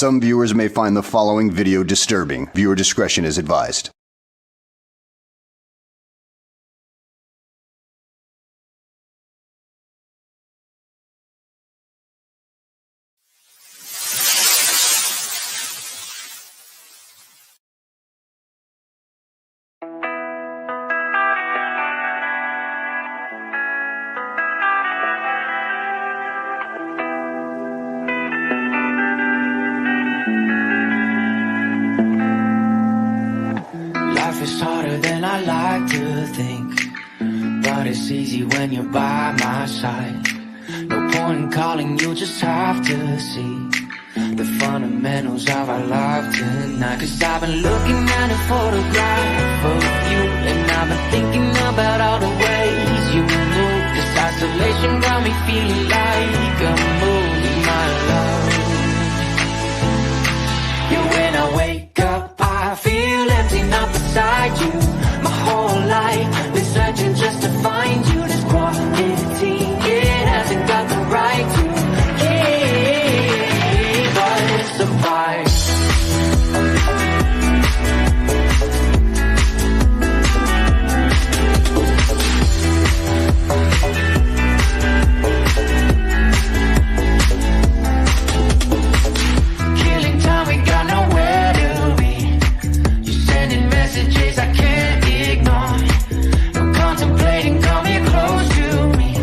Some viewers may find the following video disturbing. Viewer discretion is advised. Life is harder than I like to think, but it's easy when you're by my side. No point in calling, you just have to see the fundamentals of our life tonight. Cause I've been looking at a photograph of you, and I've been thinking about all the ways you move. This isolation got me feeling like I'm losing my love. Yeah, when I wake up I feel empty, not beside you. My whole life been searching just to find you. This quarantine, it hasn't got the right to keep us apart. Killing time, we got nowhere to be. You're sending messages I can't ignore. I'm contemplating, come here close to me.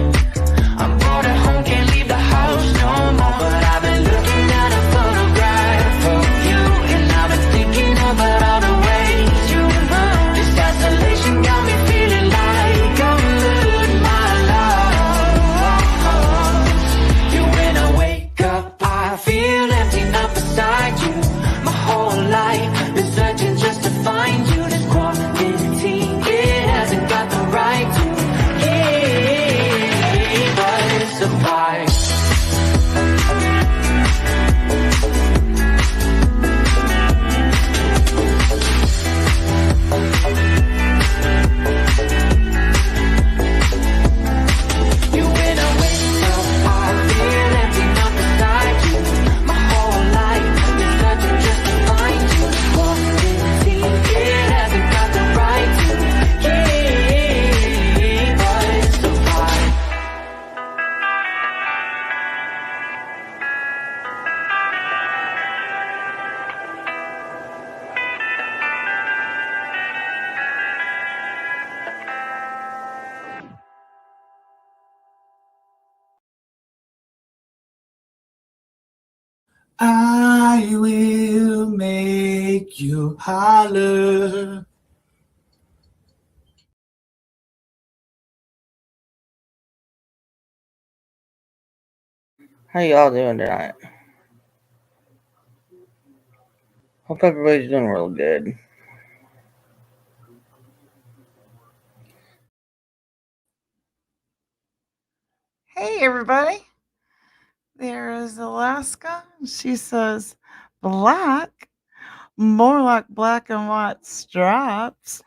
I'm bored at home, can't leave the house no more. But I've been looking at a photograph of you, and I've been thinking about all the ways you move. This isolation got me feeling like I'm losing my love. Yeah, when I wake up I feel empty, not beside you. My whole life been searching just to find you. This quarantine, it hasn't got the right to keep us apart. You, when I wake up I feel empty, not beside you. My whole life been searching just to find you. Quarantine, it hasn't got the right to keep us apart. I will make you holler. How y'all doing tonight? Hope everybody's doing real good. Hey, everybody. There is Alaska. She says, black, more like black and white stripes.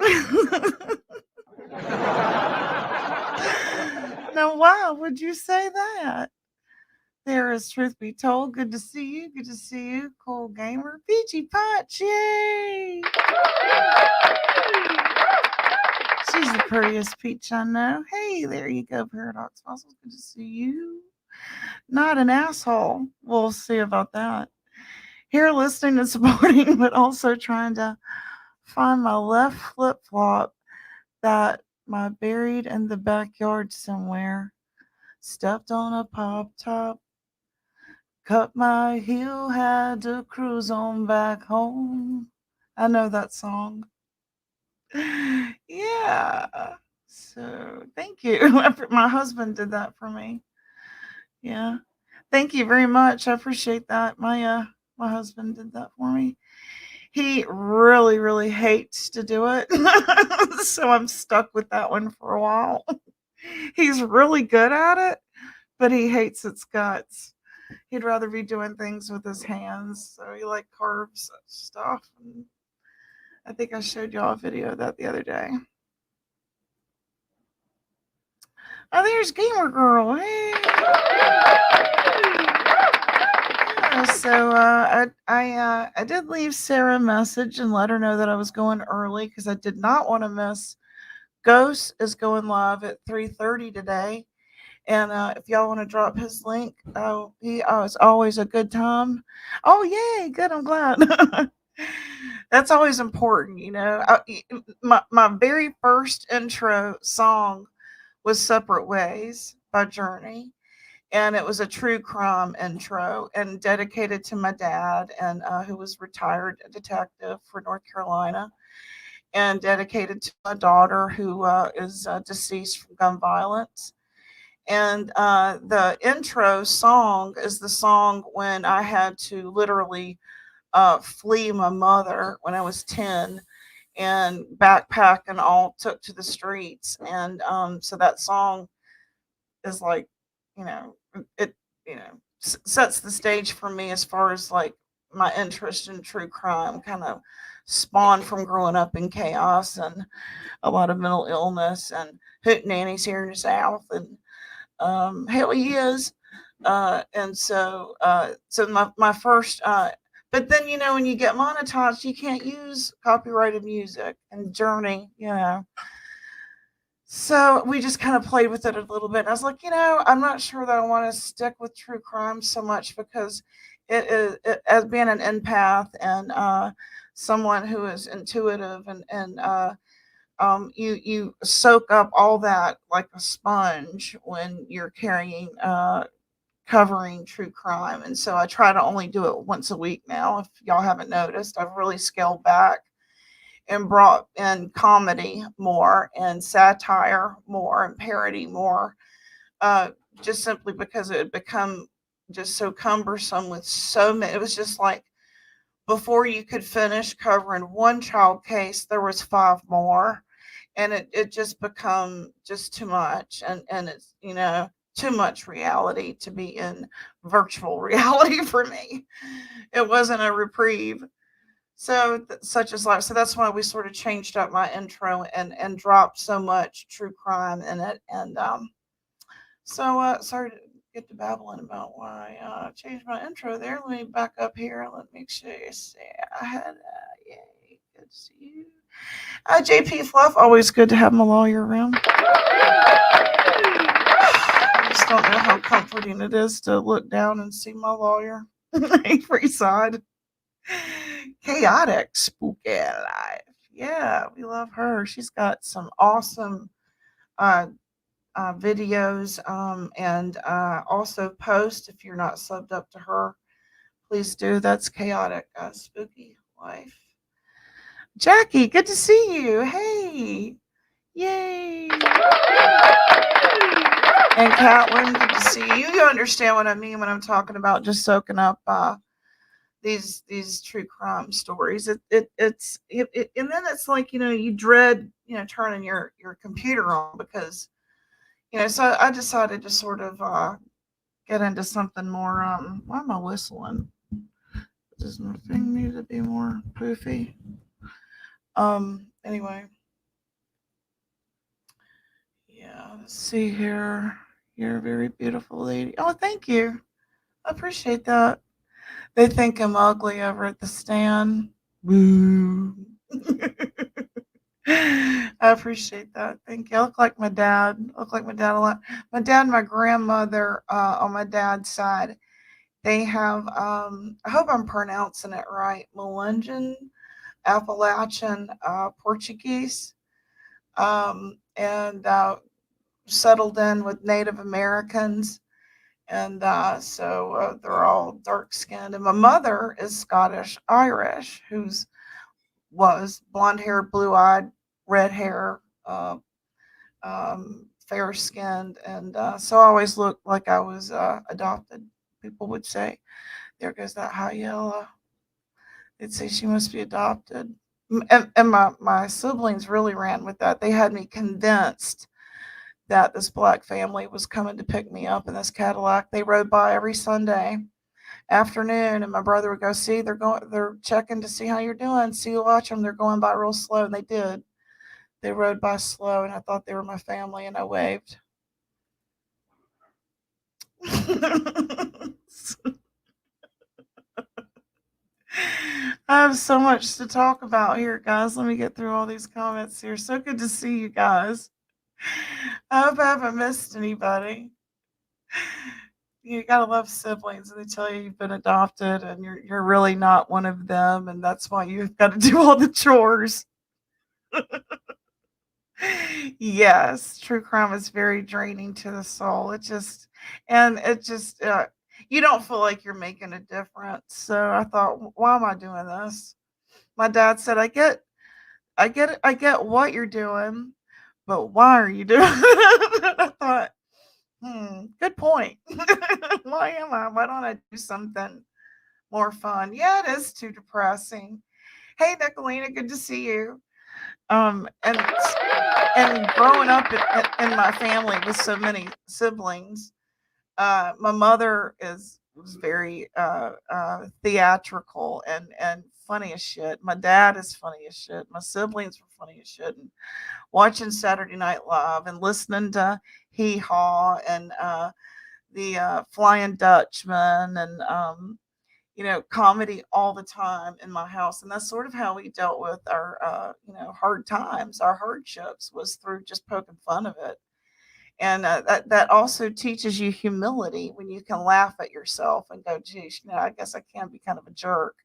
Now, why would you say that? There is Truth Be Told. Good to see you. Good to see you. Cool Gamer. Peachy Potch. Yay. She's the prettiest peach I know. Hey, there you go, Paradox Fossils. Good to see you. Not an asshole. We'll see about that. Here listening and supporting, but also trying to find my left flip-flop that I buried in the backyard somewhere. Stepped on a pop top. Cut my heel, had to cruise on back home. I know that song. Yeah. So thank you. My husband did that for me. Yeah. Thank you very much. I appreciate that. My husband did that for me. He really, really hates to do it. So I'm stuck with that one for a while. He's really good at it, but he hates its guts. He'd rather be doing things with his hands. So he like carves stuff. And I think I showed y'all a video of that the other day. Oh, there's Gamer Girl. Hey. Yeah, so I did leave Sarah a message and let her know that I was going early because I did not want to miss. Ghost is going live at 3:30 today, and if y'all want to drop his link, it's always a good time. Oh yay, good, I'm glad. That's always important, you know. My very first intro song was "Separate Ways" by Journey, and it was a true crime intro and dedicated to my dad, and who was retired detective for North Carolina, and dedicated to my daughter who is deceased from gun violence. And the intro song is the song when I had to literally flee my mother when I was 10, and backpack and all took to the streets. And so that song is like, you know, it, sets the stage for me as far as like my interest in true crime kind of spawned from growing up in chaos and a lot of mental illness and hootenannies here in the South. And hell he is. So my first, but then, you know, when you get monetized, you can't use copyrighted music and Journey, you know. So we just kind of played with it a little bit. I was like, you know, I'm not sure that I want to stick with true crime so much because as being an empath and someone who is intuitive and you soak up all that like a sponge when you're covering true crime. And so I try to only do it once a week now. If y'all haven't noticed, I've really scaled back and brought in comedy more and satire more and parody more, just simply because it had become just so cumbersome with so many. It was just like before you could finish covering one child case, there was five more. And it just become just too much. And it's, you know, too much reality to be in virtual reality for me. It wasn't a reprieve. So such as life. So that's why we sort of changed up my intro and dropped so much true crime in it. And sorry to get to babbling about why I changed my intro there. Let me back up here. Let me see. I had yay, good to see you. JP Fluff, always good to have my lawyer around. I just don't know how comforting it is to look down and see my lawyer. Free side. Chaotic Spooky Life. Yeah, we love her. She's got some awesome videos and also post. If you're not subbed up to her, please do. That's Chaotic Spooky Life. Jackie, good to see you. Hey, yay. And Catlin, good to see you. You understand what I mean when I'm talking about just soaking up these true crime stories. And then it's like, you know, you dread, you know, turning your computer on because, you know, so I decided to sort of get into something more. Why am I whistling? Does my thing need to be more poofy? Anyway. Yeah, let's see here. You're a very beautiful lady. Oh, thank you. I appreciate that. They think I'm ugly over at the stand. Boo. I appreciate that. Thank you. I look like my dad. I look like my dad a lot. My dad and my grandmother on my dad's side, they have, I hope I'm pronouncing it right, Melungeon, Appalachian Portuguese, and settled in with Native Americans. And so they're all dark skinned. And my mother is Scottish Irish, was blonde hair, blue eyed, red hair, fair skinned. And so I always looked like I was adopted. People would say, there goes that high yellow. They'd say she must be adopted. And my siblings really ran with that. They had me convinced that this black family was coming to pick me up in this Cadillac. They rode by every Sunday afternoon, and my brother would go, see, they're checking to see how you're doing. See, you watch them. They're going by real slow. And they did. They rode by slow, and I thought they were my family, and I waved. I have so much to talk about here, guys. Let me get through all these comments here. So good to see you guys. I hope I haven't missed anybody. You gotta love siblings, and they tell you you've been adopted, and you're really not one of them, and that's why you've got to do all the chores. Yes, true crime is very draining to the soul. You don't feel like you're making a difference. So I thought, why am I doing this? My dad said, I get what you're doing, but why are you doing it? I thought, good point. Why am I? Why don't I do something more fun? Yeah, it is too depressing. Hey, Nicolina, good to see you. And growing up in my family with so many siblings, my mother was very theatrical and funny as shit. My dad is funny as shit. My siblings were funny as shit. And watching Saturday Night Live and listening to Hee Haw and the Flying Dutchman and comedy all the time in my house. And that's sort of how we dealt with our hard times, our hardships, was through just poking fun of it. And that also teaches you humility when you can laugh at yourself and go, geez, I guess I can be kind of a jerk.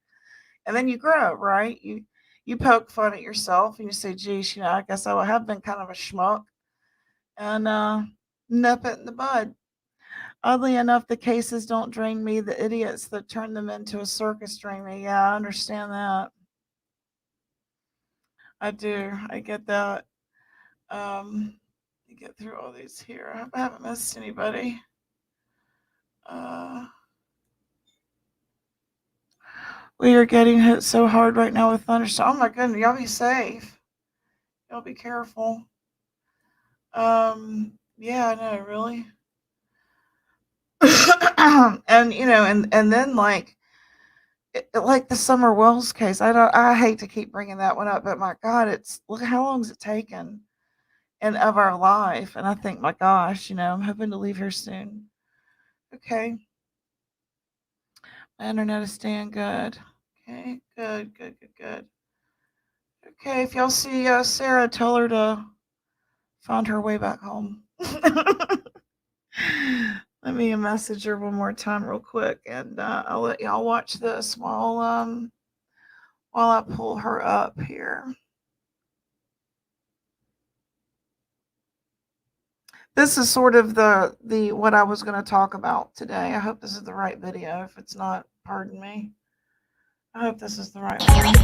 And then you grow, right? You poke fun at yourself and you say, geez, I guess I have been kind of a schmuck, and nip it in the bud. Oddly enough, the cases don't drain me. The idiots that turn them into a circus drain me. Yeah, I understand that. I do. I get that. Get through all these here. I hope I haven't missed anybody. We are getting hit so hard right now with thunderstorms. Oh my goodness, y'all be safe. Y'all be careful. Yeah, I know, really. And then like the Summer Wells case. I hate to keep bringing that one up, but my God, look how long has it taken, and of our life. And I think, my gosh, I'm hoping to leave here soon. Okay. My internet is staying good. Okay, good. Okay, if y'all see Sarah, tell her to find her way back home. Let me message her one more time real quick, and I'll let y'all watch this while I pull her up here. This is sort of the what I was going to talk about today. I hope this is the right video. If it's not, pardon me. I hope this is the right one.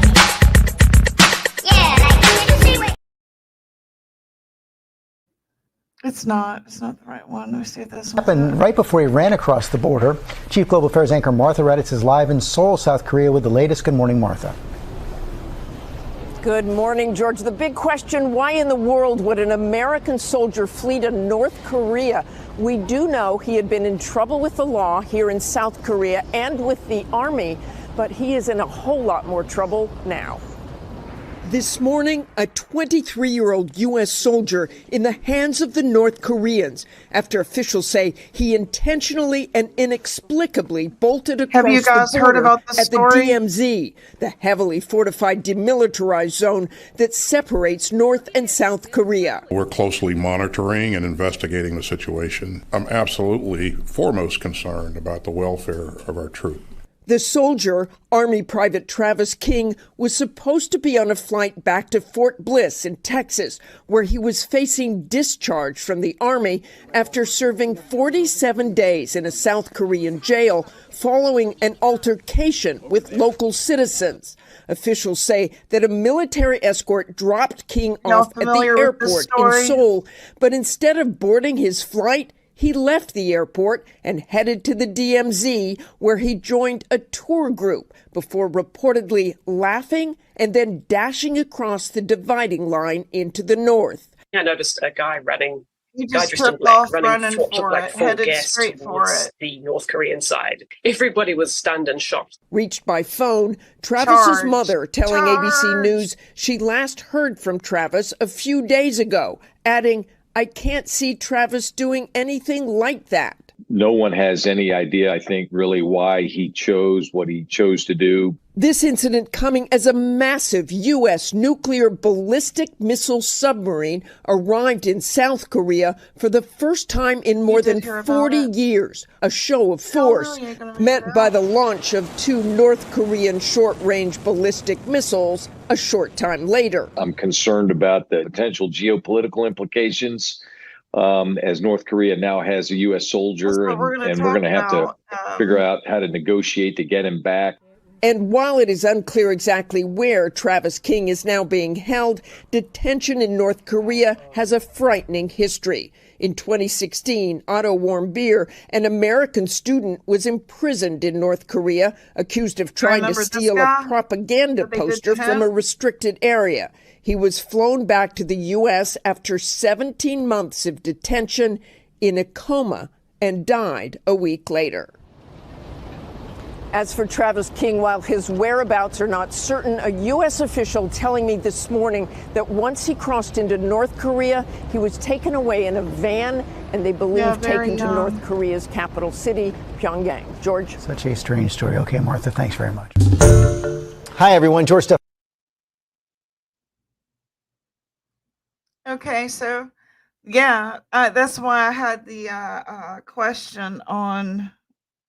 It's not the right one. Let me see if this one happened right before he ran across the border. Chief Global Affairs anchor Martha Raddatz is live in Seoul, South Korea with the latest. Good morning, Martha. Good morning, George. The big question, why in the world would an American soldier flee to North Korea? We do know he had been in trouble with the law here in South Korea and with the Army, but he is in a whole lot more trouble now. This morning, a 23-year-old U.S. soldier in the hands of the North Koreans after officials say he intentionally and inexplicably bolted across you guys the heard border about the at the story? DMZ, the heavily fortified demilitarized zone that separates North and South Korea. We're closely monitoring and investigating the situation. I'm absolutely foremost concerned about the welfare of our troops. The soldier, Army Private Travis King, was supposed to be on a flight back to Fort Bliss in Texas, where he was facing discharge from the Army after serving 47 days in a South Korean jail following an altercation with local citizens. Officials say that a military escort dropped King off at the airport in Seoul, but instead of boarding his flight, he left the airport and headed to the DMZ, where he joined a tour group before reportedly laughing and then dashing across the dividing line into the north. I noticed a guy running. He just tripped off running for it, headed straight for it. The North Korean side. Everybody was stunned and shocked. Reached by phone, Travis's mother telling ABC News she last heard from Travis a few days ago, adding, "I can't see Travis doing anything like that." No one has any idea, I think, really why he chose what he chose to do. This incident coming as a massive U.S. nuclear ballistic missile submarine arrived in South Korea for the first time in more than 40 years, a show of force met by the launch of 2 North Korean short-range ballistic missiles a short time later. I'm concerned about the potential geopolitical implications as North Korea now has a U.S. soldier, and we're going to have to figure out how to negotiate to get him back. And while it is unclear exactly where Travis King is now being held, detention in North Korea has a frightening history. In 2016, Otto Warmbier, an American student, was imprisoned in North Korea, accused of trying to steal a propaganda poster from a restricted area. He was flown back to the U.S. after 17 months of detention in a coma and died a week later. As for Travis King, while his whereabouts are not certain, a U.S. official telling me this morning that once he crossed into North Korea, he was taken away in a van and they believe taken to North Korea's capital city, Pyongyang. George? Such a strange story. Okay, Martha, thanks very much. Hi, everyone. George Steph. Okay, so yeah, that's why I had the question on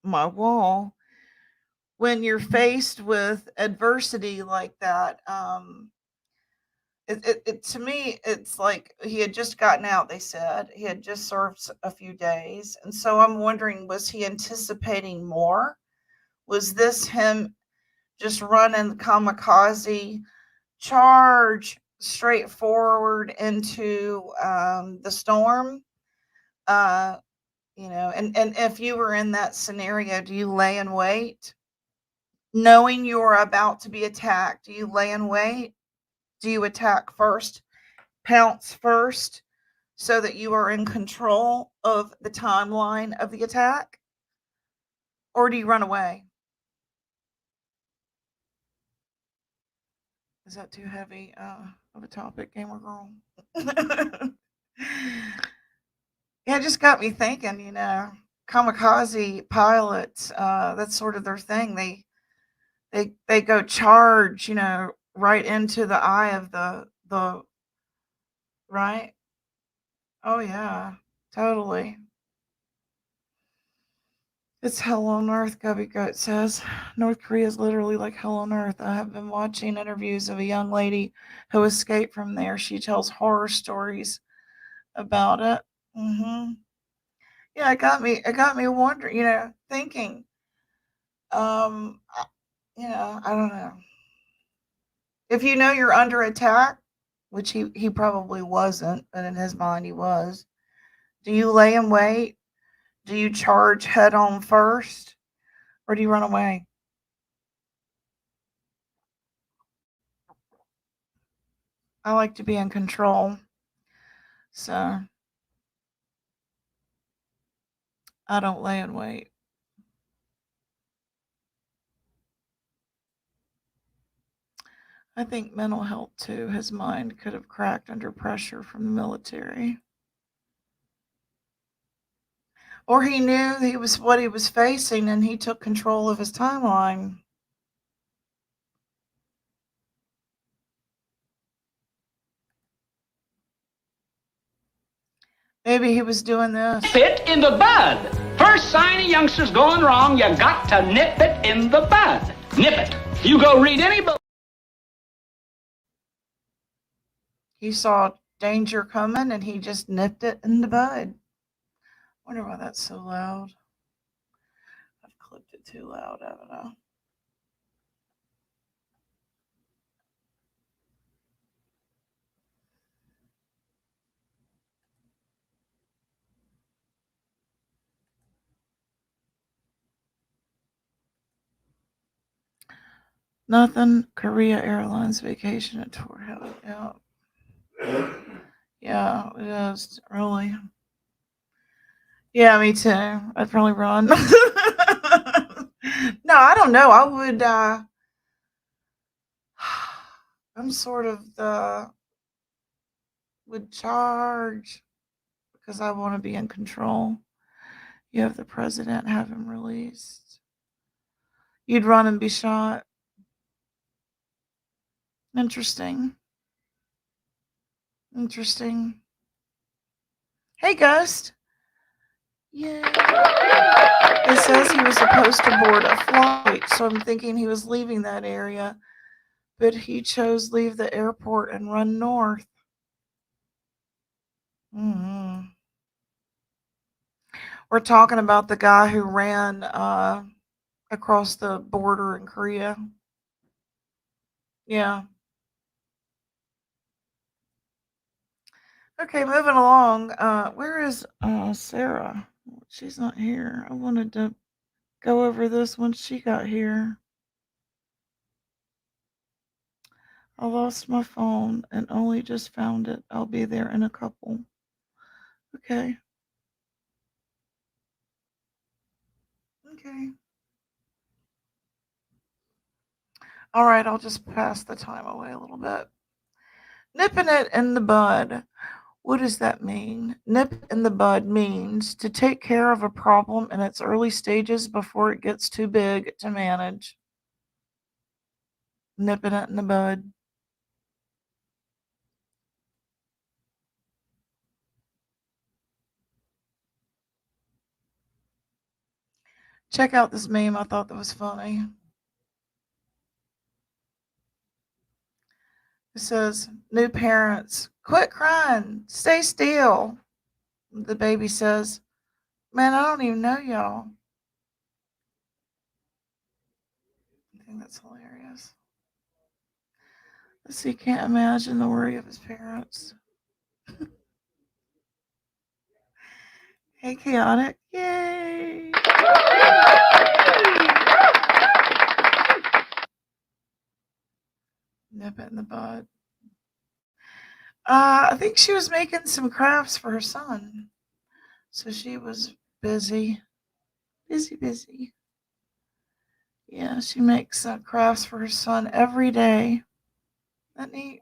my wall. When you're faced with adversity like that, to me, it's like he had just gotten out. They said he had just served a few days, and so I'm wondering, was he anticipating more? Was this him just running kamikaze charge straight forward into the storm? And if you were in that scenario, do you lay in wait? Knowing you're about to be attacked, do you lay in wait? Do you attack first, pounce first, so that you are in control of the timeline of the attack? Or do you run away? Is that too heavy of a topic, Gamer Girl? Yeah, it just got me thinking, kamikaze pilots, that's sort of their thing. They go charge, right into the eye of the right. Oh yeah, totally. It's hell on earth, Gubby Goat says. North Korea is literally like hell on earth. I have been watching interviews of a young lady who escaped from there. She tells horror stories about it. Yeah, it got me wondering, thinking. I don't know. If you know you're under attack, which he probably wasn't, but in his mind he was, do you lay in wait? Do you charge head on first? Or do you run away? I like to be in control. So I don't lay in wait. I think mental health too. His mind could have cracked under pressure from the military. Or he knew he was what he was facing and he took control of his timeline. Maybe he was doing this. Nip it in the bud. First sign of youngsters going wrong, you got to nip it in the bud. Nip it. You go read any book. He saw danger coming and he just nipped it in the bud. Wonder why that's so loud. I've clipped it too loud, haven't I? Nothing. Korea Airlines vacation at tour heaven. Yeah, it is really. Yeah, me too. I'd probably run. No, I don't know. I would. I'm sort of would charge because I want to be in control. You have the president have him released. You'd run and be shot. Interesting. Interesting. Hey, Gust. Yeah. It says he was supposed to board a flight, so I'm thinking he was leaving that area, but he chose leave the airport and run north. Mm-hmm. We're talking about the guy who ran across the border in Korea. Yeah. Okay, moving along. Where is Sarah? She's not here. I wanted to go over this when she got here. I lost my phone and only just found it. I'll be there in a couple. Okay. Okay. All right, I'll just pass the time away a little bit. Nipping it in the bud. What does that mean? Nip in the bud means to take care of a problem in its early stages before it gets too big to manage. Nipping it in the bud. Check out this meme. I thought that was funny. It says, new parents, quit crying, stay still. The baby says, man, I don't even know y'all. I think that's hilarious. Let's see, can't imagine the worry of his parents. Hey, chaotic. Yay. Nip it in the bud. I think she was making some crafts for her son. So she was busy. Busy. Yeah, she makes crafts for her son every day. Isn't that neat?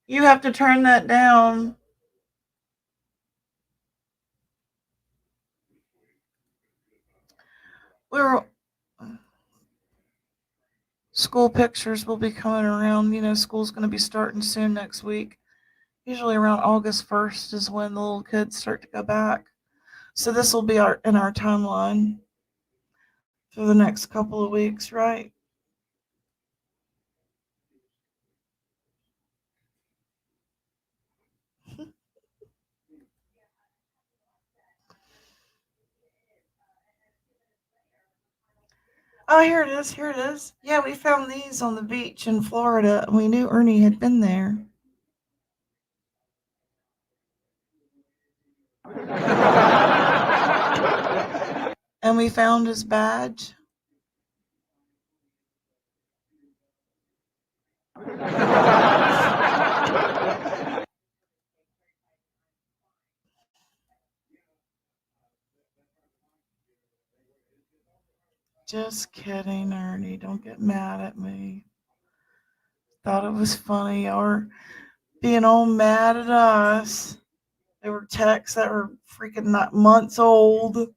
You have to turn that down. School pictures will be coming around. You know, school's going to be starting soon next week. Usually around August 1st is when the little kids start to go back. So this will be in our timeline for the next couple of weeks, right? Oh, here it is. Yeah, we found these on the beach in Florida, and we knew Ernie had been there. And we found his badge. Just kidding, Ernie. Don't get mad at me. Thought it was funny. Or being all mad at us. There were texts that were freaking not months old. Go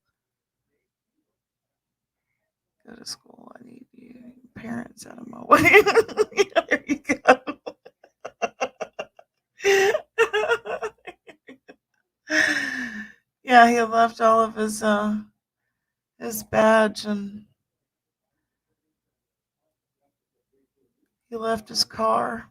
to school. I need you. Parents out of my way. Yeah, there you go. Yeah, he left all of his badge, and he left his car.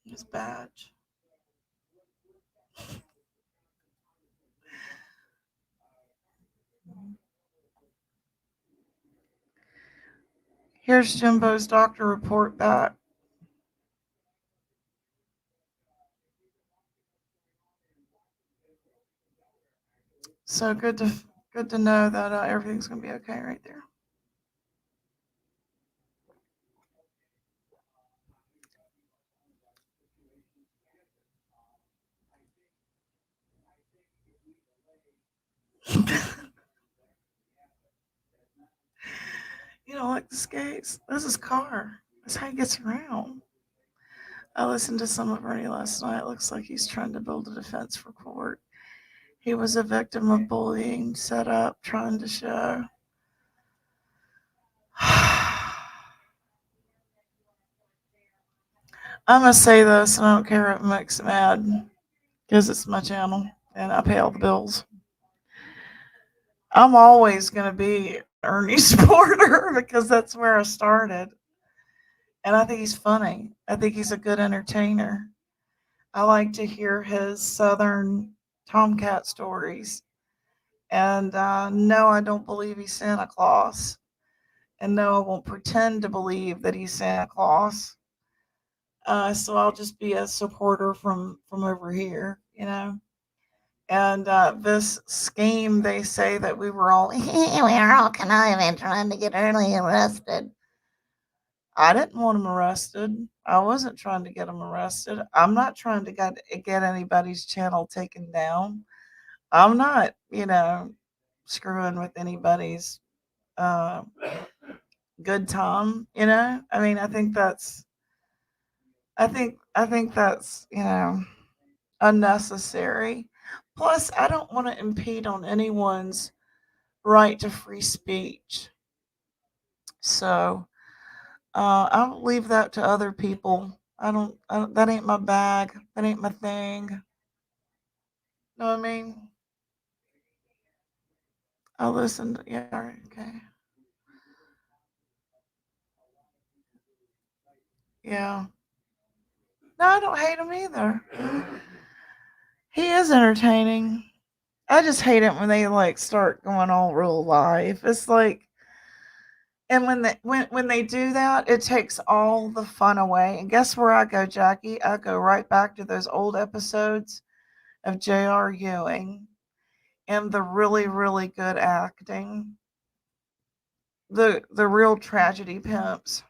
His badge. Here's Jimbo's doctor report back. So good to know that everything's gonna be okay right there. You know, like the skates. This is his car. That's how he gets around. I listened to some of Ernie last night. It looks like he's trying to build a defense for court. He was a victim of bullying, set up, trying to show. I'm going to say this, and I don't care if it makes me mad, because it's my channel, and I pay all the bills. I'm always going to be Ernie supporter, because that's where I started. And I think he's funny. I think he's a good entertainer. I like to hear his Southern Tomcat stories. And no, I don't believe he's Santa Claus. And no, I won't pretend to believe that he's Santa Claus. So I'll just be a supporter from over here, you know. And this scheme, they say that we were all conniving, trying to get Ernie arrested. I didn't want him arrested. I wasn't trying to get him arrested. I'm not trying to get anybody's channel taken down. I'm not, you know, screwing with anybody's good time, you know? I mean, I think that's you know, unnecessary. Plus, I don't want to impede on anyone's right to free speech. So, I'll leave that to other people. I don't, that ain't my bag. That ain't my thing. Know what I mean? I listened. Yeah, all right, okay. Yeah. No, I don't hate him either. He is entertaining. I just hate it when they like start going all real live. It's like, and when they do that, it takes all the fun away. And guess where I go, Jackie? I go right back to those old episodes of J.R. Ewing and the really, really good acting. The real tragedy pimps.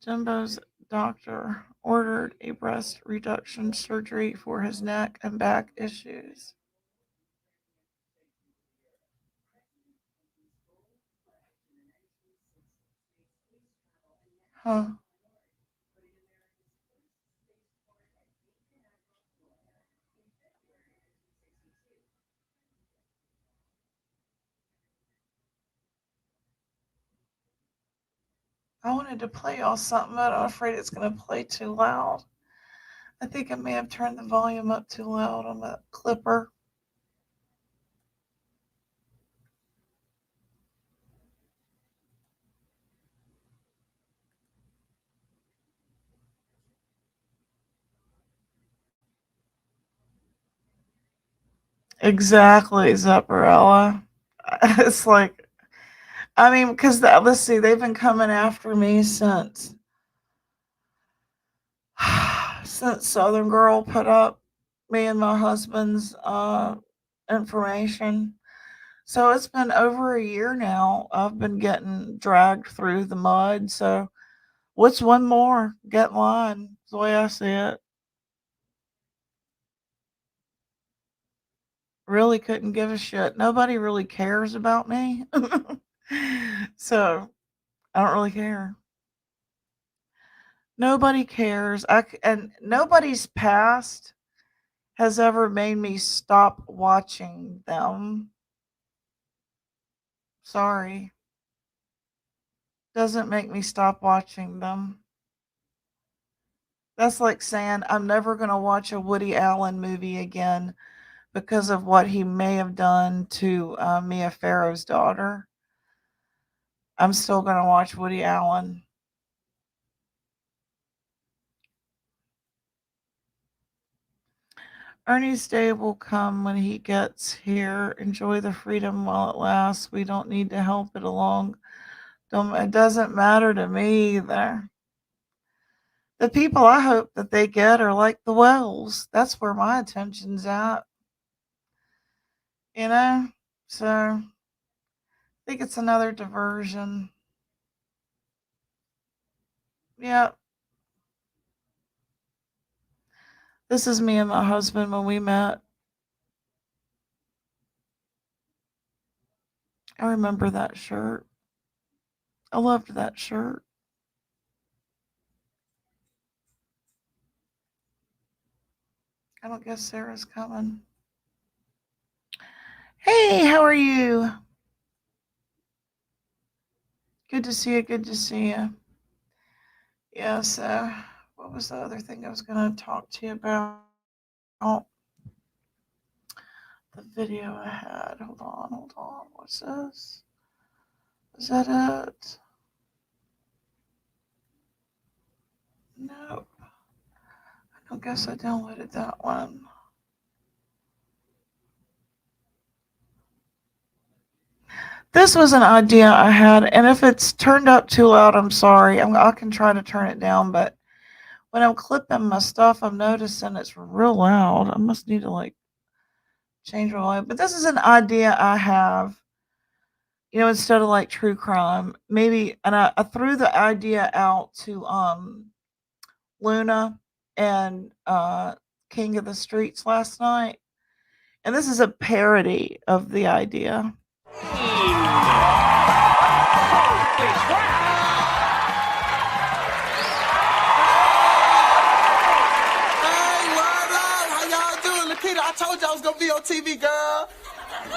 Jimbo's doctor ordered a breast reduction surgery for his neck and back issues. Huh. I wanted to play y'all something, but I'm afraid it's going to play too loud. I think I may have turned the volume up too loud on the clipper. Exactly, Zepparella. It's like, I mean, because let's see, they've been coming after me since Southern Girl put up me and my husband's information. So it's been over a year now. I've been getting dragged through the mud. So what's one more? Get in line. That's the way I see it. Really couldn't give a shit. Nobody really cares about me. So I don't really care. Nobody cares. And nobody's past has ever made me stop watching them. Sorry. Doesn't make me stop watching them. That's like saying I'm never going to watch a Woody Allen movie again because of what he may have done to Mia Farrow's daughter. I'm still going to watch Woody Allen. Ernie's day will come when he gets here. Enjoy the freedom while it lasts. We don't need to help it along. It doesn't matter to me either. The people I hope that they get are like the Wells. That's where my attention's at. You know? So I think it's another diversion. Yep. This is me and my husband when we met. I remember that shirt. I loved that shirt. I don't guess Sarah's coming. Hey, how are you? Good to see you. Good to see you. Yeah, so what was the other thing I was going to talk to you about? Oh, the video I had. Hold on. What's this? Is that it? Nope. I don't guess I downloaded that one. This was an idea I had, and if it's turned up too loud, I'm sorry. I can try to turn it down, but when I'm clipping my stuff, I'm noticing it's real loud. I must need to like change my volume. But this is an idea I have. You know, instead of like true crime, maybe, and I threw the idea out to Luna and King of the Streets last night, and this is a parody of the idea. I told you I was gonna be on TV, girl.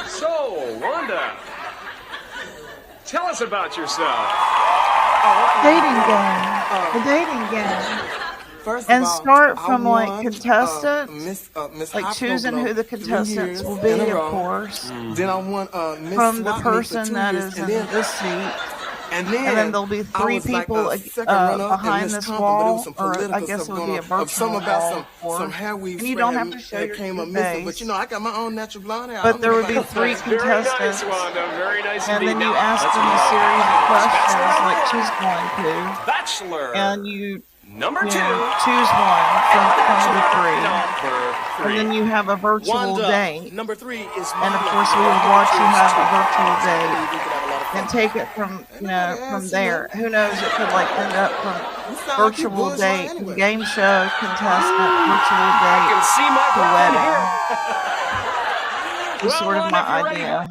So, Wanda, tell us about yourself. Dating game. The dating game. First And of all, start I from like won, contestants, Miss like Hot choosing Cocoa who the 3 contestants years will be, in a of row. course, Then I won Miss from the Swap Meet for person 2 that years, is and in then this seat. And then there'll be I three was like people a second runner-up in behind Miss this Thompson, but it was wall, some or I political guess it stuff would be a going on, of some virtual about wall. some hair weave And you don't spray have to show that your came true up missing, face. but you know I got my own natural blonde hair. But there would be three Very nice, contestants, Wanda. Very nice and indeed. then you Now, ask let's them a move series of on. questions like Bachelor she's going to, Bachelor. and you Number two. choose one from the three. Number three. And then you have a virtual Wanda, date. number 3 is And of my course, we number. would watch you have a virtual I date believe we could have a lot of fun. and take it from, you know, Nobody from asked, there. Who knows? It could like end up from You sound like you virtual bullshit date, anyway. game show, contestant, virtual I date can see my to problem wedding. here. Was Well, sort of Wanda, my if you're ready. idea.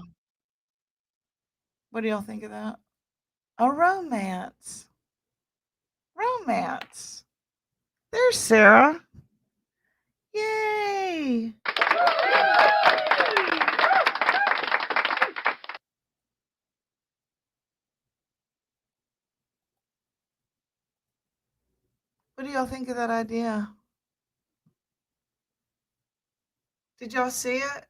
What do y'all think of that? A romance. Romance. There's Sarah. Yay! What do y'all think of that idea? Did y'all see it?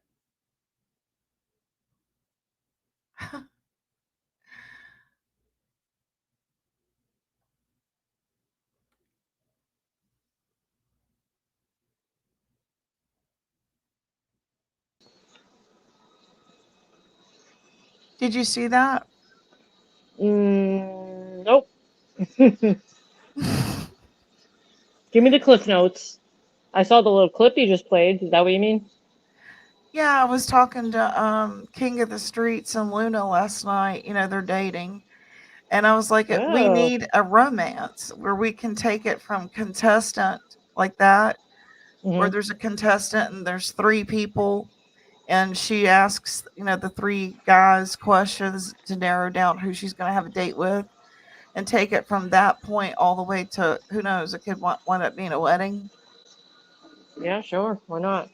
Did you see that? Nope. Give me the Cliff Notes. I saw the little clip you just played. Is that what you mean? Yeah, I was talking to King of the Streets and Luna last night. You know, they're dating. And I was like, we Oh. need a romance where we can take it from contestant like that, where Mhm. there's a contestant and there's three people, and she asks, you know, the three guys questions to narrow down who she's going to have a date with, and take it from that point all the way to, who knows, it could wind up being a wedding. Yeah, sure. Why not?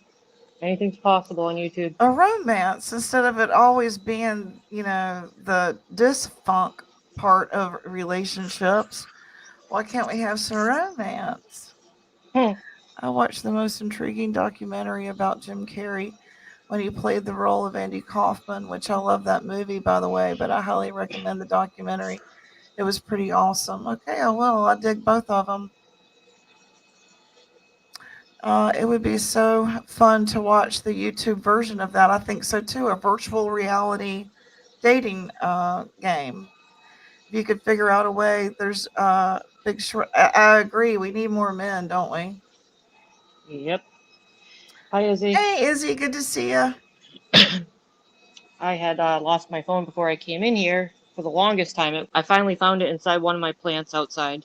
Anything's possible on YouTube. A romance instead of it always being, you know, the dysfunct part of relationships. Why can't we have some romance? I watched the most intriguing documentary about Jim Carrey when he played the role of Andy Kaufman, which I love that movie, by the way, but I highly recommend the documentary. It was pretty awesome. Okay, I will. I dig both of them. It would be so fun to watch the YouTube version of that. I think so too. A virtual reality dating game. If you could figure out a way, there's big short. I agree. We need more men, don't we? Yep. Hi, Izzy. Hey, Izzy. Good to see you. I had lost my phone before I came in here for the longest time. I finally found it inside one of my plants outside.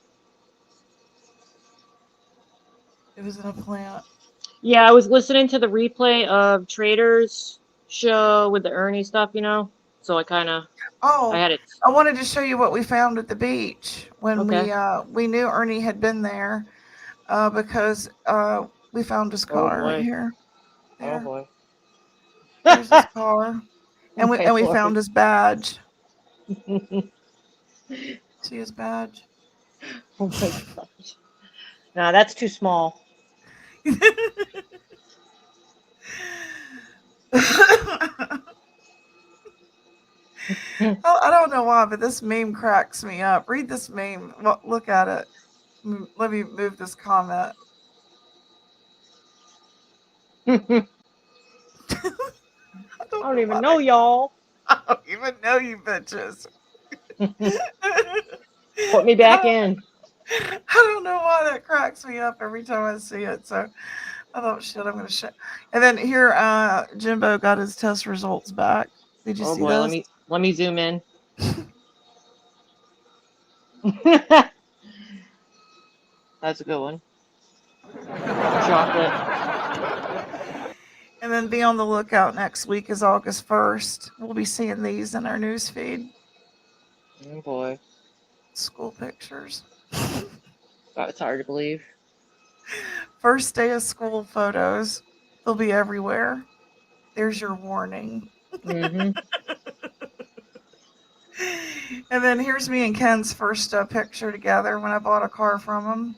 It was in a plant. Yeah, I was listening to the replay of Trader's show with the Ernie stuff, you know? so I kind of Oh, I had it. I wanted to show you what we found at the beach when Okay. we knew Ernie had been there because we found his Oh car right boy. here. Oh There, boy. there's his car, and Oh my we Lord. found his badge. See his badge? Oh my gosh. Nah, that's too small. Oh, I don't know why, but this meme cracks me up. Read this meme. Look at it. Let me move this comment. I don't even know y'all. I don't even know you bitches. Put me back in. I don't know why that cracks me up every time I see it. So I thought, shit, I'm gonna show. And then here, Jimbo got his test results back. Did you Oh see boy, those? let me zoom in. That's a good one. Chocolate. And then be on the lookout. Next week is August 1st. We'll be seeing these in our news feed. Oh boy. School pictures. It's hard to believe. First day of school photos. They'll be everywhere. There's your warning. Mm-hmm. And then here's me and Ken's first picture together when I bought a car from him.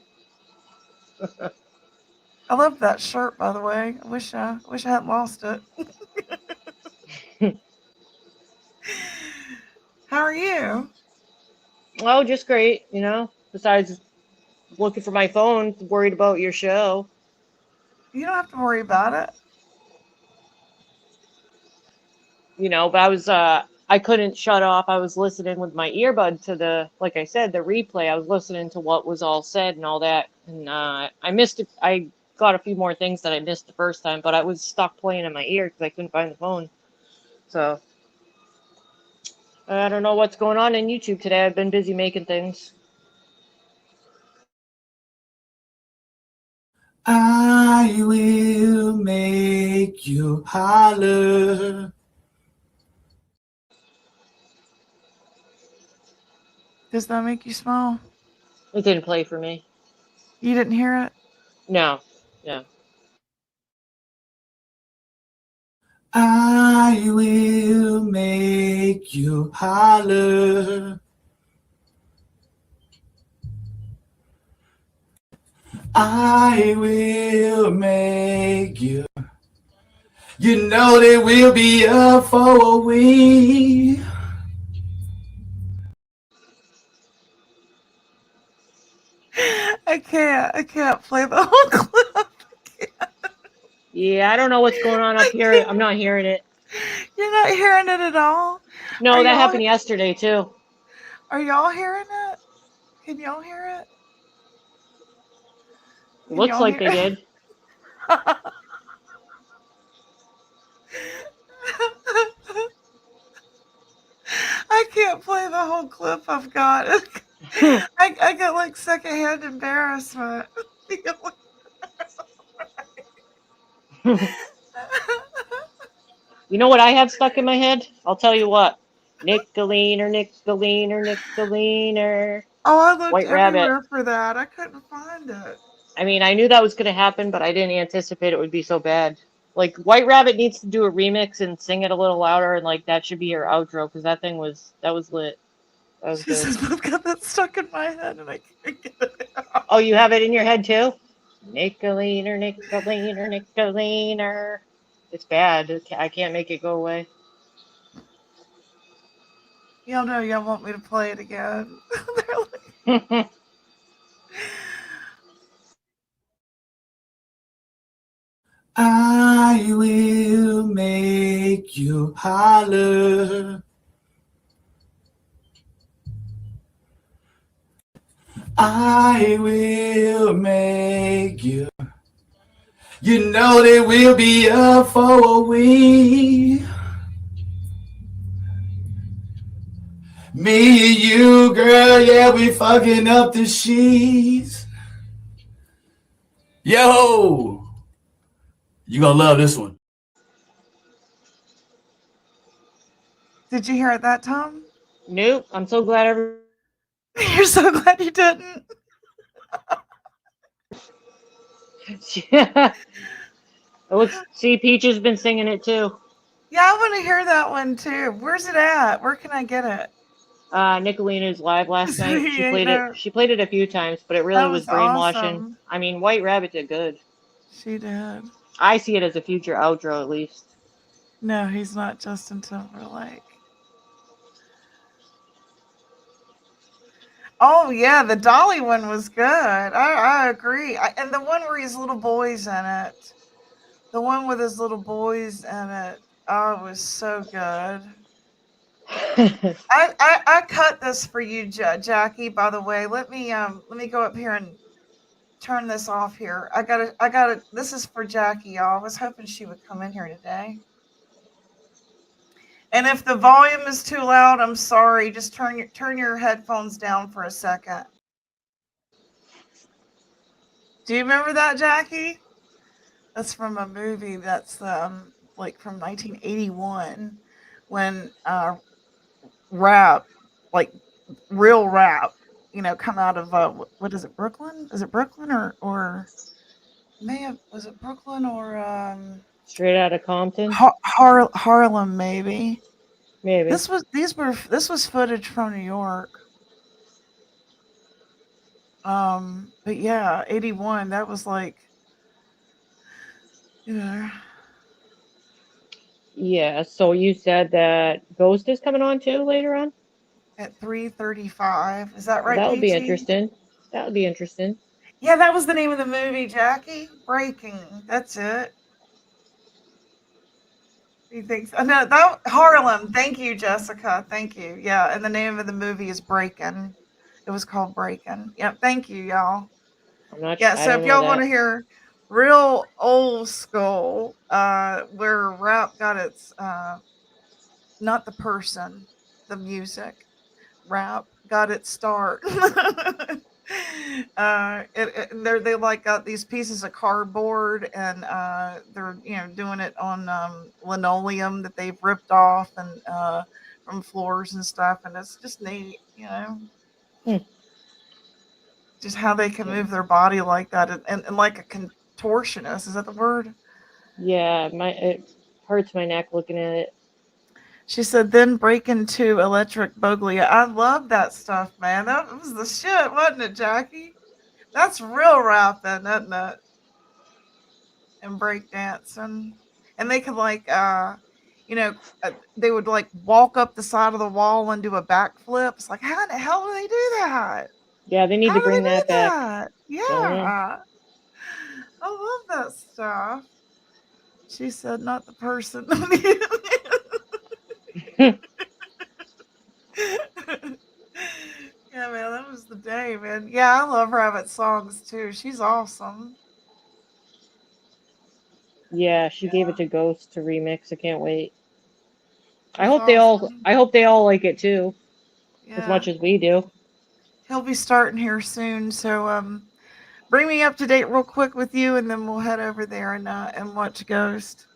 I love that shirt, by the way. I wish I hadn't lost it. How are you? Oh, just great, you know. Besides looking for my phone, worried about your show. You don't have to worry about it. You know, but I couldn't shut off. I was listening with my earbud to like I said, the replay. I was listening to what was all said and all that. And I missed it. I got a few more things that I missed the first time, but I was stuck playing in my ear because I couldn't find the phone. So I don't know what's going on in YouTube today. I've been busy making things. I will make you holler. Does that make you smile? It didn't play for me. You didn't hear it? No. Yeah. I will make you holler. I will make you. You know that we'll be up for a week. I can't play the whole clip. Yeah, I don't know what's going on up here. I'm not hearing it. You're not hearing it at all? No, that happened yesterday too. Are y'all hearing it? Can y'all hear it? Looks like they did. I can't play the whole clip I've got. I get like secondhand embarrassment. You know what I have stuck in my head? I'll tell you what. Nickeliner, Nickeliner, Nickeliner. Oh, I looked White everywhere Rabbit. for that. I couldn't find it. I mean, I knew that was going to happen, but I didn't anticipate it would be so bad. Like, White Rabbit needs to do a remix and sing it a little louder, and, like, that should be her outro, because that was lit. That was good. I've got that stuck in my head, and I can't get it out. Oh, you have it in your head, too? Nickeliner, Nickeliner, Nickeliner. It's bad. I can't make it go away. Y'all know y'all want me to play it again. I will make you holler. I will make you. You know that we'll be up for a week. Me and you, girl, yeah, we fucking up the sheets. Yo, you gonna love this one. Did you hear that, Tom? Nope. I'm so glad You're so glad you didn't. Yeah. See, Peach has been singing it too. Yeah, I want to hear that one too. Where's it at? Where can I get it? Nicolina's live last night. She Yeah, played it. She played it a few times, but it really that was was brainwashing. awesome. I mean, White Rabbit did good. She did. I see it as a future outro, at least. No, he's not Justin Timberlake. Oh yeah, the Dolly one was good. I agree. And the one where his little boys in it, the one with his little boys in it, oh, it was so good. I cut this for you, Jackie. By the way, let me go up here and turn this off here. I gotta. This is for Jackie, y'all. I was hoping she would come in here today. And if the volume is too loud, I'm sorry. Just turn your headphones down for a second. Do you remember that, Jackie? That's from a movie that's like from 1981 when rap, like real rap, come out of what is it, Brooklyn? Is it Brooklyn or was it Brooklyn or Straight out of Compton? Harlem, maybe. Maybe. This was footage from New York. But yeah, 81, that was like, Yeah, so you said that Ghost is coming on too later on? At 3:35. Is that right, That would be PG? interesting. That would be interesting. Yeah, that was the name of the movie, Jackie. Breaking. That's it. You think so? No, that Harlem. Thank you, Jessica. Thank you. Yeah, and the name of the movie is Breaking. It was called Breaking. Yep. Thank you, y'all. I'm not Yeah. I So don't if know y'all that. want to hear real old school, where rap got its, not the person, the music, rap got its start. They like got these pieces of cardboard and they're doing it on linoleum that they've ripped off and from floors and stuff, and it's just neat, just how they can move their body like that and like a contortionist. Is that the word? Yeah, it hurts my neck looking at it. She said, then break into Electric Boogaloo. I love that stuff, man. That was the shit, wasn't it, Jackie? That's real rapping, isn't it? And break dancing. And they could they would like walk up the side of the wall and do a backflip. It's like, how the hell do they do that? Yeah, they need to bring that back. That? Yeah. I love that stuff. She said, not the person. Yeah, man, that was the day, man. Yeah, I love Rabbit's songs too. She's awesome. Yeah, she gave it to Ghost to remix. I can't wait. I hope they all like it too. Yeah. As much as we do. He'll be starting here soon, so bring me up to date real quick with you, and then we'll head over there and watch Ghost.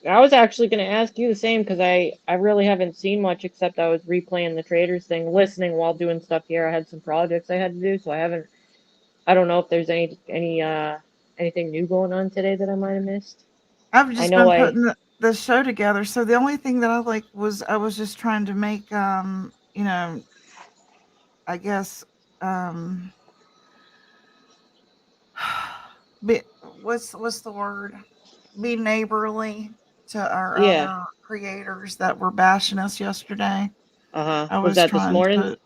I was actually going to ask you the same because I really haven't seen much except I was replaying the Traders thing, listening while doing stuff here. I had some projects I had to do, so I don't know if there's anything new going on today that I might have missed. I've just been putting the show together, so the only thing that I like was I was just trying to make I guess what's the word? Be neighborly to our other creators that were bashing us yesterday. Was that this morning?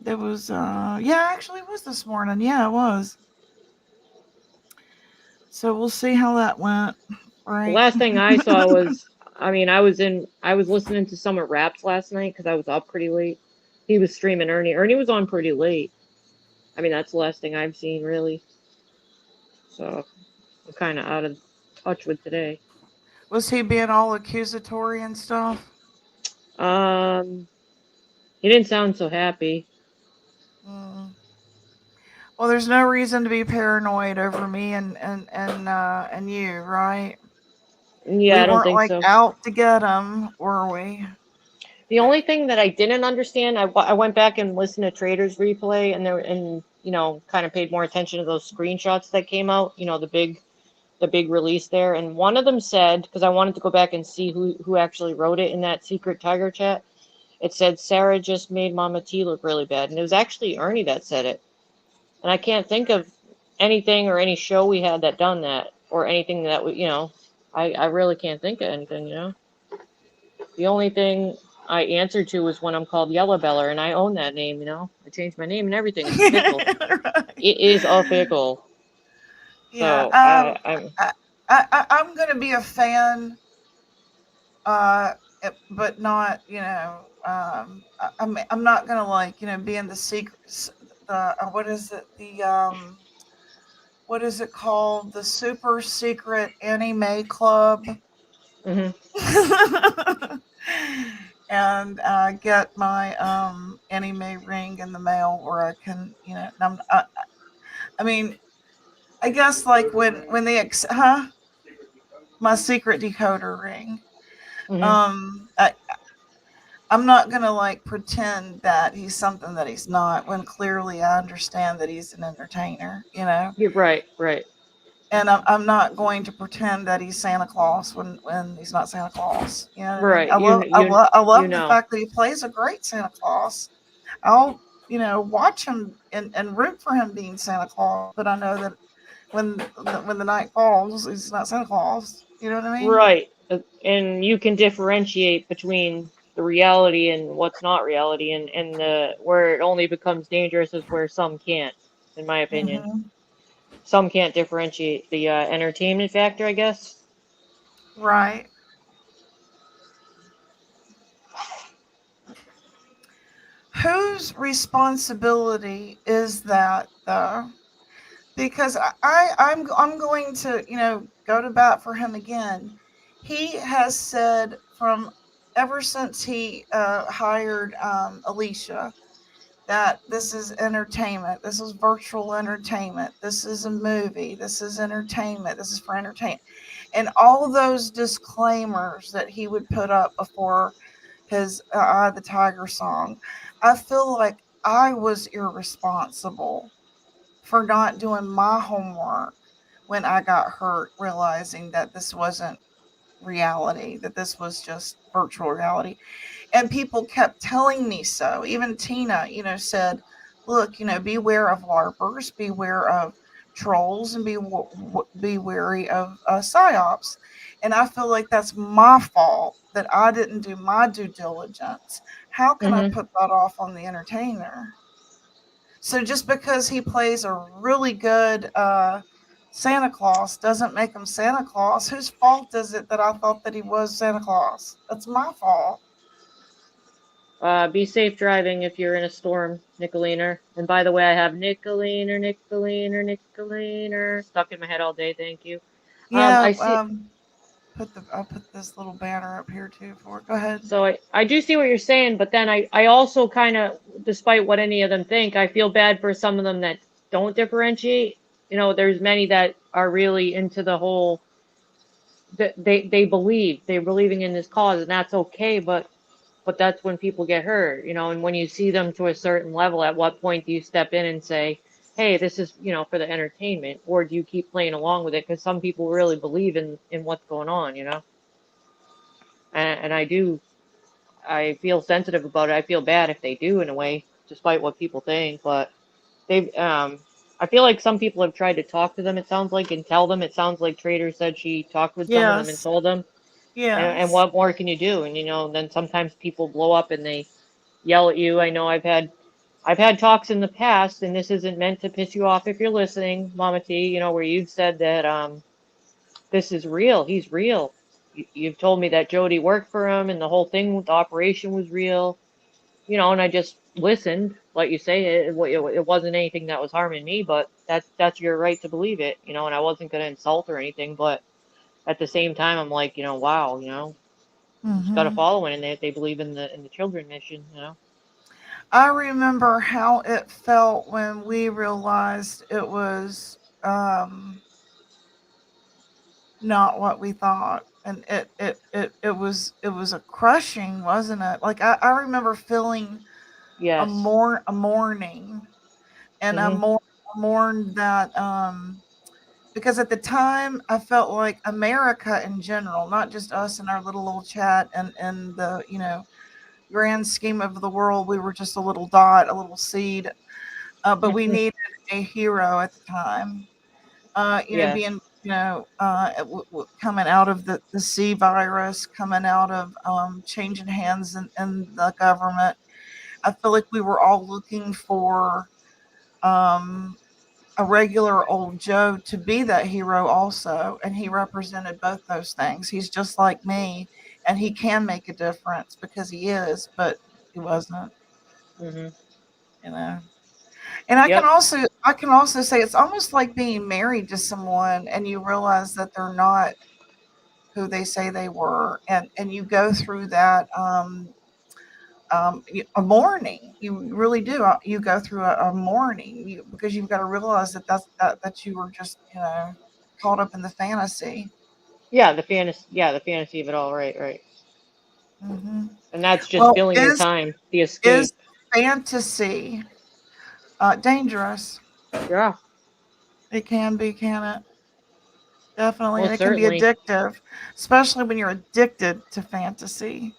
It was actually it was this morning. Yeah, it was. So we'll see how that went. Right. The last thing I saw was, I was listening to Summit Raps last night because I was up pretty late. He was streaming Ernie. Ernie was on pretty late. I mean, that's the last thing I've seen, really. So I'm kind of out of touch with today. Was he being all accusatory and stuff? He didn't sound so happy. Well, there's no reason to be paranoid over me and you, right? Yeah, I don't think so. We weren't so. out to get him, were we? The only thing that I didn't understand, I went back and listened to Trader's replay, and you know, kind of paid more attention to those screenshots that came out. You know, the big release there, and one of them said, because I wanted to go back and see who actually wrote it in that secret Tiger chat. It said Sarah just made Mama T look really bad, and it was actually Ernie that said it. And I can't think of anything or any show we had that done that, or anything that we, you know, I really can't think of anything, you know. The only thing I answered to was when I'm called Yellow Beller, and I own that name, you know. I changed my name and everything. It's official. It is official. Yeah, So I'm going to be a fan, but not, you know, I'm not going to, like, you know, be in the secret, what is it? What is it called? The super secret anime club. And get my anime ring in the mail where I can, you know, I mean, I guess like when they my secret decoder ring. I'm not gonna like pretend that he's something that he's not, when clearly I understand that he's an entertainer, you know. You're right. And I'm not going to pretend that he's Santa Claus when he's not Santa Claus. You know what Right. I mean? I love you the know. fact that he plays a great Santa Claus. I'll, you know, watch him and root for him being Santa Claus. But I know that when the night falls, he's not Santa Claus. You know what I mean? Right. And you can differentiate between the reality and what's not reality, and the where it only becomes dangerous is where some can't, in my opinion. Mhm. Some can't differentiate the entertainment factor, I guess. Right. Whose responsibility is that, though? Because I'm going to, you know, go to bat for him again. He has said from ever since he hired Alicia that this is entertainment. This is virtual entertainment. This is a movie. This is entertainment. This is for entertainment. And all those disclaimers that he would put up before his Eye of the Tiger song, I feel like I was irresponsible for not doing my homework when I got hurt, realizing that this wasn't reality, that this was just virtual reality. And people kept telling me so. Even Tina, you know, said, look, you know, beware of LARPers, beware of trolls, and be wary of psyops. And I feel like that's my fault, that I didn't do my due diligence. How can I put that off on the entertainer? So just because he plays a really good Santa Claus doesn't make him Santa Claus. Whose fault is it that I thought that he was Santa Claus? That's my fault. Be safe driving if you're in a storm, Nicoliner. And by the way, I have Nicoliner stuck in my head all day. Thank you. Yeah. I'll put this little banner up here too for it. Go ahead. So I do see what you're saying, but then I also kind of, despite what any of them think, I feel bad for some of them that don't differentiate. You know, there's many that are really into the whole, they're believing in this cause, and that's okay, but that's when people get hurt, you know. And when you see them to a certain level, at what point do you step in and say, hey, this is, you know, for the entertainment, or do you keep playing along with it? Because some people really believe in what's going on, you know. And I feel sensitive about it. I feel bad if they do, in a way, despite what people think. But I feel like some people have tried to talk to them, it sounds like, and tell them. It sounds like Trader said she talked with some of them and told them. Yeah. And what more can you do? And, you know, then sometimes people blow up and they yell at you. I know I've had talks in the past, and this isn't meant to piss you off if you're listening, Mama T, you know, where you've said that this is real. He's real. You've told me that Jody worked for him and the whole thing with the operation was real, you know, and I just listened, like you say, it wasn't anything that was harming me, but that's your right to believe it, you know, and I wasn't going to insult or anything, but at the same time, I'm like, you know, wow, you know, just got to follow it, and they believe in the children mission, you know. I remember how it felt when we realized it was not what we thought and it was a crushing, wasn't it? Like I remember feeling Yes. a mourning, and Mhm. mourn that because at the time I felt like America in general, not just us in our little old chat and the grand scheme of the world, we were just a little dot, a little seed, but we needed a hero at the time. Yeah. Being coming out of the C virus, coming out of changing hands in the government. I feel like we were all looking for a regular old Joe to be that hero also, and he represented both those things. He's just like me, and he can make a difference because he is, but he wasn't, Mhm. you know. And I Yep. can also say it's almost like being married to someone and you realize that they're not who they say they were, and you go through that a mourning. You really do. You go through a mourning because you've got to realize that you were just caught up in the fantasy. Yeah, the fantasy of it all. Right, right. Hmm. And that's just Well, filling your time, the is escape. fantasy dangerous? Yeah. It can be, can it? Definitely, Well, and it can be certainly. addictive, especially when you're addicted to fantasy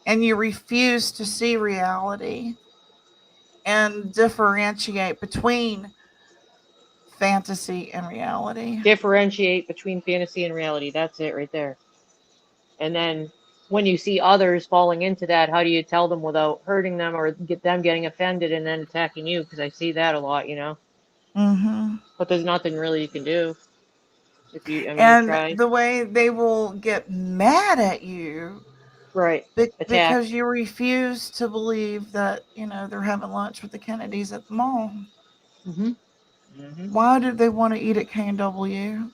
and you refuse to see reality and differentiate between fantasy and reality. Differentiate between fantasy and reality. That's it right there. And then when you see others falling into that, how do you tell them without hurting them or get them getting offended and then attacking you? Because I see that a lot, Hmm. But there's nothing really you can do if you. I mean, you And try. the way they will get mad at you Right. Attack. because you refuse to believe that they're having lunch with the Kennedys at the mall. Mm-hmm. Mm-hmm. Why did they want to eat at K&W?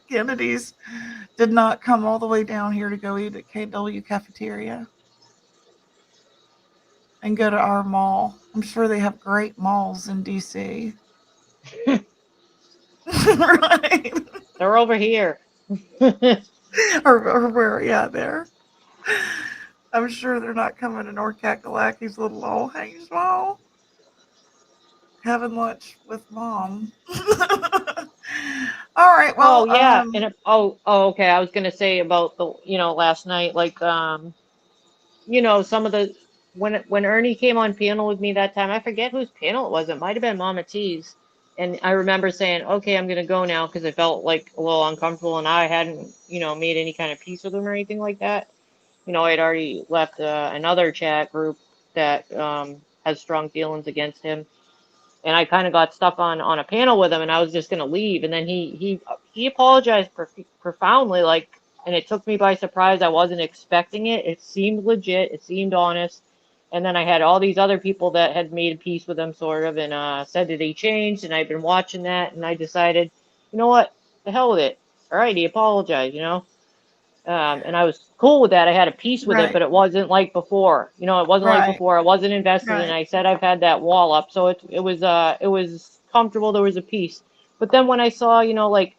Kennedys did not come all the way down here to go eat at K&W cafeteria and go to our mall. I'm sure they have great malls in DC. Right. They're over here. or where, yeah, there. I'm sure they're not coming to North Kakalakis little old Hayes Mall. Having lunch with mom. All right. Well, Oh yeah, and okay. I was gonna say about the last night, like some of the when Ernie came on panel with me that time, I forget whose panel it was. It might have been Mama T's, and I remember saying, "Okay, I'm gonna go now," because I felt like a little uncomfortable, and I hadn't made any kind of peace with him or anything like that. I had already left another chat group that has strong feelings against him, and I kind of got stuck on a panel with him, and I was just gonna leave, and then he apologized profoundly, like, and it took me by surprise. I wasn't expecting it. It seemed legit. It seemed honest. And then I had all these other people that had made a peace with him, sort of, and said that he changed, and I've been watching that, and I decided, you know what, the hell with it. All right, he apologized. And I was cool with that. I had a peace with it, right, but it wasn't like before. It wasn't like right, before. I wasn't invested, and right. I said I've had that wall up, so it was comfortable. There was a peace. But then when I saw, like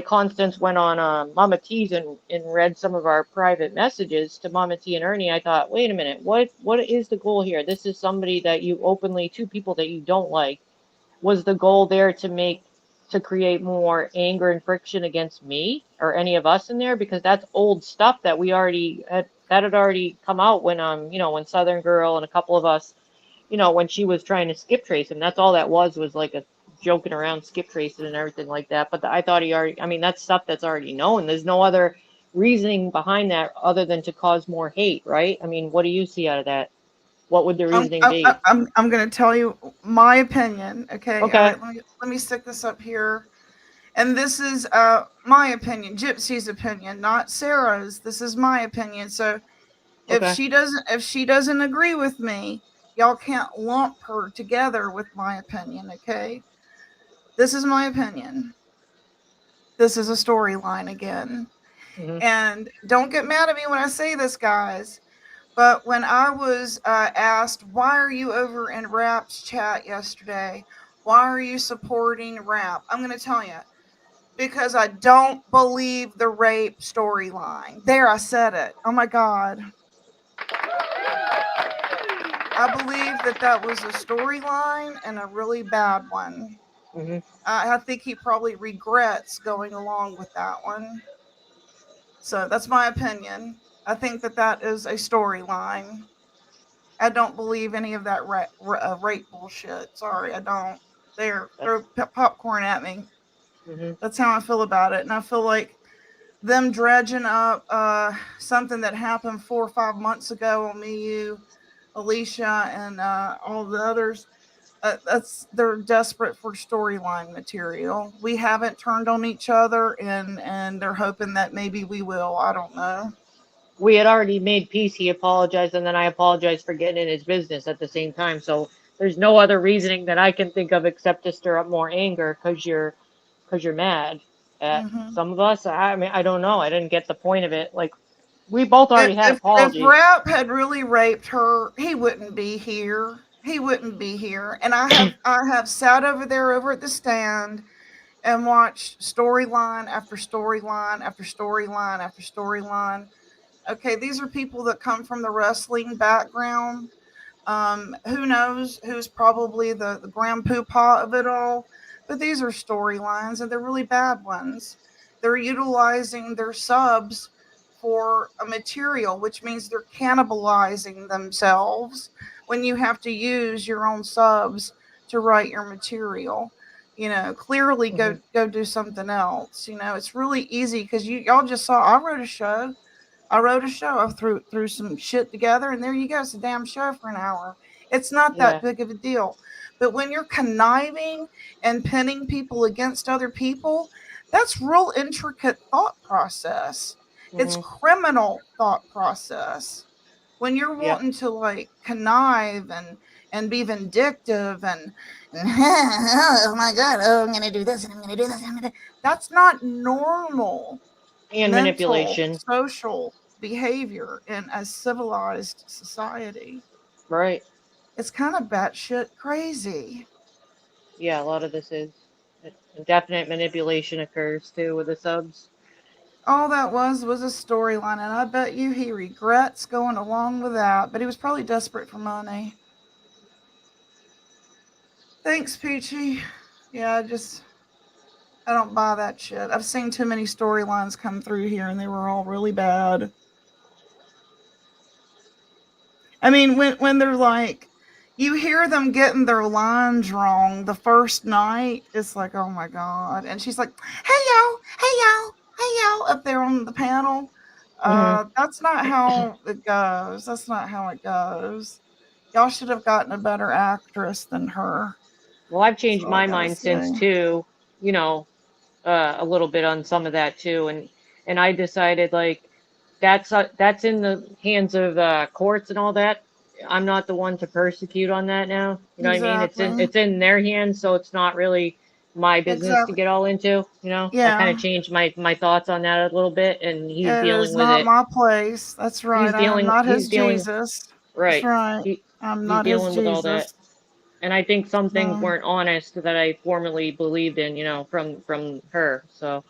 Constance went on Mama T's and read some of our private messages to Mama T and Ernie, I thought, wait a minute, what is the goal here? This is somebody that you openly, two people that you don't like. Was the goal there to create more anger and friction against me or any of us in there? Because that's old stuff that we already had already come out when when Southern Girl and a couple of us, when she was trying to skip trace him. That's all that was like a joking around, skip tracing and everything like that. But I thought I mean, that's stuff that's already known. There's no other reasoning behind that other than to cause more hate, right? I mean, what do you see out of that? What would the reasoning be? I'm going to tell you my opinion. Okay. Okay. All right, let me stick this up here. And this is my opinion, Gypsy's opinion, not Sarah's. This is my opinion. So if Okay. she doesn't agree with me, y'all can't lump her together with my opinion, okay? This is my opinion. This is a storyline again. Mhm. And don't get mad at me when I say this, guys. But when I was asked, why are you over in Rap's chat yesterday? Why are you supporting Rap? I'm going to tell you. because I don't believe the rape storyline. There, I said it. Oh my God. I believe that was a storyline and a really bad one. Mm-hmm. I think he probably regrets going along with that one. So that's my opinion. I think that is a storyline. I don't believe any of that rape bullshit. Sorry, I don't. Throw popcorn at me. Mm-hmm. That's how I feel about it. And I feel like them dredging up something that happened 4 or 5 months ago on me, you, Alicia, and all the others. They're desperate for storyline material. We haven't turned on each other, and they're hoping that maybe we will. I don't know. We had already made peace. He apologized, and then I apologized for getting in his business at the same time. So there's no other reasoning that I can think of except to stir up more anger because you're mad at some of us. I mean, I don't know. I didn't get the point of it. Like, we both already had apologies. If Rap had really raped her, he wouldn't be here. He wouldn't be here. And I have sat over there over at the stand and watched storyline after storyline after storyline after storyline. Okay, these are people that come from the wrestling background. Who knows who's probably the grandpapa of it all? But these are storylines, and they're really bad ones. They're utilizing their subs for a material, which means they're cannibalizing themselves when you have to use your own subs to write your material. You know, clearly go do something else. You know, it's really easy because y'all just saw I wrote a show. I threw some shit together, and there you go. It's a damn show for an hour. It's not that big of a deal. But when you're conniving and pinning people against other people, that's real intricate thought process. It's criminal thought process. When you're wanting to like connive and be vindictive and oh my God, I'm gonna do this and I'm gonna do this. That's not normal. And manipulation. Social behavior in a civilized society. Right. It's kind of batshit crazy. Yeah, a lot of this is. Definite manipulation occurs too with the subs. All that was a storyline, and I bet you he regrets going along with that, but he was probably desperate for money. Thanks, Peachy. Yeah, I don't buy that shit. I've seen too many storylines come through here, and they were all really bad. I mean, when they're like, you hear them getting their lines wrong the first night, it's like, oh my God. And she's like, hey, y'all, up there on the panel. That's not how it goes. That's not how it goes. Y'all should have gotten a better actress than her. Well, I've changed my mind since too, you know, a little bit on some of that too. And I decided like, that's in the hands of courts and all that. I'm not the one to persecute on that now. You know what I mean? It's in their hands, so it's not really my business to get all into. You know, I kind of changed my thoughts on that a little bit, and he's dealing with it. It's not my place. That's right. I'm not his Jesus. Right. That's right. I'm not his Jesus. With all that. And I think some things weren't honest that I formerly believed in. You know, from her. So.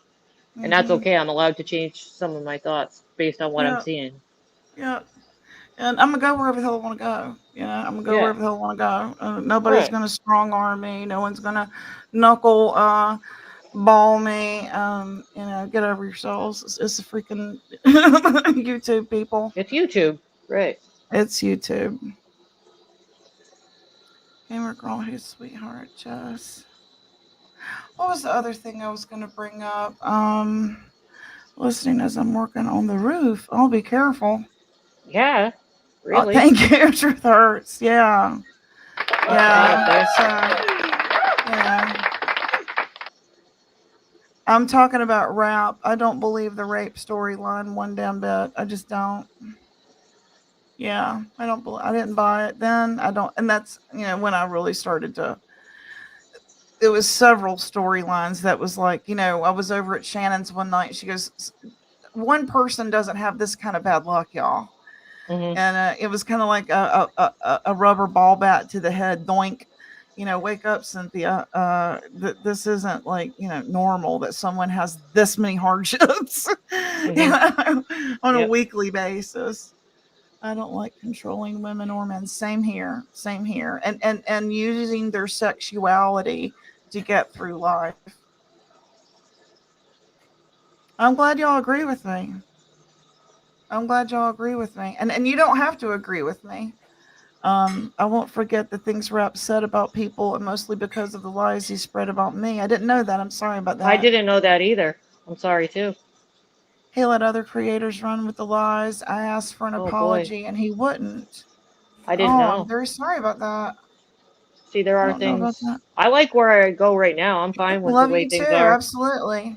And that's okay. I'm allowed to change some of my thoughts based on what I'm seeing. Yeah. And I'm going to go wherever the hell I want to go. You know, I'm going to go wherever the hell I want to go. Nobody's going to strong arm me. No one's going to knuckle ball me. You know, get over yourselves. It's a freaking YouTube, people. It's YouTube. Right. It's YouTube. Gamer girl, who's sweetheart, Jess. What was the other thing I was going to bring up? Listening as I'm working on the roof. I'll be careful. Yeah, really. Oh, thank you. Truth hurts. Yeah. Yeah. Yeah. I'm talking about Rap. I don't believe the rape storyline one damn bit. I just don't. Yeah, I didn't buy it then. I don't, and that's, you know, when I really started to. There was several storylines that was like, you know, I was over at Shannon's one night. She goes, one person doesn't have this kind of bad luck, y'all. And it was kind of like a rubber ball bat to the head, doink. wake up, Cynthia. This isn't like, normal that someone has this many hardships on a weekly basis. I don't like controlling women or men. Same here. And using their sexuality to get through life. I'm glad y'all agree with me. And you don't have to agree with me. I won't forget the things Rap said about people, and mostly because of the lies he spread about me. I didn't know that. I'm sorry about that. I didn't know that either. I'm sorry too. He let other creators run with the lies. I asked for an apology, and he wouldn't. I didn't know. I'm very sorry about that. See, there are things. I like where I go right now. I'm fine with the way things are. Absolutely.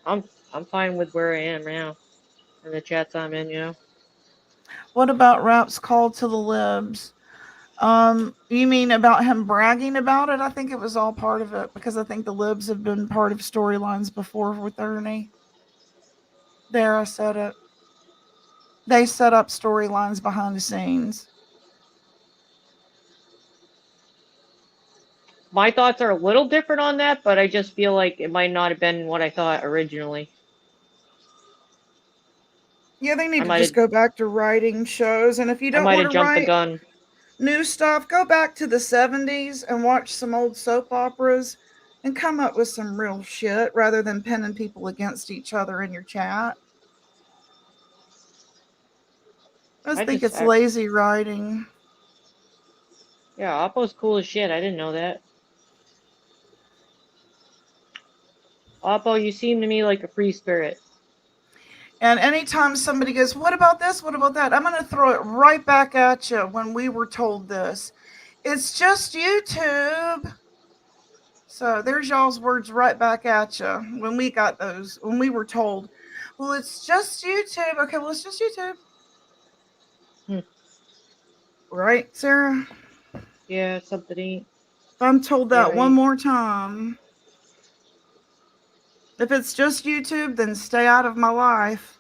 I'm fine with where I am now, and the chats I'm in. What about Rap's call to the libs? You mean about him bragging about it? I think it was all part of it, because I think the libs have been part of storylines before with Ernie. There, I said it. They set up storylines behind the scenes. My thoughts are a little different on that, but I just feel like it might not have been what I thought originally. Yeah, they need to just go back to writing shows. And if you don't want to jumped write the gun. new stuff, go back to the 70s and watch some old soap operas and come up with some real shit rather than pinning people against each other in your chat. I think it's lazy writing. Yeah, Oppo's cool as shit. I didn't know that. Oppo, you seem to me like a free spirit. And anytime somebody goes, what about this? What about that? I'm going to throw it right back at you when we were told this. It's just YouTube. So there's y'all's words right back at you when we got those, when we were told, well, it's just YouTube. Okay, well, it's just YouTube. Right, Sarah? Yeah, something. If I'm told that one more time, if it's just YouTube, then stay out of my life.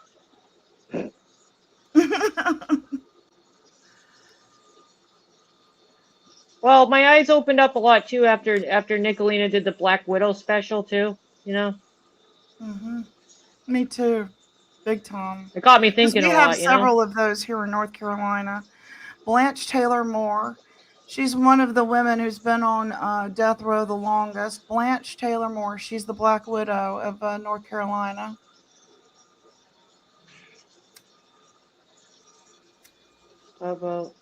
Well, my eyes opened up a lot too after Nicolina did the Black Widow special too. Mm-hmm. Me too, big time. It got me thinking a lot. We have several of those here in North Carolina. Blanche Taylor Moore. She's one of the women who's been on death row the longest. Blanche Taylor Moore. She's the Black Widow of North Carolina. How about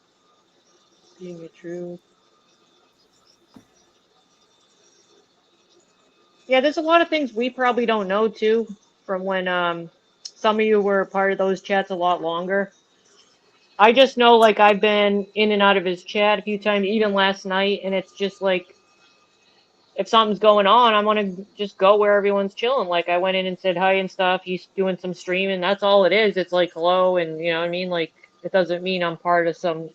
being a true? Yeah, there's a lot of things we probably don't know too, from when some of you were a part of those chats a lot longer. I just know, like, I've been in and out of his chat a few times, even last night, and it's just like, if something's going on, I want to just go where everyone's chilling. Like, I went in and said hi and stuff. He's doing some streaming. That's all it is. It's like, hello, and you know what I mean? Like, it doesn't mean I'm part of some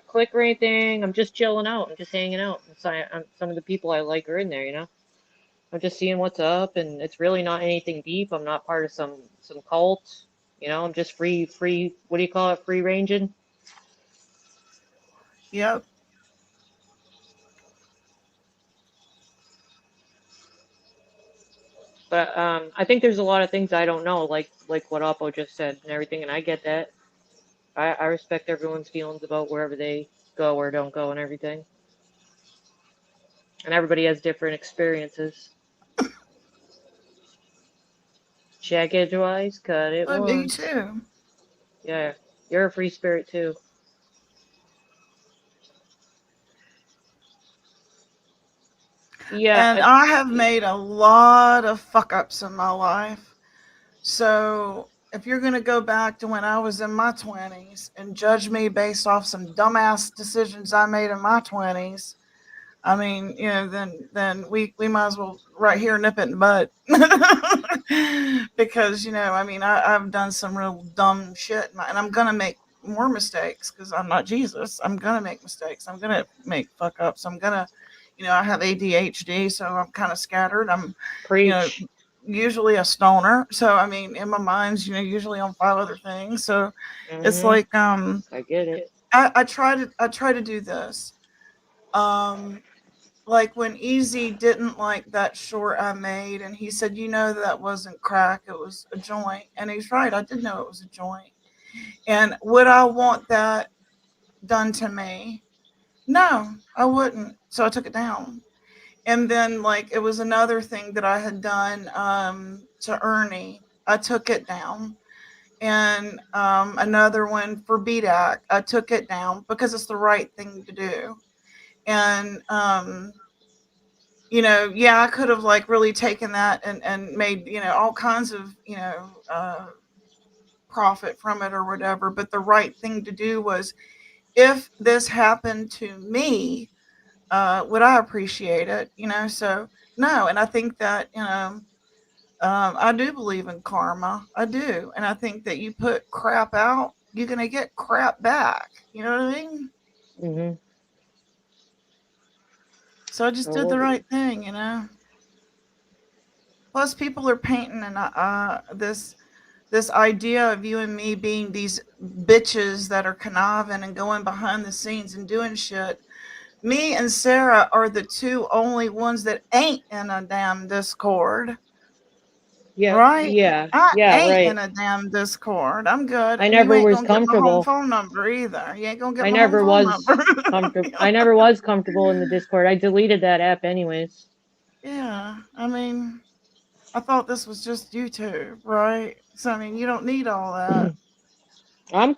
clique or anything. I'm just chilling out. I'm just hanging out. Some of the people I like are in there, I'm just seeing what's up, and it's really not anything deep. I'm not part of some cult. I'm just free, what do you call it? Free ranging? Yep. But I think there's a lot of things I don't know, like what Oppo just said and everything, and I get that. I respect everyone's feelings about wherever they go or don't go and everything. And everybody has different experiences. Check it twice, cut it once. Me too. Yeah, you're a free spirit too. Yeah. And I have made a lot of fuck ups in my life. So if you're going to go back to when I was in my 20s and judge me based off some dumbass decisions I made in my 20s, I mean, then we might as well right here nip it in the bud. Because, I've done some real dumb shit, and I'm going to make more mistakes because I'm not Jesus. I'm going to make mistakes. I'm going to make fuck ups. I'm going to, I have ADHD, so I'm kind of scattered. I'm usually a stoner. So, in my mind's, usually on 5 other things. So it's like, I get it. I try to do this. like when Easy didn't like that short I made, and he said, you know, that wasn't crack, it was a joint. And he's right, I did know it was a joint. And would I want that done to me? No, I wouldn't. So I took it down. And then, like, it was another thing that I had done to Ernie. I took it down. And another one for BDAC, I took it down because it's the right thing to do. And, you know, yeah, I could have like really taken that and made, you know, all kinds of, you know, profit from it or whatever. But the right thing to do was, if this happened to me, would I appreciate it? You know, so no. And I think that, you know, I do believe in karma. I do. And I think that you put crap out, you're going to get crap back. You know what I mean? Mm-hmm. So I just did the right thing, you know. Plus, people are painting and this idea of you and me being these bitches that are conniving and going behind the scenes and doing shit. Me and Sarah are the two only ones that ain't in a damn Discord. Yeah. Right? Yeah. I Yeah. ain't Right. in a damn Discord. I'm good. I And never you ain't was gonna get my home comfortable. phone number either. You ain't gonna get I my never home phone was number. comfortable. I never was comfortable in the Discord. I deleted that app anyways. Yeah. I mean, I thought this was just YouTube, right? So I mean, you don't need all that. I'm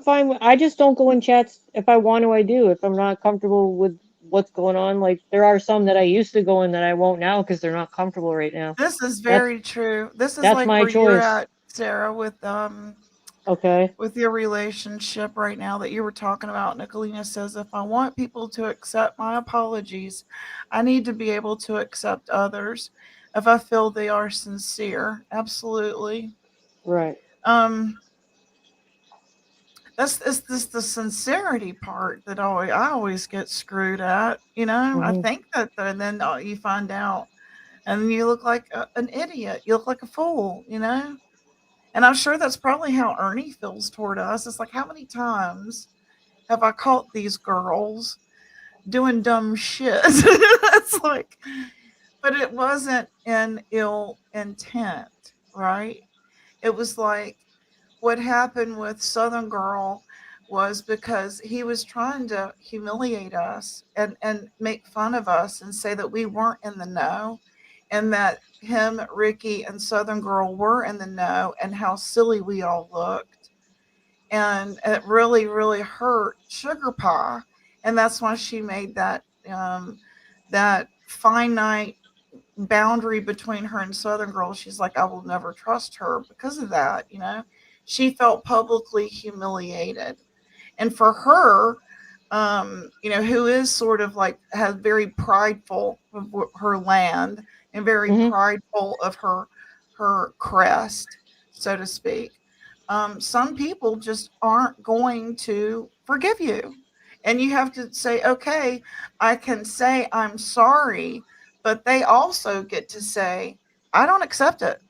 fine with, I just don't go in chats. If I want to, I do. If I'm not comfortable with what's going on, like there are some that I used to go in that I won't now because they're not comfortable right now. This is very true. This is that's like my where you're choice. at, Sarah, with Okay. with your relationship right now that you were talking about. Nicolina says, if I want people to accept my apologies, I need to be able to accept others if I feel they are sincere. Absolutely. Right. That's the sincerity part that I always get screwed at. You know, I think that, and then you find out, and you look like an idiot. You look like a fool. You know, and I'm sure that's probably how Ernie feels toward us. It's like, how many times have I caught these girls doing dumb shit? It's like, but it wasn't in ill intent, right? It was like, what happened with Southern Girl was because he was trying to humiliate us and make fun of us and say that we weren't in the know, and that him, Ricky, and Southern Girl were in the know, and how silly we all looked. And it really, really hurt Sugar Pie. And that's why she made that that finite boundary between her and Southern Girl. She's like, I will never trust her because of that, you know. She felt publicly humiliated. And for her, you know, who is sort of like has very prideful of her land and very prideful of her crest, so to speak. Some people just aren't going to forgive you. And you have to say, okay, I can say I'm sorry, but they also get to say, I don't accept it.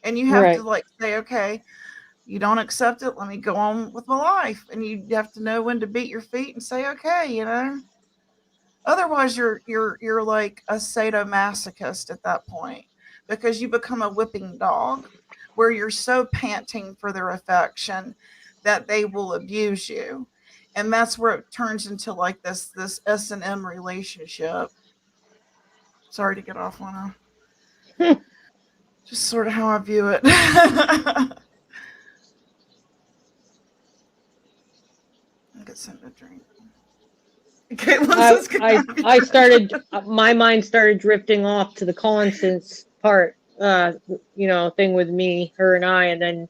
And you have to like say, okay, you don't accept it, let me go on with my life. And you have to know when to beat your feet and say, okay, you know. Otherwise you're like a sadomasochist at that point, because you become a whipping dog where you're so panting for their affection that they will abuse you. And that's where it turns into like this S&M relationship. Sorry to get off on a just sort of how I view it. Get something to drink. I started, my mind started drifting off to the Constance part, you know, thing with me, her and I, and then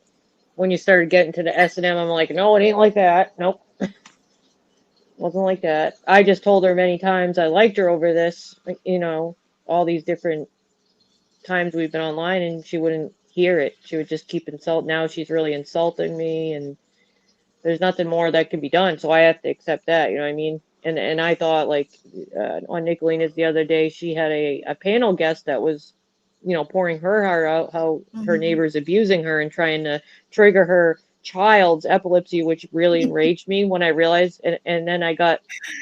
when you started getting to the S&M, I'm like, no, it ain't like that. Nope. Wasn't like that. I just told her many times I liked her over this, you know, all these different times we've been online, and she wouldn't hear it. She would just keep insulting. Now she's really insulting me, and there's nothing more that can be done. So I have to accept that, you know what I mean? And I thought, like, on Nicolina's the other day, she had a panel guest that was, you know, pouring her heart out, how her neighbor's abusing her and trying to trigger her child's epilepsy, which really enraged me when I realized, and then I got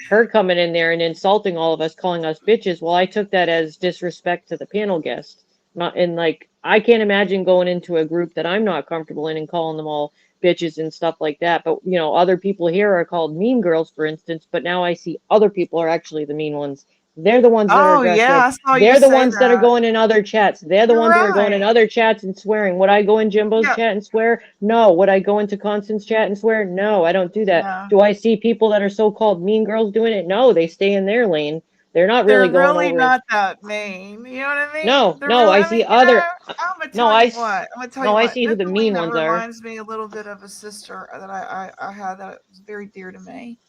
her coming in there and insulting all of us, calling us bitches. Well, I took that as disrespect to the panel guest. Not, and like, I can't imagine going into a group that I'm not comfortable in and calling them all bitches and stuff like that. But, you know, other people here are called mean girls, for instance, but now I see other people are actually the mean ones. They're the ones that are Oh aggressive. yeah, I saw you They're the say ones that are that. going in other chats. They're the You're ones that are going in right. other chats and swearing. Would I go in Jimbo's Yeah. chat and swear? No. Would I go into Constance chat and swear? No, I don't do that. Yeah. Do I see people that are so-called mean girls doing it? No, they stay in their lane. They're not really They're going really over. not that mean. You know what I mean? No, They're no, really, I I see mean, other. I'm gonna No, tell you what. I'm gonna tell you no, I what. see who the mean Nicolina ones are. reminds me a little bit of a sister that I had that was very dear to me.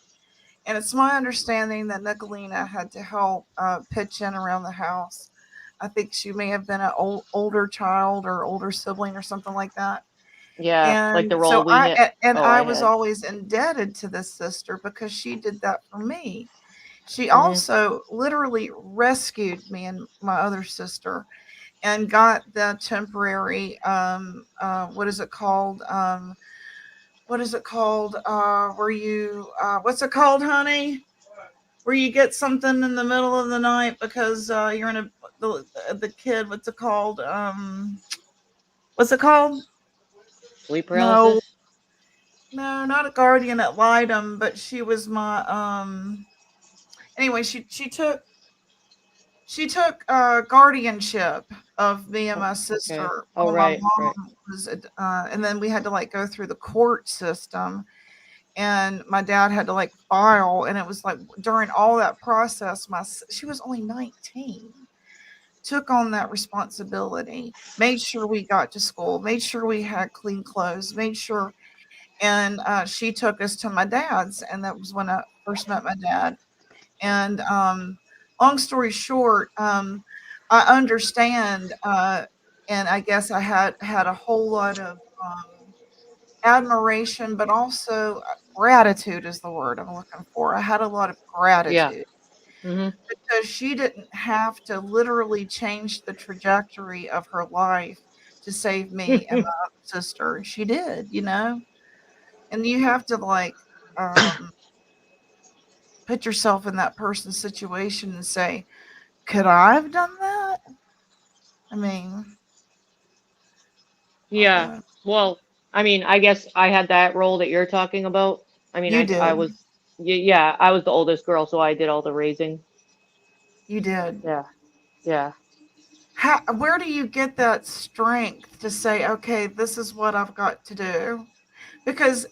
And it's my understanding that Nicolina had to help pitch in around the house. I think she may have been an older child or older sibling or something like that. Yeah, like the And role so we hit. I I was had. always indebted to this sister because she did that for me. She Mhm. also literally rescued me and my other sister and got the temporary what is it called? What is it called? Where you what's it called, honey? Where you get something in the middle of the night because you're in the kid, what's it called? What's it called? Sleep No, paralysis. no, not a guardian at Lydom, but she was my anyway, she took guardianship of me and my Okay. sister Oh, while my right, right. mom was and then we had to like go through the court system, and my dad had to like file, and it was like during all that process she was only 19, took on that responsibility, made sure we got to school, made sure we had clean clothes, made sure, and she took us to my dad's, and that was when I first met my dad. And long story short, I understand, and I guess I had a whole lot of admiration, but also gratitude is the word I'm looking for. I had a lot of Yeah. gratitude Mhm. because she didn't have to literally change the trajectory of her life to save me and my other sister. She did, you know, and you have to like put yourself in that person's situation and say, could I have done that? I mean, Yeah. Well, I mean, I guess I had that role that you're talking about. I mean, you I did. was, yeah, I was the oldest girl, so I did all the raising. You did. Yeah. Yeah. Where do you get that strength to say, okay, this is what I've got to do? Because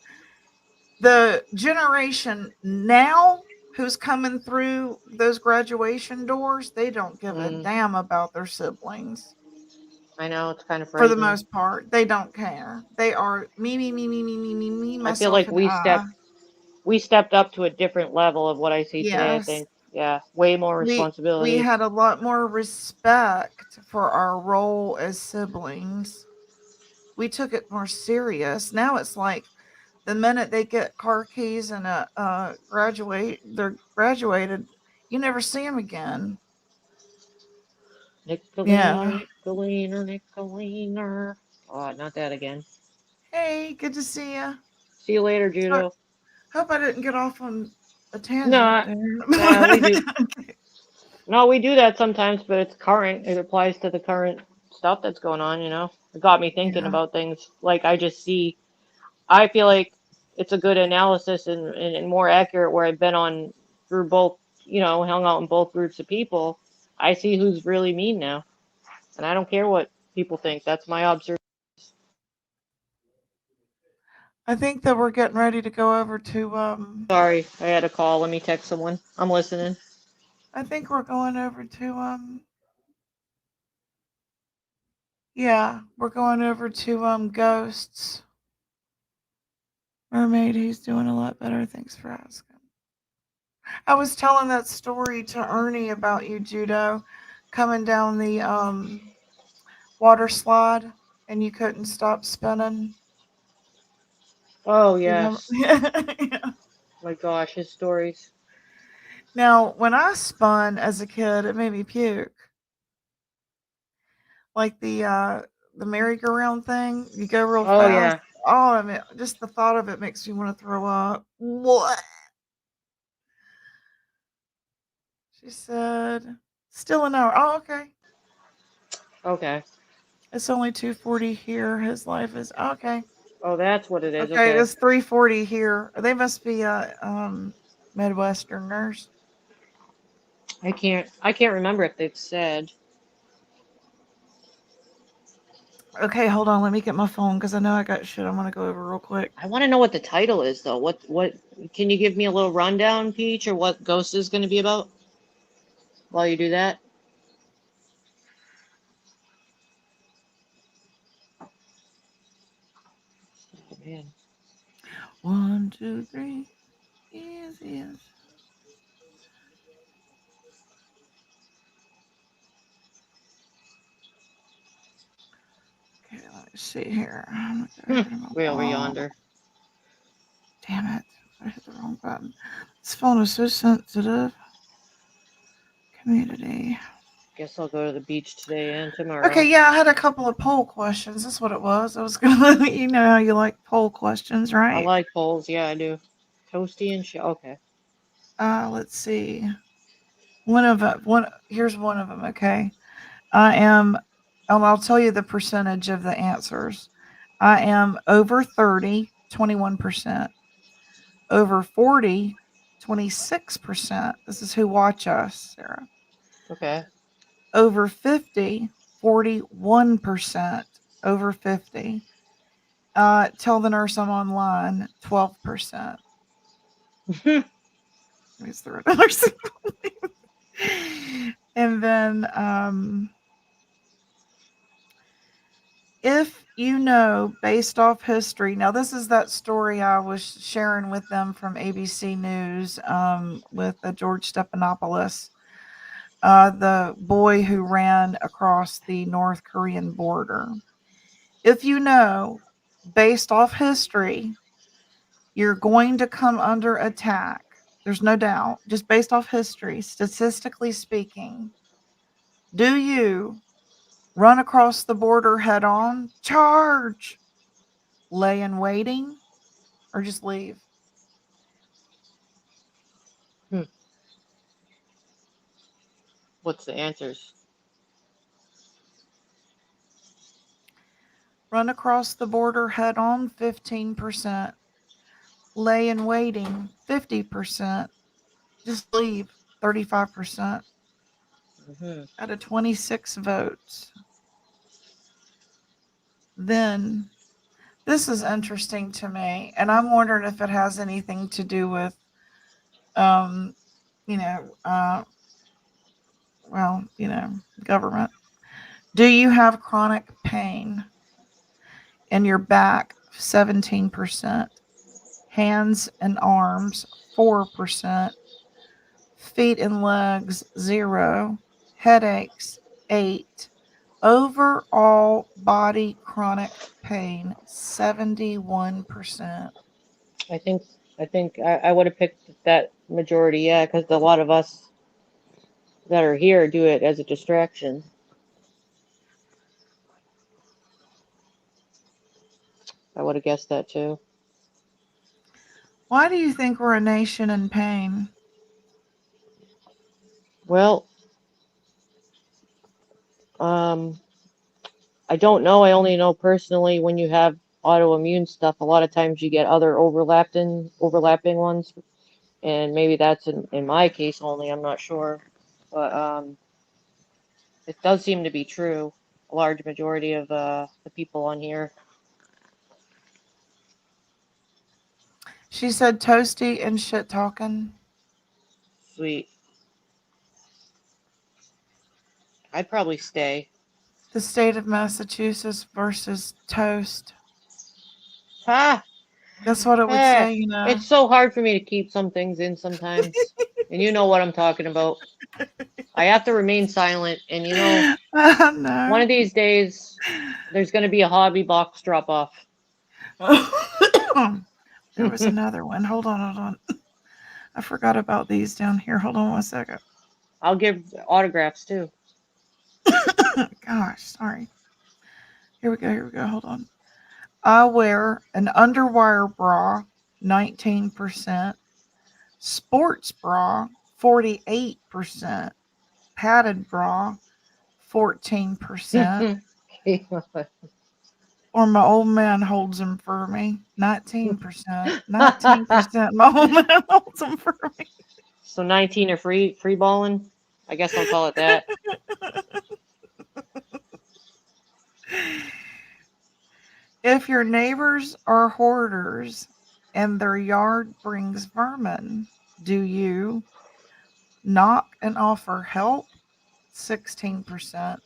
the generation now who's coming through those graduation doors, they don't give a damn about their siblings. I know, it's kind of For the frightening. most part, they don't care. They are me, I feel myself, like and I. we stepped up to a different level of what I see today, I Yes. think. Yeah, way more We responsibilities. had a lot more respect for our role as siblings. We took it more serious. Now it's like the minute they get car keys and they're graduated, you never see them again. Yeah. Nicolina. Oh, not that again. Hey, good to see you. See you later, Judo. Hope I didn't get off on a tangent No, there. we do. No, we do that sometimes, but it's current. It applies to the current stuff that's going on, you know. It got me thinking Yeah. about things. Like, I feel like it's a good analysis and more accurate where I've been on through both, you know, hung out in both groups of people. I see who's really mean now. And I don't care what people think. That's my observation. I think that we're getting ready to go over to Sorry, I had a call. Let me text someone. I'm listening. I think we're going over to yeah, we're going over to Ghosts. Mermaid, he's doing a lot better. Thanks for asking. I was telling that story to Ernie about you, Judo, coming down the water slide and you couldn't stop spinning. Oh, Do you remember? yes. Yeah. My gosh, his stories. Now, when I spun as a kid, it made me puke. Like the merry-go-round thing, you go real Oh, fast. Oh, I mean, just the thought of it makes me want to throw up. What? She said, still an hour. Oh, okay. Okay. It's only 2:40 here. His life is okay. Oh, that's what it is. Okay, Okay. it's 3:40 here. They must be Midwesterners. I can't remember if they've said. Okay, hold on. Let me get my phone because I know I got shit I'm gonna go over real quick. I want to know what the title is though. What can you give me a little rundown, Peach, or what Ghost is going to be about while you do that? Oh, man. 1, 2, 3. Easy. Okay, let me see here. Way over yonder. Damn it. I hit the wrong button. This phone is so sensitive. Community. Guess I'll go to the beach today and tomorrow. Okay, yeah, I had a couple of poll questions. That's what it was. I was going to let you know how you like poll questions, right? I like polls. Yeah, I do. Toasty and shit. Okay. Let's see. Here's one of them, okay? I'll tell you the percentage of the answers. I am over 30, 21%. Over 40, 26%. This is who watch us, Sarah. Okay. Over 50, 41%. Over 50. Tell the nurse I'm online, 12%. It's the nurse. And then, if you know, based off history, now this is that story I was sharing with them from ABC News with George Stephanopoulos, the boy who ran across the North Korean border. If you know, based off history, you're going to come under attack. There's no doubt, just based off history, statistically speaking. Do you run across the border head on, charge, lay in waiting, or just leave? What's the answers? Run across the border head on, 15%. Lay in waiting, 50%. Just leave, 35%. Out of 26 votes. Then, this is interesting to me, and I'm wondering if it has anything to do with, government. Do you have chronic pain in your back? 17%. Hands and arms, 4%. Feet and legs, 0. Headaches, 8. Overall body chronic pain, 71%. I think I would have picked that majority, yeah, because a lot of us that are here do it as a distraction. I would have guessed that too. Why do you think we're a nation in pain? Well, I don't know. I only know personally when you have autoimmune stuff, a lot of times you get other overlapping ones, and maybe that's in my case only. I'm not sure, but it does seem to be true. A large majority of the people on here. She said toasty and shit talking. Sweet. I'd probably stay. The state of Massachusetts versus toast. Ha! That's what it would say, you know. It's so hard for me to keep some things in sometimes. And you know what I'm talking about. I have to remain silent. And you know, no. One of these days, there's going to be a hobby box drop off. There was another one. Hold on. I forgot about these down here. Hold on 1 second. I'll give autographs too. Gosh, sorry. Here we go. Hold on. I wear an underwire bra, 19%. Sports bra, 48%. Padded bra, 14%. Or my old man holds them for me, 19%. 19%. My old man holds them for me. So 19 are free balling. I guess I'll call it that. If your neighbors are hoarders and their yard brings vermin, do you knock and offer help? 16%.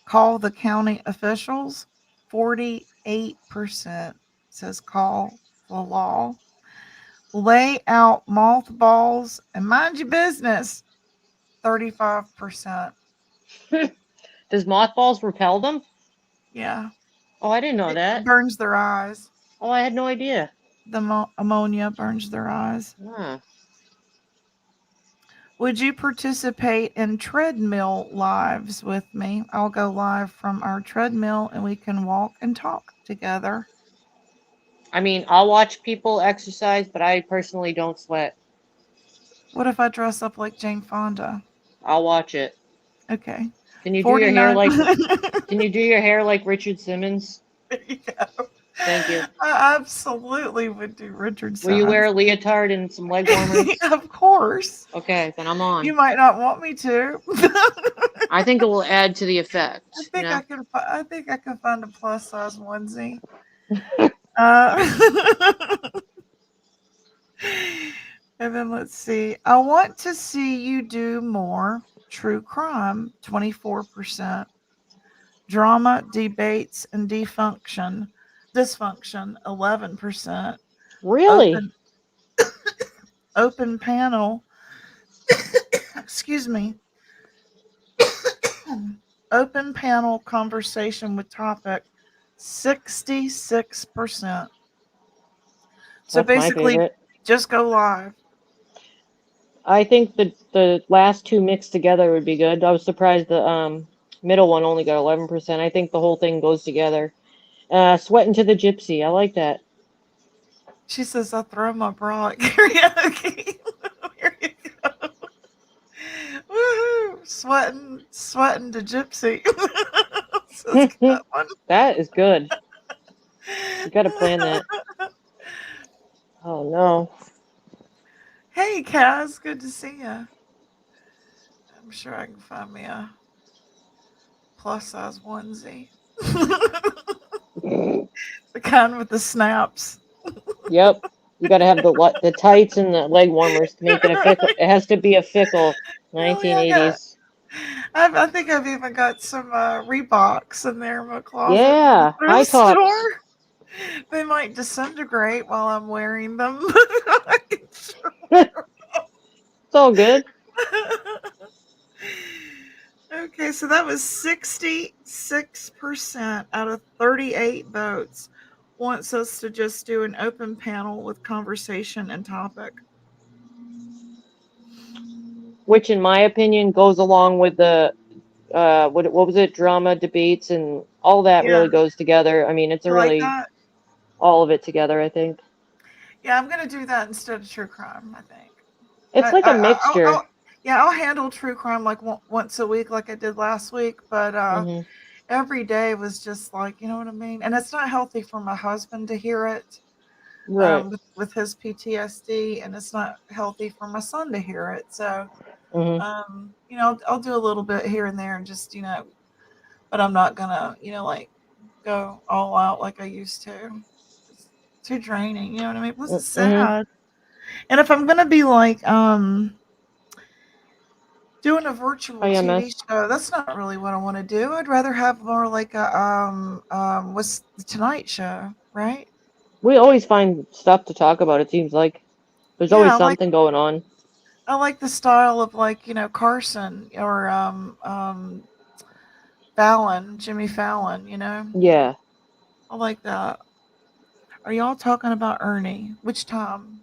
Call the county officials? 48% says call the law. Lay out mothballs and mind your business? 35%. Does mothballs repel them? Yeah. Oh, I didn't know It that. burns their eyes. Oh, I had no idea. The ammonia burns their eyes. Huh. Would you participate in treadmill lives with me? I'll go live from our treadmill and we can walk and talk together. I mean, I'll watch people exercise, but I personally don't sweat. What if I dress up like Jane Fonda? I'll watch it. Okay. Can you do your hair like Can you do your hair like Richard Simmons? There you go. Thank you. I absolutely would do Richard Simmons. Will you wear a leotard and some leg warmers? Of course. Okay, then I'm on. You might not want me to. I think it will add to the effect. I think I can find a plus size onesie. And then let's see. I want to see you do more true crime, 24%. Drama, debates, and dysfunction, 11%. Really? Open panel. Excuse me. Open panel conversation with topic, 66%. So That's my basically, favorite. just go live. I think the last two mixed together would be good. I was surprised the middle one only got 11%. I think the whole thing goes together. Sweating to the gypsy. I like that. She says, I throw my bra at karaoke. There you go. Woohoo! Sweating to gypsy. That is good. You got to plan that. Oh, no. Hey, Kaz. Good to see you. I'm sure I can find me a plus size onesie. The kind with the snaps. Yep. You got to have the tights and the leg warmers to make it a fickle. It has to be a fickle 1980s. I think I've even got some Reeboks in there in my closet. Yeah, high tops. Store. They might disintegrate while I'm wearing them. It's all good. Okay, so that was 66% out of 38 votes wants us to just do an open panel with conversation and topic. Which, in my opinion, goes along with the what was it? Drama, debates, and all that really goes together. I mean, it's all of it together, I think. Yeah, I'm gonna do that instead of true crime. I think it's like a mixture. I'll handle true crime like once a week, like I did last week. But every day was just like, you know what I mean. And it's not healthy for my husband to hear it, right? With his PTSD, and it's not healthy for my son to hear it. So, you know, I'll do a little bit here and there, and just but I'm not gonna, like go all out like I used to. It's too draining, you know what I mean? Plus it's sad. And if I'm gonna be like doing a virtual TV show, that's not really what I want to do. I'd rather have more like a what's the Tonight Show, right? We always find stuff to talk about. It seems like there's always something going on. I like the style of Carson or Fallon, Jimmy Fallon. Yeah. I like that. Are y'all talking about Ernie? Which time?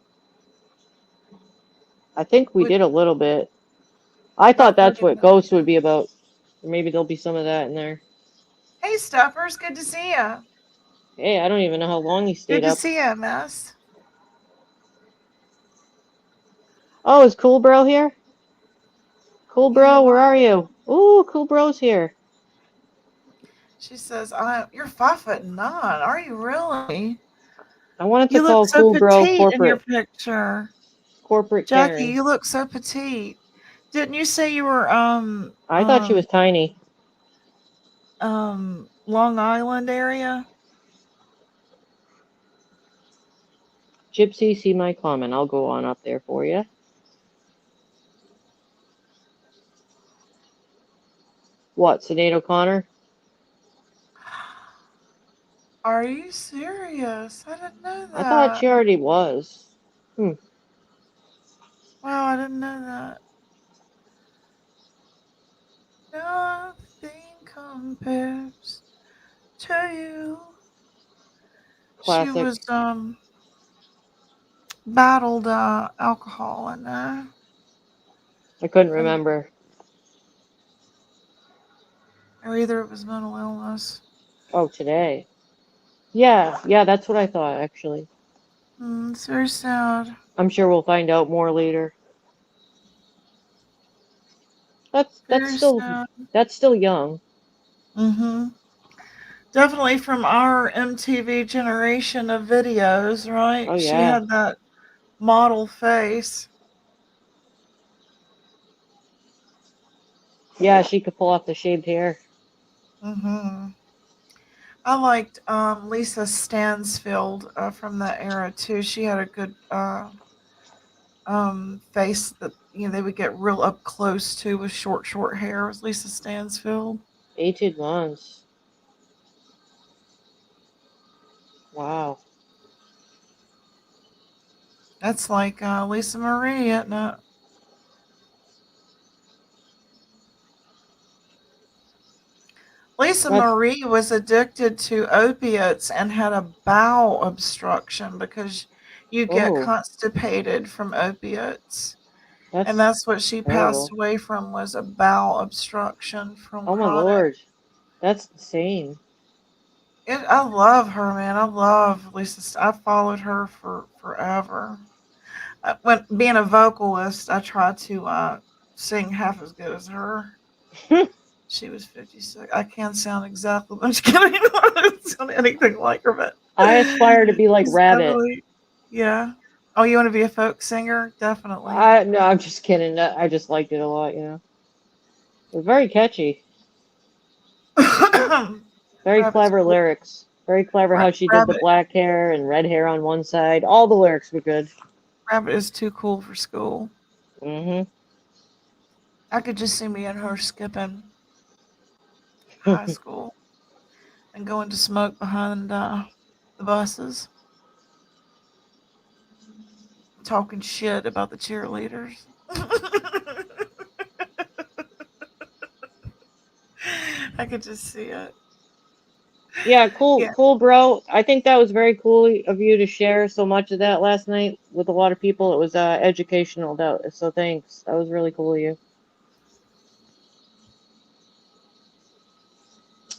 I think we did a little bit. I thought that's what Ghost would be about. Maybe there'll be some of that in there. Hey, Stuffers, good to see you. Hey, I don't even know how long he stayed Good to up. see you, Miss. Oh, is Cool Bro here? Cool Bro, where are you? Ooh, Cool Bro's here. She says, "You're 5'9". Are you really? I wanted to You look call so Cool Bro petite in your corporate Jackie, Karen. you look so petite. Didn't you say you were I thought she was tiny. Long Island area? Gypsy, see my comment. I'll go on up there for you. What, Sinead O'Connor? Are you serious? I didn't know that. I thought she already was. Wow, I didn't know that. Nothing compares to you. Classic. She was battled alcohol and I couldn't remember. or either it was mental illness. Oh, today. Yeah, that's what I thought, actually. It's very sad. I'm sure we'll find out more later. That's Very still sad. that's still young. Definitely from our MTV generation of videos, right? Oh, She yeah. had that model face. Yeah, she could pull off the shaved hair. I liked Lisa Stansfield from that era too. She had a good face that they would get real up close to with short hair. It was Lisa Stansfield. 18 months. Wow. That's like Lisa Marie, isn't it? Lisa Marie was addicted to opiates and had a bowel obstruction because you get constipated from opiates. And that's what she passed terrible. away from, was a bowel obstruction from Oh, my chronic. Lord. That's insane. I love her, man. I love Lisa. I followed her for forever. When being a vocalist, I tried to sing half as good as her. She was 56. I can't sound exactly. I'm just kidding. I don't sound anything like her, but I aspire to be like she's Rabbit. definitely- Yeah. Oh, you want to be a folk singer? Definitely. No, I'm just kidding. I just liked it a lot, you know. It was very catchy. Very clever lyrics. Very clever how she did the black hair and red hair on one side. All the lyrics were good. Rabbit is too cool for school. Mm-hmm. I could just see me and her skipping high school and going to smoke behind the buses, talking shit about the cheerleaders. I could just see it. Yeah, cool, bro. I think that was very cool of you to share so much of that last night with a lot of people. It was educational, so thanks. That was really cool of you.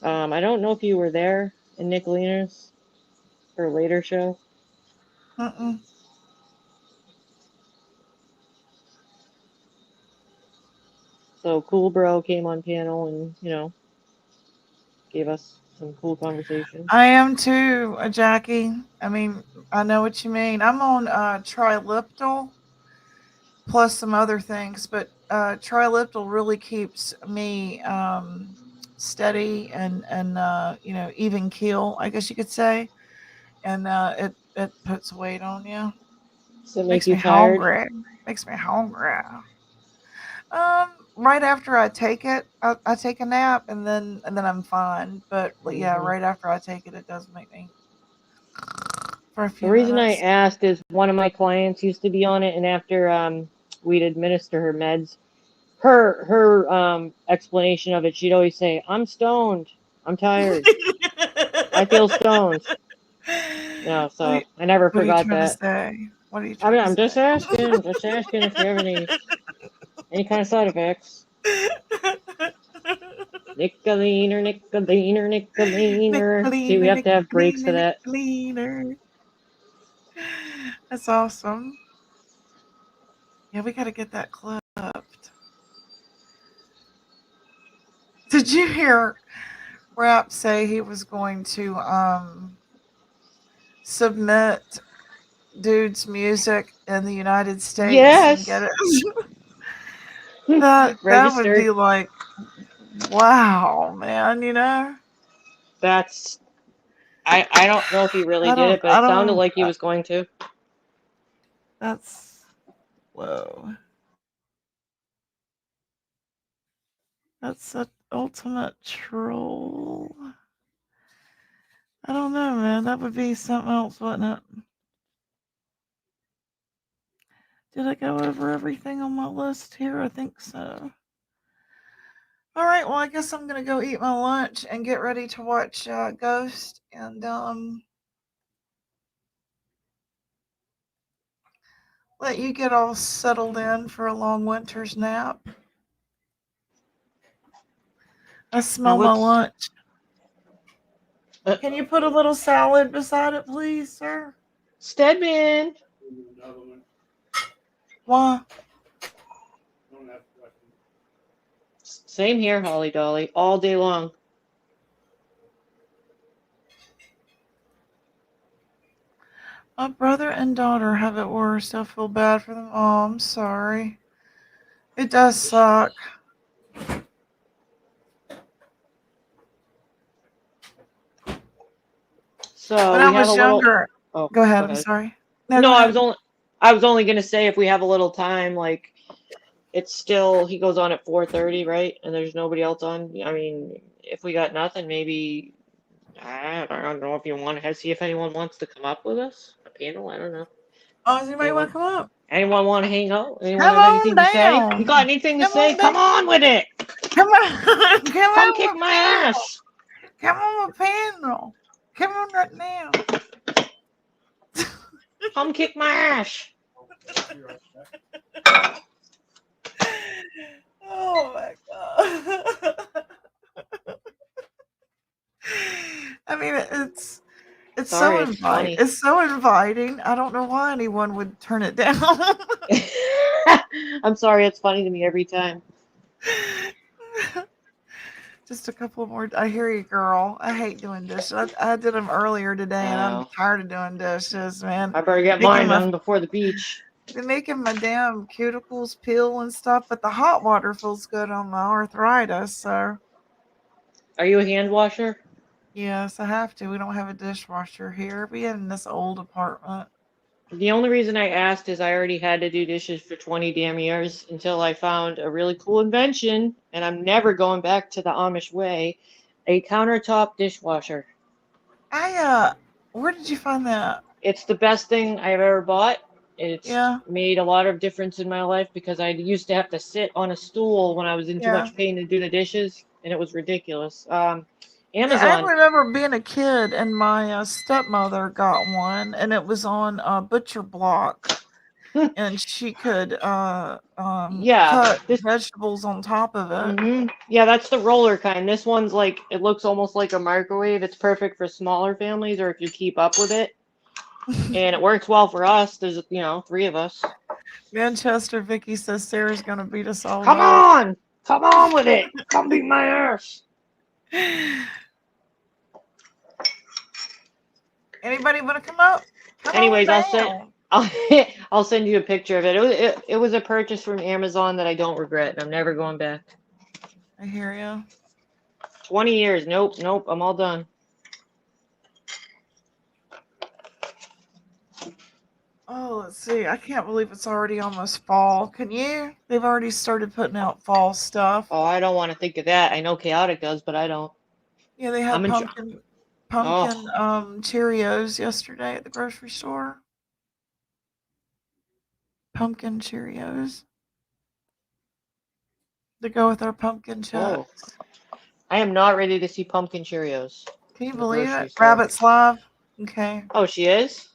I don't know if you were there in Nicolina's her later show. So Cool Bro came on panel and, gave us some cool conversation. I am too, Jackie. I mean, I know what you mean. I'm on Triliptal plus some other things, but Triliptal really keeps me steady and even keel, I guess you could say. And it puts weight on you. Does it make you tired? Hungry. Makes me hungry. Right after I take it, I take a nap and then I'm fine. But yeah, right after I take it, it does make me for a few The reason minutes. I asked is one of my clients used to be on it, and after we'd administer her meds, her explanation of it, she'd always say, "I'm stoned. I'm tired. I feel stoned." No, so I never forgot that. What are you I mean, I'm just asking if you have any kind of side effects. Nickeliner, Nickeliner, Nickeliner. See, we have to have breaks for that. Nickeliner. That's awesome. Yeah, we got to get that clipped. Did you hear Rap say he was going to submit Dude's music in the United States Yes. and get it? that would Registered. be like, wow, man, you know? That's. I don't know if he really I did don't- it, but I it sounded don't- like he was going to. That's, whoa. That's the ultimate troll. I don't know, man. That would be something else, wouldn't it? Did I go over everything on my list here? I think so. All right, well, I guess I'm gonna go eat my lunch and get ready to watch Ghost, and let you get all settled in for a long winter's nap. I smell my lunch. Can you put a little salad beside it, please, sir? Stedman. Why? Same here, Holly Dolly, all day long. My brother and daughter have it worse. I feel bad for them. Oh, I'm sorry. It does suck. So When we I have was a little. younger. Oh, Go ahead. I'm sorry. No, go I ahead. was only gonna say if we have a little time, like it's still he goes on at 4:30, right? And there's nobody else on. I mean, if we got nothing, maybe I don't know if you want to see if anyone wants to come up with us a panel. I don't know. Oh, does anybody want to come up? Anyone want to hang out? Anyone Come have on anything to say? down. You got anything to Come say? on Come down. on with it. Come on. Come kick my ass. Come on my panel. Come on right now. Come kick my ass. Oh my god. I mean, it's Sorry, so it's funny. inviting. It's so inviting. I don't know why anyone would turn it down. I'm sorry, it's funny to me every time. Just a couple more. I hear you, girl. I hate doing dishes. I did them earlier today, and I'm Wow. tired of doing dishes, man. I better get mine done before the beach. They're making my damn cuticles peel and stuff, but the hot water feels good on my arthritis. So, Are you a hand washer? yes, I have to. We don't have a dishwasher here. We in this old apartment. The only reason I asked is I already had to do dishes for 20 damn years until I found a really cool invention, and I'm never going back to the Amish way, a countertop dishwasher. Where did you find that? It's the best thing I've ever bought. It's Yeah. made a lot of difference in my life because I used to have to sit on a stool when I was in too Yeah. much pain to do the dishes, and it was ridiculous. I Amazon. remember being a kid and my stepmother got one, and it was on Butcher Block, and she could Yeah, cut vegetables on top of it. Mm-hmm. Yeah, that's the roller kind. This one's like, it looks almost like a microwave. It's perfect for smaller families or if you keep up with it. And it works well for us. There's, 3 of us. Manchester Vicky says Sarah's gonna beat us all. Come up. on! Come on with it! Come beat my ass! Anybody want to come up? Come Anyways, on I'll down. I'll send you a picture of it. It was a purchase from Amazon that I don't regret. I'm never going back. I hear you. 20 years. Nope. I'm all done. Oh, let's see. I can't believe it's already almost fall. Can you? They've already started putting out fall stuff. Oh, I don't want to think of that. I know Chaotic does, but I don't. Yeah, they had I'm in pumpkin Cheerios yesterday at the grocery store. Pumpkin Cheerios to go with our pumpkin Whoa. chips. I am not ready to see pumpkin Cheerios. Can you in the believe grocery it? store. Rabbit's Live. Okay. Oh, she is?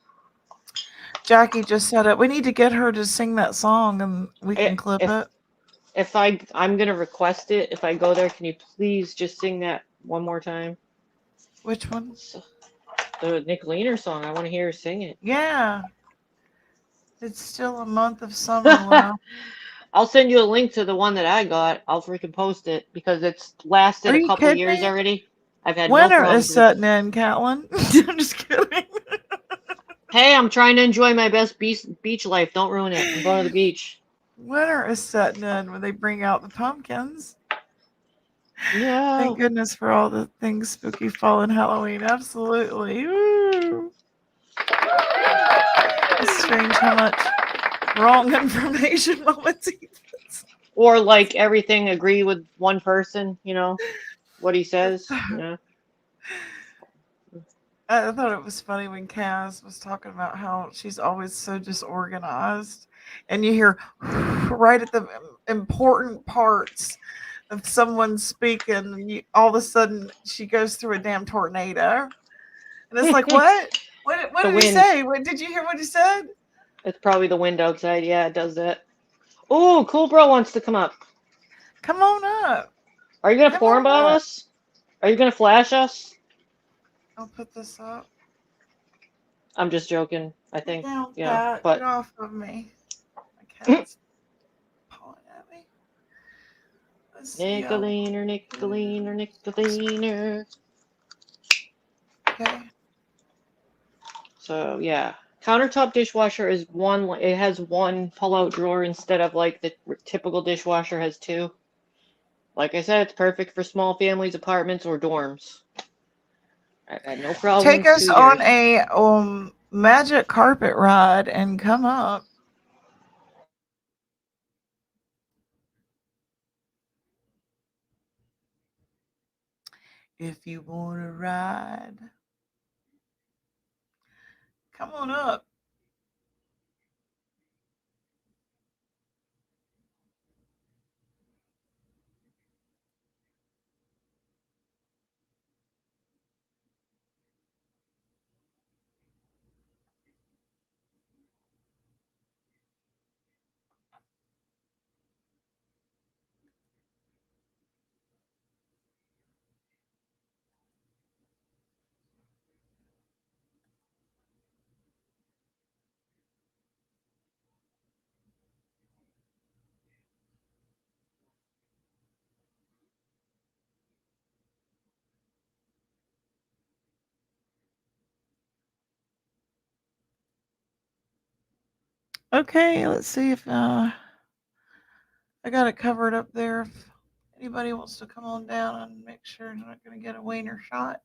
Jackie just said it. We need to get her to sing that song and we can clip it. I'm gonna request it. If I go there, can you please just sing that one more time? Which one? The Nick Leaner song. I want to hear her sing it. Yeah. It's still a month of summer left. I'll send you a link to the one that I got. I'll freaking post it because it's lasted Are a you couple kidding years me? already. I've had no Winter problems is with setting in, Catlin. I'm just kidding. Hey, I'm trying to enjoy my best beach life. Don't ruin it. I'm going to the beach. Winter is setting in when they bring out the pumpkins. Yeah. Thank goodness for all the things spooky fall and Halloween. Absolutely. Woo. It's strange how much wrong information Mama T puts. Or like everything agree with one person, you know, what he says. Yeah. I thought it was funny when Kaz was talking about how she's always so disorganized, and you hear right at the important parts of someone speaking, and all of a sudden she goes through a damn tornado, and it's like, what? What The did he wind. say? What did you hear? What he said? It's probably the wind outside. Yeah, it does that. Oh, Cool Bro wants to come up. Come on up. Are you gonna Come porn on bomb up. us? Are you gonna flash us? I'll put this up. I'm just joking. I think. Down, Yeah, Cat. but Get off of me. My cat's pawing at me. Let's see. Nickeliner. Okay. So yeah, countertop dishwasher is one. It has one pull-out drawer instead of like the typical dishwasher has two. Like I said, it's perfect for small families, apartments, or dorms. I've had no problems. Take us 2 on years. a magic carpet ride and come up. If you want to ride, come on up. Okay, let's see if I got it covered up there. If anybody wants to come on down and make sure they're not going to get a wiener shot.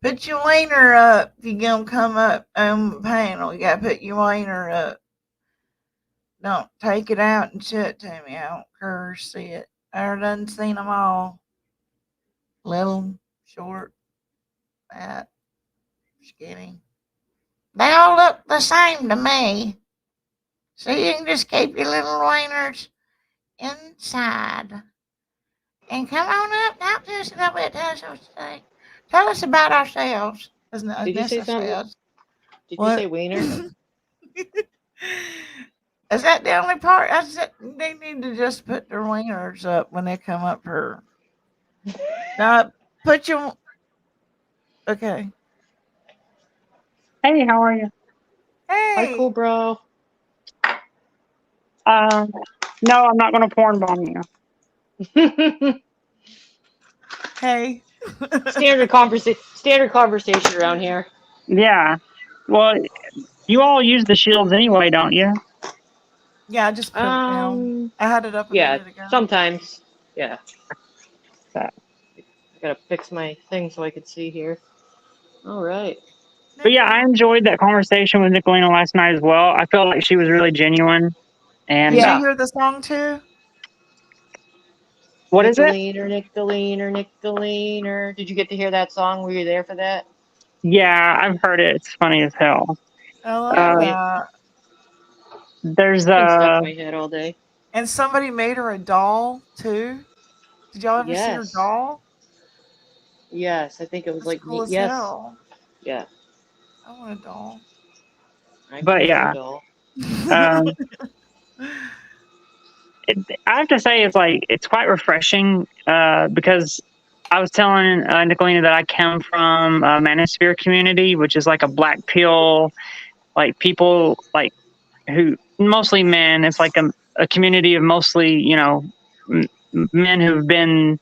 Put your wiener up if you're going to come up on the panel. You got to put your wiener up. Don't take it out and show it to me. I don't care to see it. I done seen them all. Little, short, fat, skinny. They all look the same to me. So you can just keep your little wieners inside. And come on up. Talk to us a little bit. Tell us about ourselves. Isn't it? Did you say something? Did you say wiener? Is that the only part? They need to just put their wieners up when they come up here. Now, put your... Okay. Hey, how are you? Hey. Hi, Cool Bro. No, I'm not going to porn bomb you. Hey. Standard conversation around here. Yeah. Well, you all use the shields anyway, don't you? Yeah, I just put it down. I had it up a Yeah, minute ago. sometimes. Yeah. I gotta fix my thing so I could see here. All right. But yeah, I enjoyed that conversation with Nicolina last night as well. I felt like she was really genuine. And Did you hear the song too? What is it? Nicoliner. Did you get to hear that song? Were you there for that? Yeah, I've heard it. It's funny as hell. I love that. There's Been stuck in my head all day. And somebody made her a doll too. Did y'all ever see her Yes. doll? Yes, I think it was That's like cool as yes. hell. Yeah. I want a doll. I But can yeah. do a doll. I have to say it's quite refreshing because I was telling Nicolina that I come from a Manosphere community, which is like a black pill, like people like who mostly men. It's like a community of mostly, men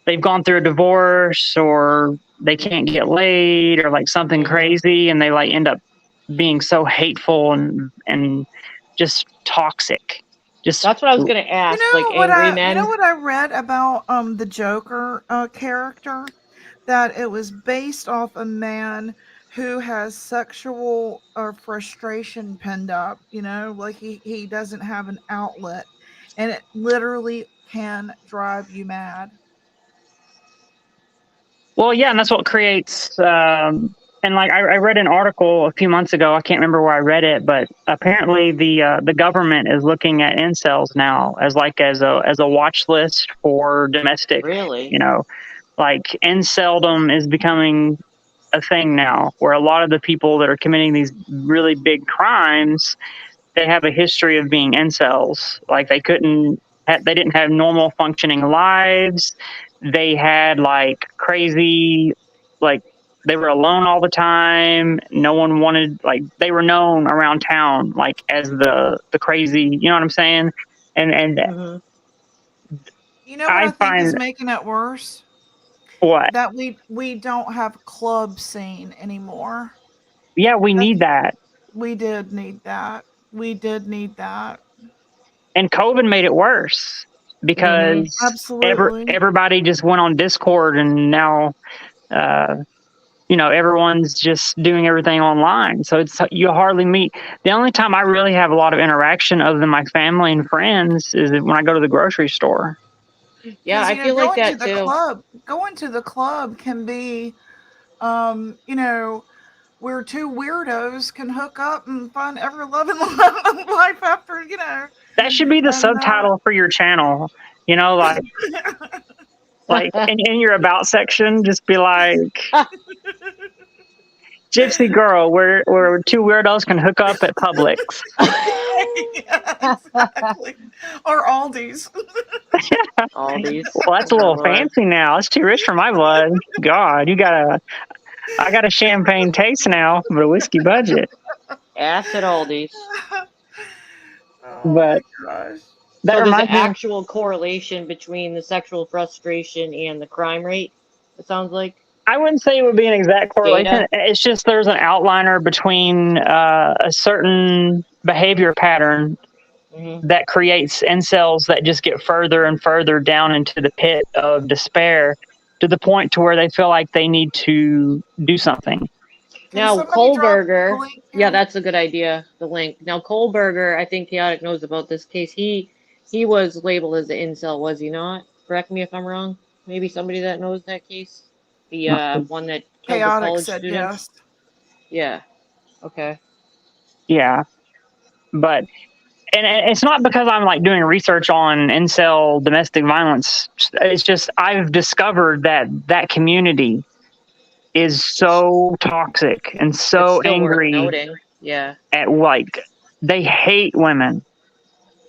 they've gone through a divorce or they can't get laid or like something crazy, and they like end up being so hateful and just toxic. That's what I was going to ask. You know like what angry men. You know what I read about the Joker character? That it was based off a man who has sexual frustration penned up. Like he doesn't have an outlet, and it literally can drive you mad. Well, yeah, and that's what creates. And like I read an article a few months ago. I can't remember where I read it, but apparently the government is looking at incels now as a watch list for domestic. Really? Like inceldom is becoming a thing now, where a lot of the people that are committing these really big crimes, they have a history of being incels. Like they didn't have normal functioning lives. They had like crazy, like they were alone all the time. No one wanted, like they were known around town like as the crazy, you know what I'm saying? And You know what I think is making it worse? What? That we don't have club scene anymore. Yeah, we need that. We did need that. And COVID made it worse because absolutely everybody just went on Discord, and now everyone's just doing everything online. So you hardly meet. The only time I really have a lot of interaction other than my family and friends is when I go to the grocery store. Yeah, I feel like that too. Going to the club can be, where two weirdos can hook up and find ever loving life after, That should be the subtitle for your channel. Like in your about section, just be like, Gypsy Girl, where two weirdos can hook up at Publix. Yeah, exactly. Or Aldi's. Aldi's. Well, that's a little fancy now. It's too rich for my blood. God, I got a champagne taste now, but a whiskey budget. Acid Aldi's. But gosh. That so there's an reminds me- actual correlation between the sexual frustration and the crime rate, it sounds like. I wouldn't say it would be an exact correlation. Data. It's just there's an outliner between a certain behavior pattern that creates incels that just get further and further down into the pit of despair to the point to where they feel like they need to do something. Now, Kohlberger, yeah, that's a good idea, the link. Now, Kohlberger, I think Chaotic knows about this case. He was labeled as an incel, was he not? Correct me if I'm wrong. Maybe somebody that knows that case? The one that killed the Chaotic college said students? yes. Yeah. Okay. Yeah. But, and it's not because I'm like doing research on incel domestic violence. It's just I've discovered that community is so toxic and so It's still worth angry noting. Yeah. at like they hate women.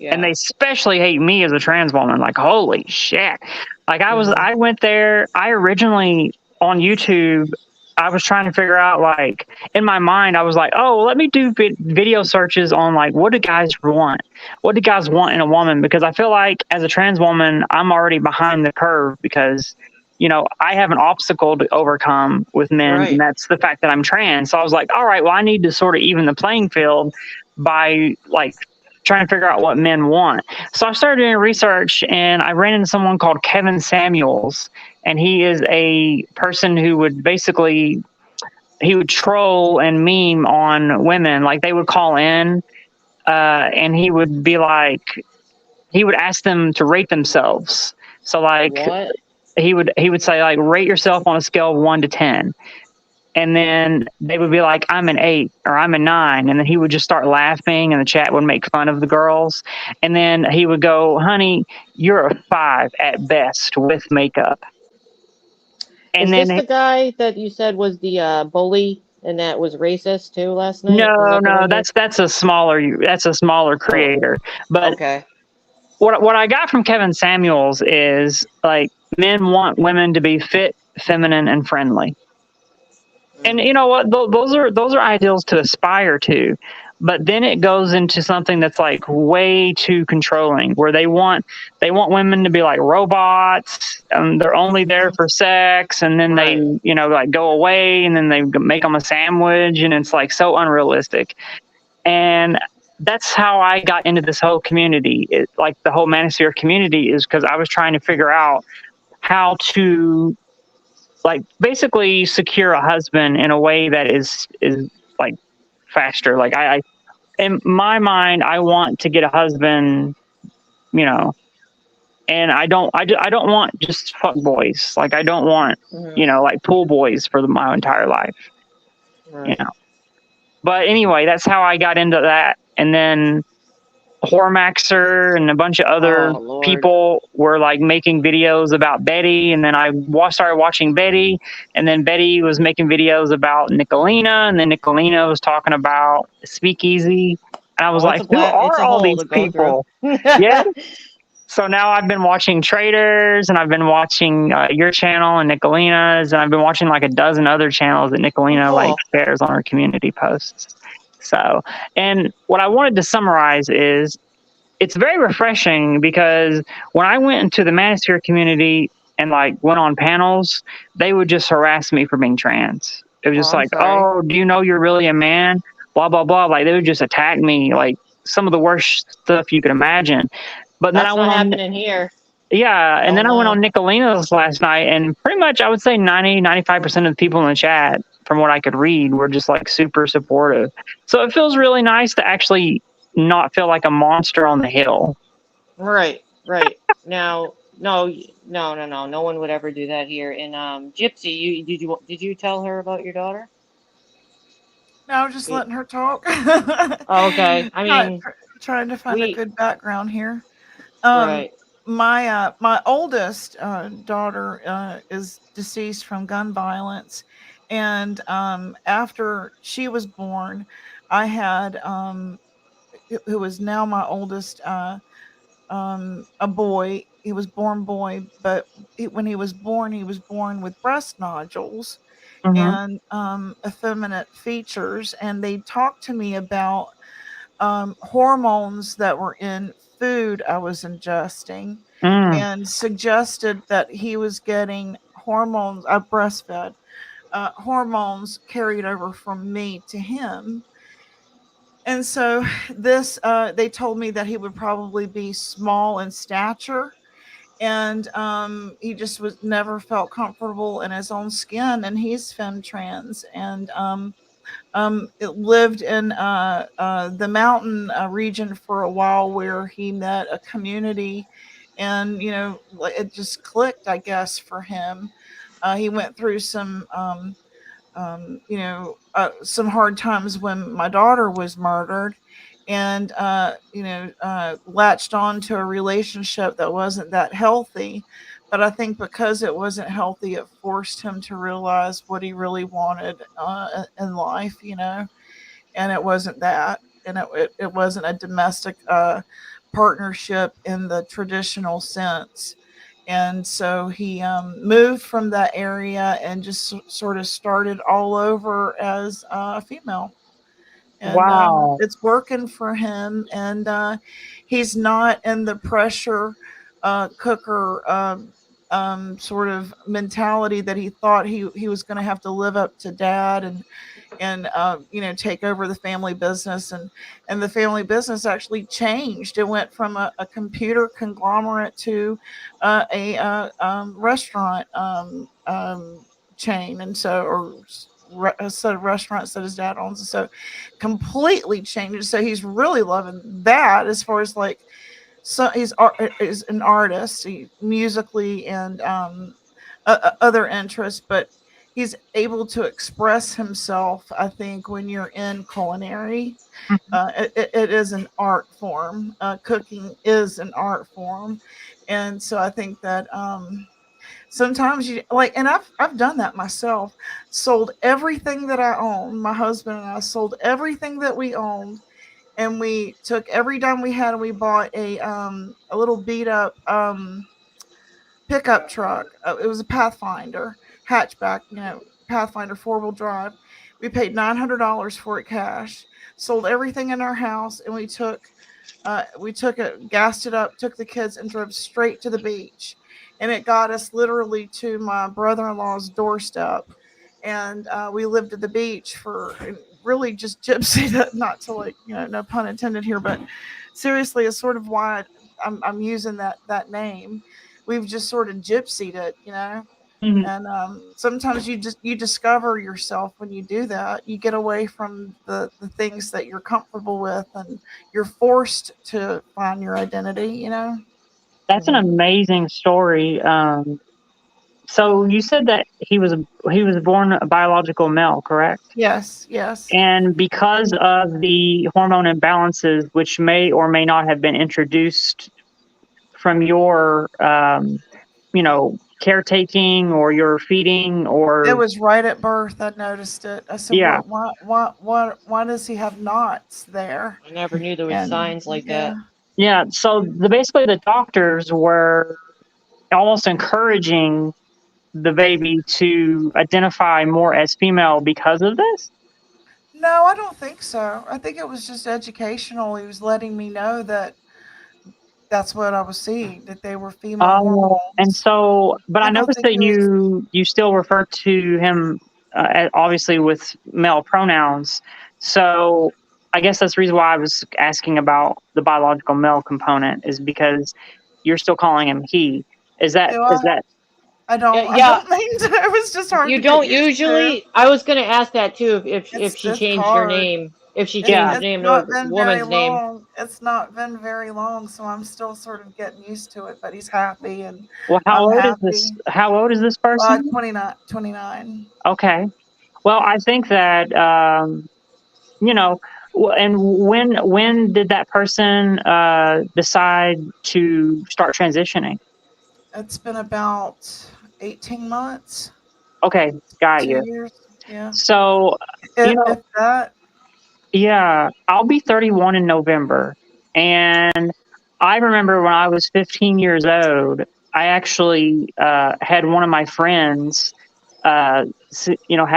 Yeah. And they especially hate me as a trans woman. Like, holy shit. Like I went there, I originally on YouTube, I was trying to figure out, like, in my mind, I was like, oh, let me do video searches on, like, what do guys want? What do guys want in a woman? Because I feel like as a trans woman, I'm already behind the curve because, I have an obstacle to overcome with men, Right. and that's the fact that I'm trans. So I was like, all right, well, I need to sort of even the playing field by, like, trying to figure out what men want. So I started doing research, and I ran into someone called Kevin Samuels, and he is a person who would basically, he would troll and meme on women. Like they would call in, and he would be like, he would ask them to rate themselves. So like What? he would say like, rate yourself on a scale of 1 to 10. And then they would be like, I'm an 8 or I'm a 9. And then he would just start laughing and the chat would make fun of the girls. And then he would go, honey, you're a 5 at best with makeup. And Is then this the guy that you said was the bully and that was racist too last night? Was no, that the one that's a smaller creator. But okay. what I got from Kevin Samuels is like men want women to be fit, feminine, and friendly. And you know what? Those are ideals to aspire to, but then it goes into something that's like way too controlling, where they want women to be like robots, and they're only there for sex, and then they like go away, and then they make them a sandwich, and it's like so unrealistic. And that's how I got into this whole community, like the whole Manosphere community, is because I was trying to figure out how to like basically secure a husband in a way that is like faster. Like I in my mind, I want to get a husband, and I don't want just fuck boys. Like I don't want, like pool boys for my entire life, But anyway, that's how I got into that. And then Hormaxer and a bunch of other people were like making videos about Betty, and then I started watching Betty, and then Betty was making videos about Nicolina, and then Nicolina was talking about Speakeasy, and I was like, who are all these people? Yeah. So now I've been watching Traders, and I've been watching your channel and Nicolina's, and I've been watching like a dozen other channels that Nicolina like shares on her community posts. So, and what I wanted to summarize is it's very refreshing, because when I went into the Manosphere community and like went on panels, they would just harass me for being trans. It was just oh, do you know you're really a man? Blah, blah, blah. Like they would just attack me, like some of the worst stuff you could imagine. But then I went happening here. Yeah. And then I went on Nicolina's last night, and pretty much I would say 95% of the people in the chat, from what I could read, were just like super supportive. So it feels really nice to actually not feel like a monster on the hill. Right. Now, no one would ever do that here. And Gypsy, did you tell her about your daughter? No, I was just letting her talk. Okay. I mean, trying to find a good background here. Right. My oldest daughter is deceased from gun violence, and after she was born, I had who is now my oldest a boy. He was born boy, but when he was born with breast nodules and effeminate features, and they talked to me about hormones that were in food I was ingesting, and suggested that he was getting hormones. I breastfed hormones carried over from me to him. And so this, they told me that he would probably be small in stature, and he just never felt comfortable in his own skin, and he's femtrans, and it lived in the mountain region for a while, where he met a community, and it just clicked, I guess, for him. He went through some hard times when my daughter was murdered, and latched on to a relationship that wasn't that healthy. But I think because it wasn't healthy, it forced him to realize what he really wanted in life, and it wasn't that, and it wasn't a domestic partnership in the traditional sense. And so he moved from that area and just sort of started all over as a female. And, wow. It's working for him, and he's not in the pressure cooker sort of mentality that he thought he was going to have to live up to dad and take over the family business, and the family business actually changed. It went from a computer conglomerate to a restaurant chain, and so a set of restaurants that his dad owns, and so completely changed. So he's really loving that, as far as like, so he's an artist, musically and other interests, but he's able to express himself. I think when you're in culinary, it is an art form. Cooking is an art form, and so I think that sometimes you like, and I've done that myself. Sold everything that I own. My husband and I sold everything that we owned, and we took every dime we had and we bought a little beat up pickup truck. It was a Pathfinder hatchback, Pathfinder 4-wheel drive. We paid $900 for it cash, sold everything in our house, and we took it, gassed it up, took the kids, and drove straight to the beach. And it got us literally to my brother-in-law's doorstep. And we lived at the beach for really just gypsy, not to like, no pun intended here, but seriously, it's sort of why I'm using that name. We've just sort of gypsied it, Mm-hmm. And sometimes you discover yourself when you do that. You get away from the things that you're comfortable with, and you're forced to find your identity, That's an amazing story. So you said that he was born a biological male, correct? Yes. And because of the hormone imbalances, which may or may not have been introduced from your, caretaking or your feeding, or it was right at birth. I noticed it. I said, yeah. Why does he have knots there? I never knew there was signs like that. Yeah. So basically the doctors were almost encouraging the baby to identify more as female because of this? No, I don't think so. I think it was just educational. He was letting me know that that's what I was seeing, that they were female hormones. And so, but I noticed that you still refer to him obviously with male pronouns. So I guess that's the reason why I was asking about the biological male component, is because you're still calling him he. Is that? I don't. Yeah. I don't mean to. It was just hard. You don't usually. I was going to ask that too. If she changed her name, if she changed her name to a woman's name. It's not been very long, so I'm still sort of getting used to it. But he's happy, and well, how old is this person? 29. Okay. Well, I think that and when did that person decide to start transitioning? It's been about 18 months. Okay, got 2 you. years. Yeah. So, if that. Yeah, I'll be 31 in November. And I remember when I was 15 years old, I actually had one of my friends, have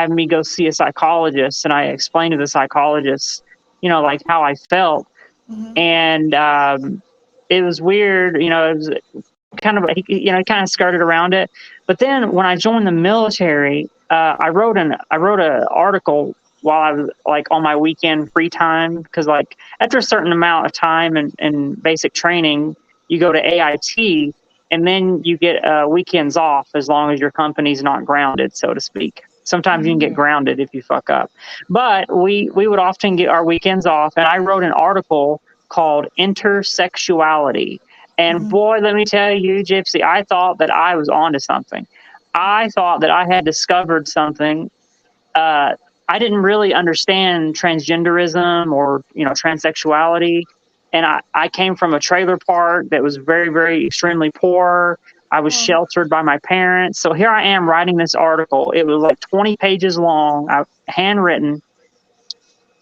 me go see a psychologist. And I explained to the psychologist, like how I felt. Mm-hmm. And it was weird, it was kind of, kind of skirted around it. But then when I joined the military, I wrote an article while I was like on my weekend free time, because like after a certain amount of time in basic training, you go to AIT and then you get weekends off as long as your company's not grounded, so to speak. Sometimes you can get grounded if you fuck up. But we would often get our weekends off, and I wrote an article called Intersexuality. And boy, let me tell you, Gypsy, I thought that I was onto something. I thought that I had discovered something. I didn't really understand transgenderism or, transsexuality. And I came from a trailer park that was very, very extremely poor. I was sheltered by my parents. So here I am writing this article. It was like 20 pages long, handwritten.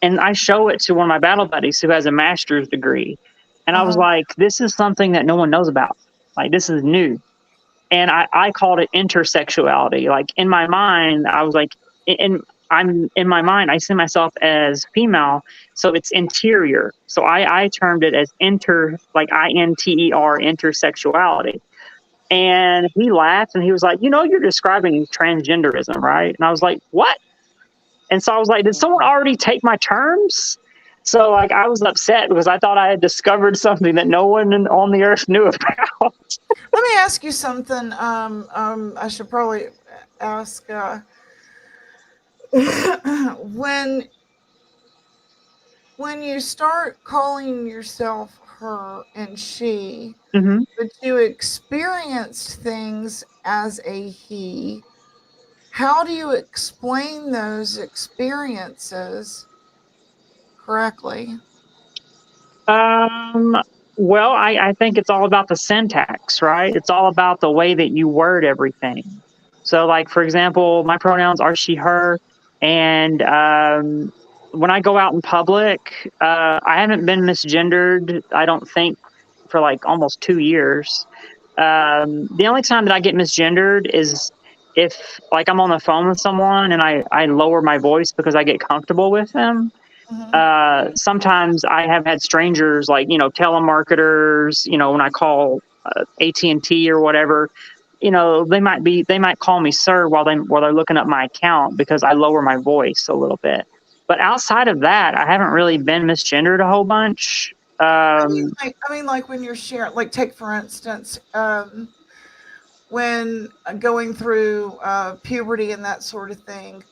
And I show it to one of my battle buddies who has a master's degree. And I was like, this is something that no one knows about. Like, this is new. And I called it intersexuality. Like, in my mind, I was like, in my mind, I see myself as female, so it's interior. So I termed it as INTER, intersexuality. And he laughed and he was like, you're describing transgenderism, right? And I was like, what? And so I was like, did someone already take my terms? So like I was upset because I thought I had discovered something that no one on the earth knew about. Let me ask you something. I should probably ask. When you start calling yourself her and she, but you experienced things as a he, how do you explain those experiences correctly? Well, I think it's all about the syntax, right? It's all about the way that you word everything. So like, for example, my pronouns are she, her. And when I go out in public, I haven't been misgendered, I don't think, for like almost 2 years. The only time that I get misgendered is if like I'm on the phone with someone and I lower my voice because I get comfortable with them. Sometimes I have had strangers, like, telemarketers, when I call AT&T or whatever, they might call me sir while they're looking up my account because I lower my voice a little bit. But outside of that, I haven't really been misgendered a whole bunch. I mean, like when you're sharing, like take for instance, when going through puberty and that sort of thing,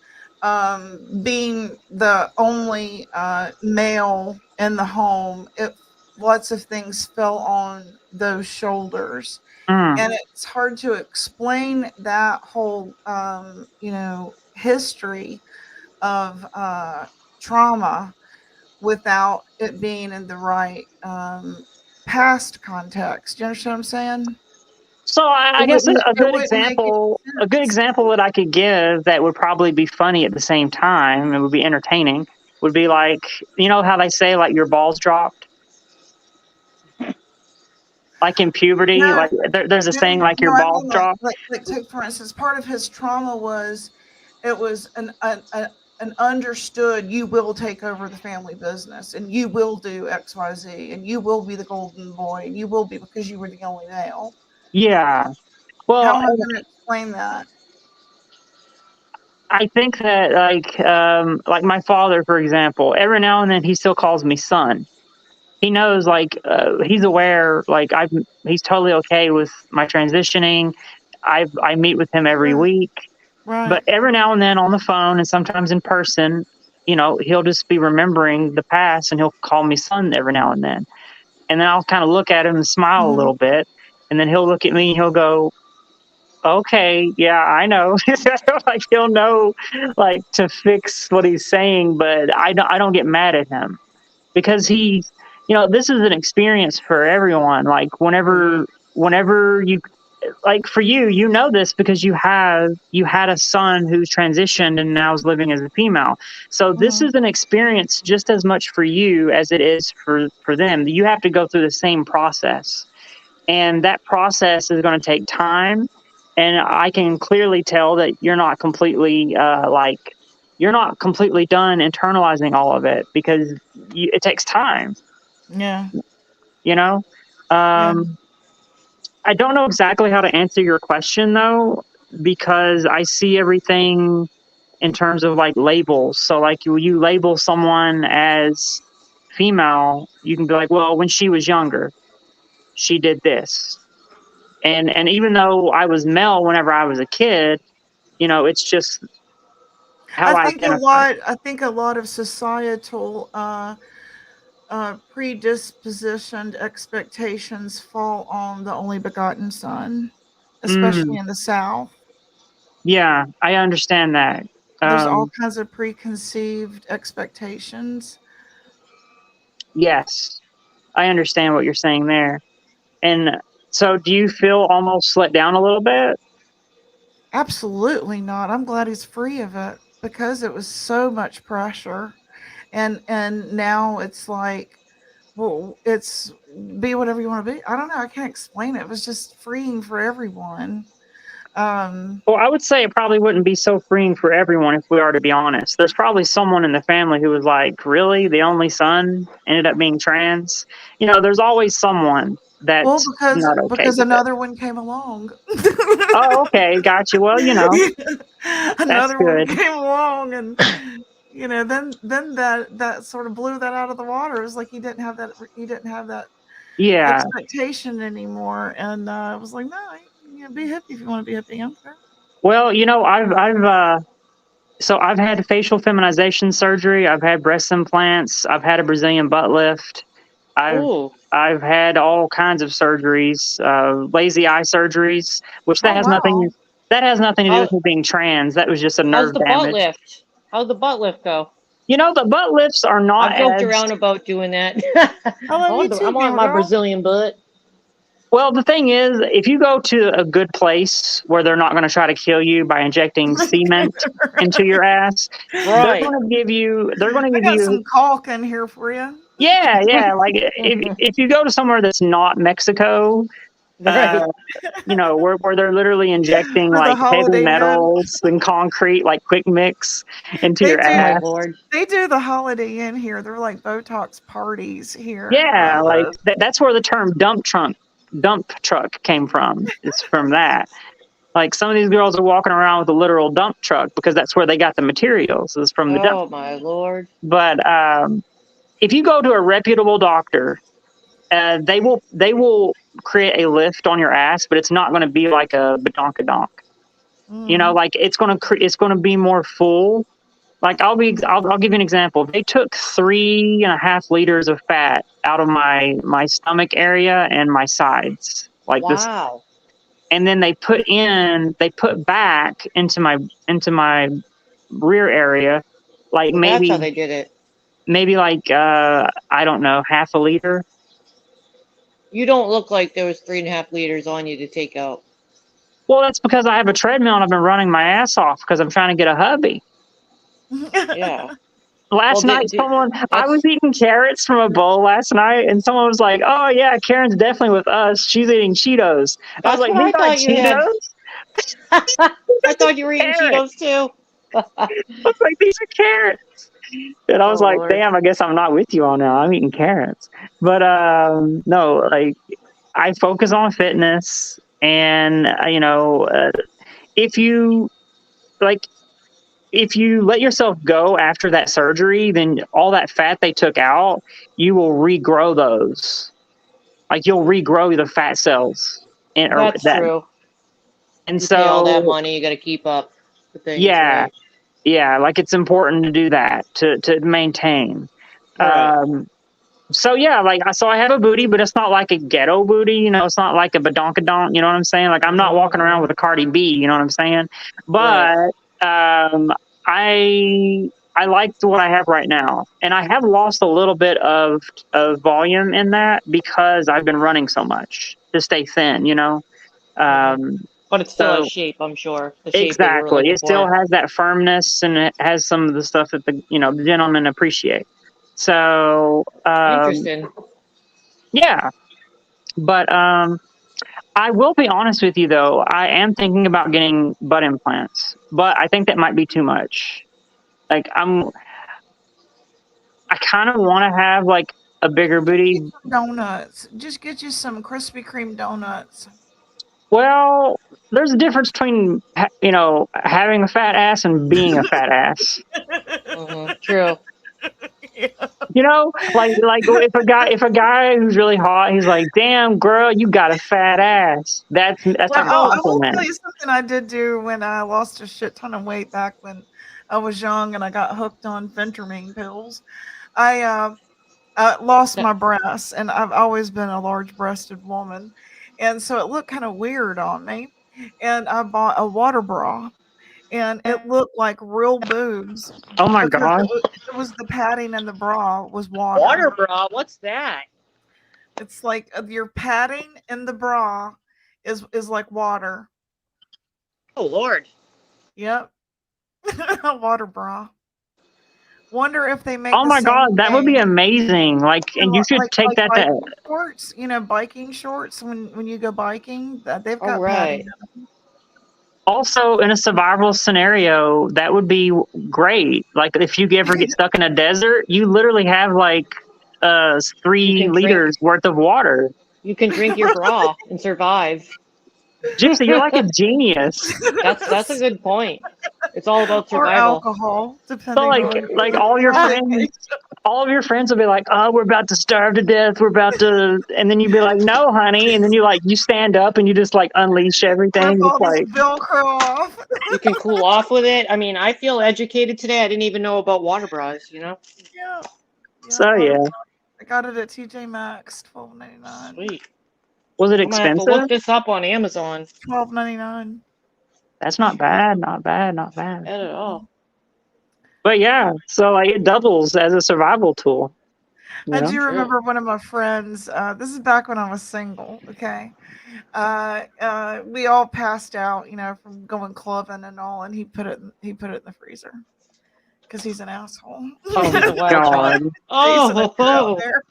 being the only male in the home, lots of things fell on those shoulders. And it's hard to explain that whole, history of trauma without it being in the right past context. Do you understand what I'm saying? So I guess a good example that I could give that would probably be funny at the same time and would be entertaining would be like, how they say like your balls dropped? Like in puberty, like there's a saying like your balls dropped. Like take for instance, part of his trauma was it was an understood, you will take over the family business and you will do XYZ and you will be the golden boy and you will be because you were the only male. Yeah. Well, how am I going to explain that? I think that like my father, for example, every now and then he still calls me son. He knows, like, he's aware, like, he's totally okay with my transitioning. I meet with him every week. Right. But every now and then on the phone and sometimes in person, he'll just be remembering the past and he'll call me son every now and then. And then I'll kind of look at him and smile a little bit. And then he'll look at me and he'll go, okay, yeah, I know. Like he'll know, like, to fix what he's saying, but I don't get mad at him because this is an experience for everyone. Like whenever you, like for you, this because you had a son who's transitioned and now is living as a female. So this is an experience just as much for you as it is for them. You have to go through the same process. And that process is going to take time. And I can clearly tell that you're not completely you're not completely done internalizing all of it because it takes time. Yeah. I don't know exactly how to answer your question though, because I see everything in terms of like labels. So like you label someone as female, you can be like, well, when she was younger, she did this. And even though I was male whenever I was a kid, it's just how I identify. I think a lot of societal predispositioned expectations fall on the only begotten son, especially in the South. Yeah, I understand that. There's all kinds of preconceived expectations. Yes, I understand what you're saying there. And so do you feel almost let down a little bit? Absolutely not. I'm glad he's free of it because it was so much pressure. And now it's like, well, it's be whatever you want to be. I don't know. I can't explain it. It was just freeing for everyone. Well, I would say it probably wouldn't be so freeing for everyone if we are to be honest. There's probably someone in the family who was like, really? The only son ended up being trans? There's always someone that's not okay because with another it. one came along. Oh, okay. Got you. Well, another one good. came along and then that sort of blew that out of the water. It was like he didn't have that expectation anymore. And I was like, no, be hippie if you want to be hippie. Okay. Well, I've had facial feminization surgery. I've had breast implants. I've had a Brazilian butt lift. I've had all kinds of surgeries, lazy eye surgeries, which that has nothing to do with me being trans. That was just a nerve damage. Butt lift? How'd the butt lift go? The butt lifts are not. I've joked around about doing that. I want my Brazilian butt. Well, the thing is, if you go to a good place where they're not going to try to kill you by injecting cement into your ass, Right. they're going to give you. They're going to I give got you. some caulk in here for you. Yeah. Like if you go to somewhere that's not Mexico, Right. where they're literally injecting Or the like heavy Holiday Inn. metals and concrete, like quick mix into They your do. Oh my ass. lord. They do the Holiday Inn here. They're like Botox parties here. Yeah, like that's where the term dump truck came from. It's from that. Like some of these girls are walking around with a literal dump truck because that's where they got the materials. Is from the dump. Oh my lord. But if you go to a reputable doctor, they will create a lift on your ass, but it's not going to be like a badonkadonk. Like it's going to be more full. Like I'll give you an example. They took 3.5 liters of fat out of my stomach area and my sides, like this, Wow. and then they put back into my rear area, like So that's how they did it. maybe like I don't know, half a liter. You don't look like there was 3.5 liters on you to take out. Well, that's because I have a treadmill and I've been running my ass off because I'm trying to get a hubby. Yeah. Last night, I was eating carrots from a bowl last night, and someone was like, "Oh yeah, Karen's definitely with us. She's eating Cheetos." I was like, what I "You got thought you had. Cheetos?" I thought you were eating Cheetos too. I was like, "These are carrots," and I was like, Lord. "Damn, I guess I'm not with you all now. I'm eating carrots." But no, like I focus on fitness, and if you let yourself go after that surgery, then all that fat they took out, you will regrow those. Like you'll regrow the fat cells. That's true. And You pay all that so, money, you got to keep up with things. yeah, Right? yeah, like it's important to do that to maintain. Right. So yeah, so I have a booty, but it's not like a ghetto booty. It's not like a badonkadonk. You know what I'm saying? Like I'm not walking around with a Cardi B. You know what I'm saying? But I like what I have right now, and I have lost a little bit of volume in that because I've been running so much to stay thin. But it's still so- a shape, I'm sure. The shape that you were Exactly. looking It still for. has that firmness, and it has some of the stuff that the gentlemen appreciate. So Interesting. yeah, but I will be honest with you though. I am thinking about getting butt implants, but I think that might be too much. Like I kind of want to have like a bigger booty. Donuts. Just get you some Krispy Kreme donuts. Well, there's a difference between having a fat ass and being a fat ass. True. Like if a guy who's really hot, he's like, "Damn, girl, you got a fat ass." That's a I will compliment. tell you something I did do when I lost a shit ton of weight back when I was young and I got hooked on Phentermine pills. I lost my breasts, and I've always been a large-breasted woman, and so it looked kind of weird on me. And I bought a water bra, and it looked like real boobs. Oh my because god! It was the padding in the bra was water. Water bra? What's that? It's like your padding in the bra is like water. Oh Lord. Yep. Water bra. Wonder if they make. Oh the my same god, that would be thing. amazing! Like, and you should take that to. biking shorts. Biking shorts when you go biking, they've got right. padding. Also, in a survival scenario, that would be great. Like, if you ever get stuck in a desert, you literally have like 3 liters worth of water. You can drink your bra and survive. Juicy, you're like a genius. That's a good point. It's all about Or survival. alcohol, depending So on like all your friends will be like, "Oh, we're about to starve to death. We're about to," and then you'd be like, "No, honey," and then you stand up and you just like unleash everything. Rip all It's this like Velcro off. You can cool off with it. I mean, I feel educated today. I didn't even know about water bras, Yeah. so yeah. I got it at TJ Maxx, $12.99. Sweet. Was it I'm gonna have to expensive? look this up on Amazon. $12.99. That's not bad. Not bad. Not at all. But yeah, so like it doubles as a survival tool. I Yeah. do remember one of my friends. This is back when I was single. Okay, we all passed out, from going clubbing and all, and he put it in the freezer because he's an asshole. Oh He's a wild card. God. Jason, if you're out Oh, there.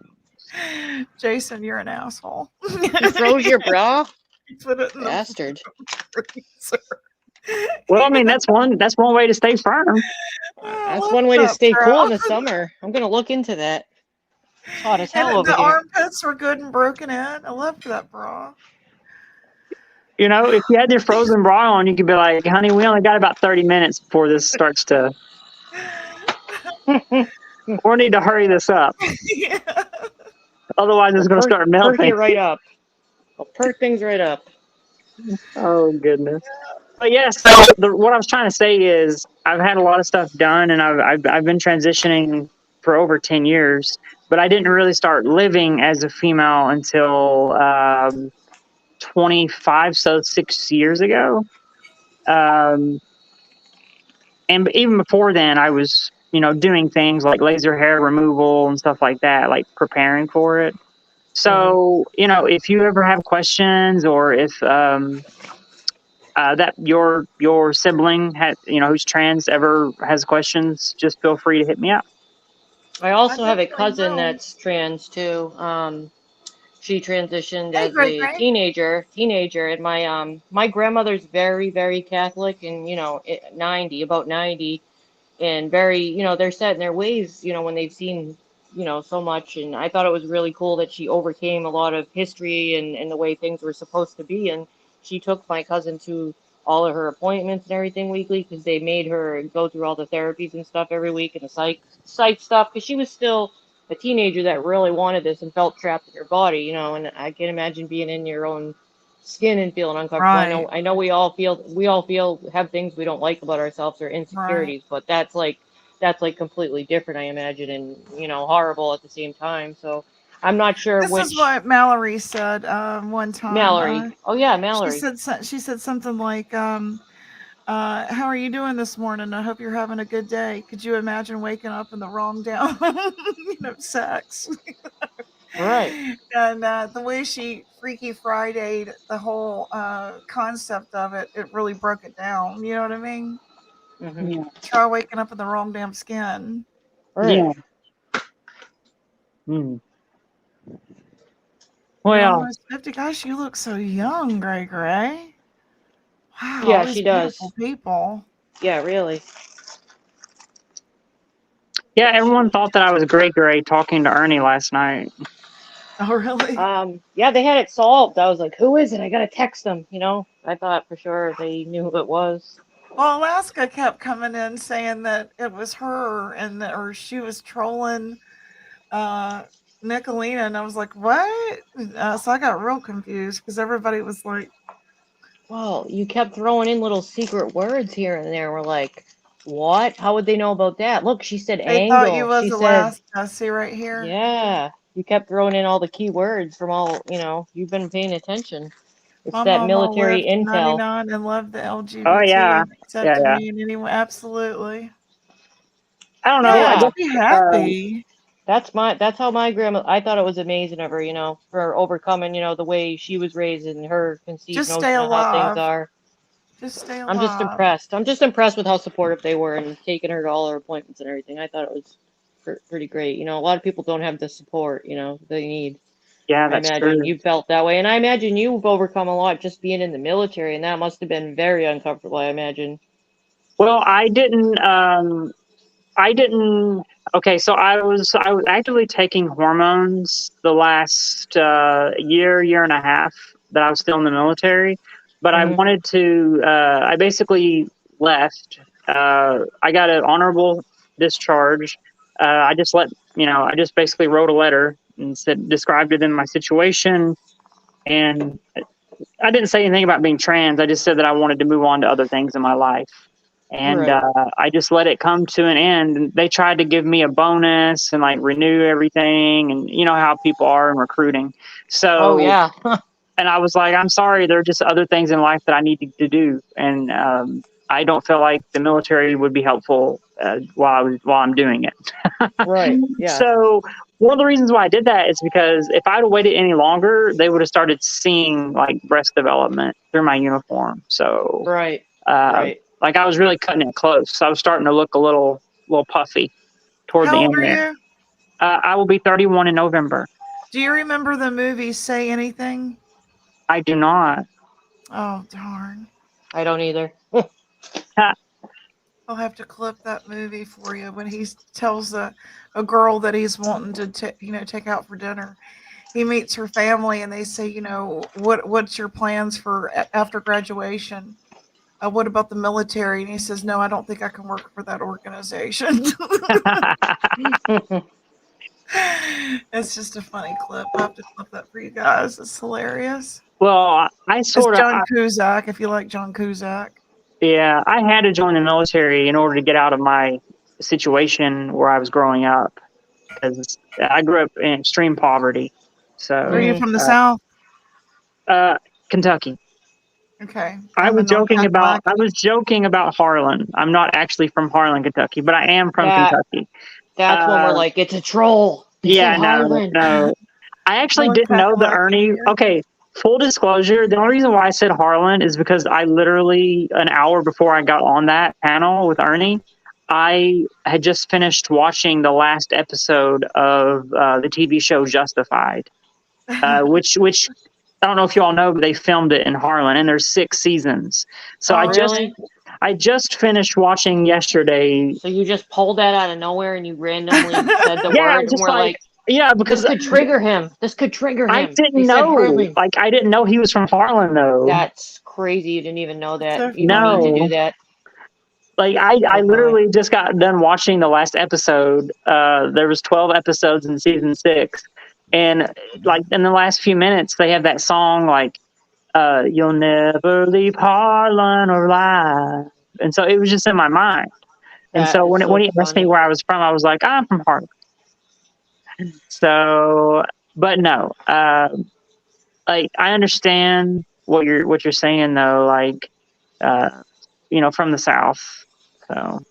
Jason, you're an asshole. you froze your bra, He put it in the bastard. freezer. Well, I mean, that's one way to stay firm. That's one way to stay cool in the summer. I'm gonna look into that. It's hot as hell And over the here. armpits were good and broken in. I loved that bra. You know, if you had your frozen bra on, you could be like, honey, we only got about 30 minutes before this starts to. We need to hurry this up. Yeah. Otherwise, it's going to start Perk melting. it right up. I'll perk things right up. Oh, goodness. But yes, what I was trying to say is I've had a lot of stuff done, and I've been transitioning for over 10 years, but I didn't really start living as a female until 25, so 6 years ago. And even before then, I was, doing things like laser hair removal and stuff like that, like preparing for it. So, if you ever have questions, or if that your sibling who's trans ever has questions, just feel free to hit me up. I also have a definitely cousin will. that's trans too. She transitioned Hey, as Greg, a Greg. teenager, and my grandmother's very, very Catholic, and about 90, and very, they're set in their ways, when they've seen, so much. And I thought it was really cool that she overcame a lot of history and the way things were supposed to be. And she took my cousin to all of her appointments and everything weekly, because they made her go through all the therapies and stuff every week, and the psych stuff, because she was still a teenager that really wanted this and felt trapped in her body, and I can imagine being in your own skin and feeling uncomfortable. Right. I know we all feel have things we don't like about ourselves or insecurities, but that's like completely different, I imagine, and horrible at the same time. So I'm not sure This which is what Mallory said one time. Mallory. Oh yeah, Mallory. She said something like, "How are you doing this morning? I hope you're having a good day. Could you imagine waking up in the wrong down, sex?" Right. And the way she Freaky Friday'd the whole concept of it, it really broke it down. You know what I mean? Mhm. Yeah. Try waking up in the wrong damn skin. Right. Yeah. Hmm. You're Well, almost 50. Gosh, you look so young, Gray Gray. Wow, Yeah, all these she does. beautiful people. Yeah, really. yeah, everyone thought that I was Gray talking to Ernie last night. Oh, really? Yeah, they had it solved. I was like, who is it? I gotta text them. I thought for sure they knew who it was. Well, Alaska kept coming in saying that it was her or she was trolling Nicolina, and I was like, what? So I got real confused because everybody was like, Well, you kept throwing in little secret words here and there. We're like, what? How would they know about that? Look, she said they angle. thought you was She said, Alaska. See right here? yeah. You kept throwing in all the key words from all, you've been paying attention. It's My that mama military lived intel. 99 and loved the LGBT. Oh, yeah. And accepted me in any way. Absolutely. I don't know. Yeah. I guess, Be happy. That's how my grandma, I thought it was amazing of her, for overcoming, the way she was raised and her conceived Just notion stay of how things alive. are. Just stay alive. I'm just impressed. I'm just impressed with how supportive they were and taking her to all her appointments and everything. I thought it was pretty great. A lot of people don't have the support, they need. yeah, I that's imagine true. you felt that way. And I imagine you've overcome a lot just being in the military, and that must have been very uncomfortable, I imagine. Well, I didn't. Okay, so I was actively taking hormones the last year and a half that I was still in the military, but I Mhm. wanted to. I basically left. I got an honorable discharge. I just I just basically wrote a letter and described to them my situation, and I didn't say anything about being trans. I just said that I wanted to move on to other things in my life. And Right. I just let it come to an end. And they tried to give me a bonus and like renew everything. And you know how people are in recruiting. So, Oh, yeah. and I was like, I'm sorry, there are just other things in life that I need to do. And I don't feel like the military would be helpful while I'm doing it. Right. Yeah. So one of the reasons why I did that is because if I'd have waited any longer, they would have started seeing like breast development through my uniform. So Right. like I was really cutting it close. So I was starting to look a little puffy toward How the old end are there. you? I will be 31 in November. Do you remember the movie Say Anything? I do not. Oh, darn. I don't either. I'll have to clip that movie for you when he tells a girl that he's wanting to take out for dinner. He meets her family and they say, what's your plans for after graduation? What about the military? And he says, no, I don't think I can work for that organization. It's just a funny clip. I'll have to clip that for you guys. It's hilarious. Well, It's John Cusack, if you like John Cusack. Yeah, I had to join the military in order to get out of my situation where I was growing up, because I grew up in extreme poverty. So, Are you from the South? Kentucky. Okay. I was joking about Harlan. I'm not actually from Harlan, Kentucky, but I am from Kentucky. That's when we're like, it's a troll. Yeah, no. I actually didn't know the Ernie. Okay, full disclosure, the only reason why I said Harlan is because I literally, an hour before I got on that panel with Ernie, I had just finished watching the last episode of the TV show Justified, which I don't know if you all know, but they filmed it in Harlan, and there's 6 seasons. So I just finished watching yesterday. So you just pulled that out of nowhere and you randomly said the word, and we're like, yeah, because this could trigger him. This could trigger him. I didn't know. Like, I didn't know he was from Harlan, though. That's crazy. You didn't even know that. You No. don't need to do that. Like, I literally just got done watching the last episode. There was 12 episodes in season 6. And, like, in the last few minutes, they have that song, like, you'll never leave Harlan alive. And so it was just in my mind. And so when he asked me where I was from, I was like, I'm from Harlan. So, but no, like, I understand what you're saying though, like, from the South. So,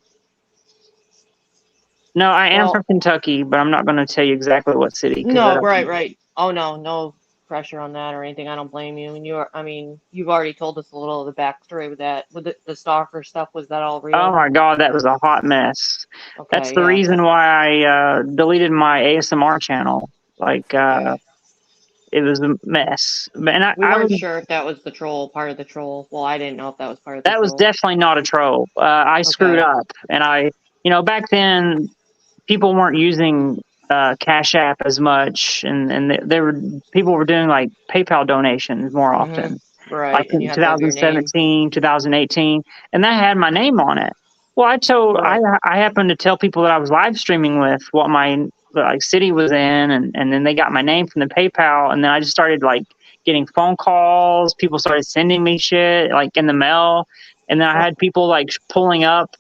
no, I am from Kentucky, but I'm not going to tell you exactly what city. No, right. Oh no pressure on that or anything. I don't blame you. And you've already told us a little of the backstory with that, with the stalker stuff. Was that all real? Oh my God, that was a hot mess. Okay, that's the reason why I deleted my ASMR channel. Like, it was a mess. And we I weren't was sure if that was the troll, part of the troll. Well, I didn't know if that was part of the that troll. was definitely not a troll. I screwed up, and back then people weren't using Cash App as much, and people were doing like PayPal donations more often, right? Like in 2017, 2018, and that had my name on it. Well, I happened to tell people that I was live streaming with what my city was in, and then they got my name from the PayPal, and then I just started like getting phone calls. People started sending me shit like in the mail, and then I had people like pulling up.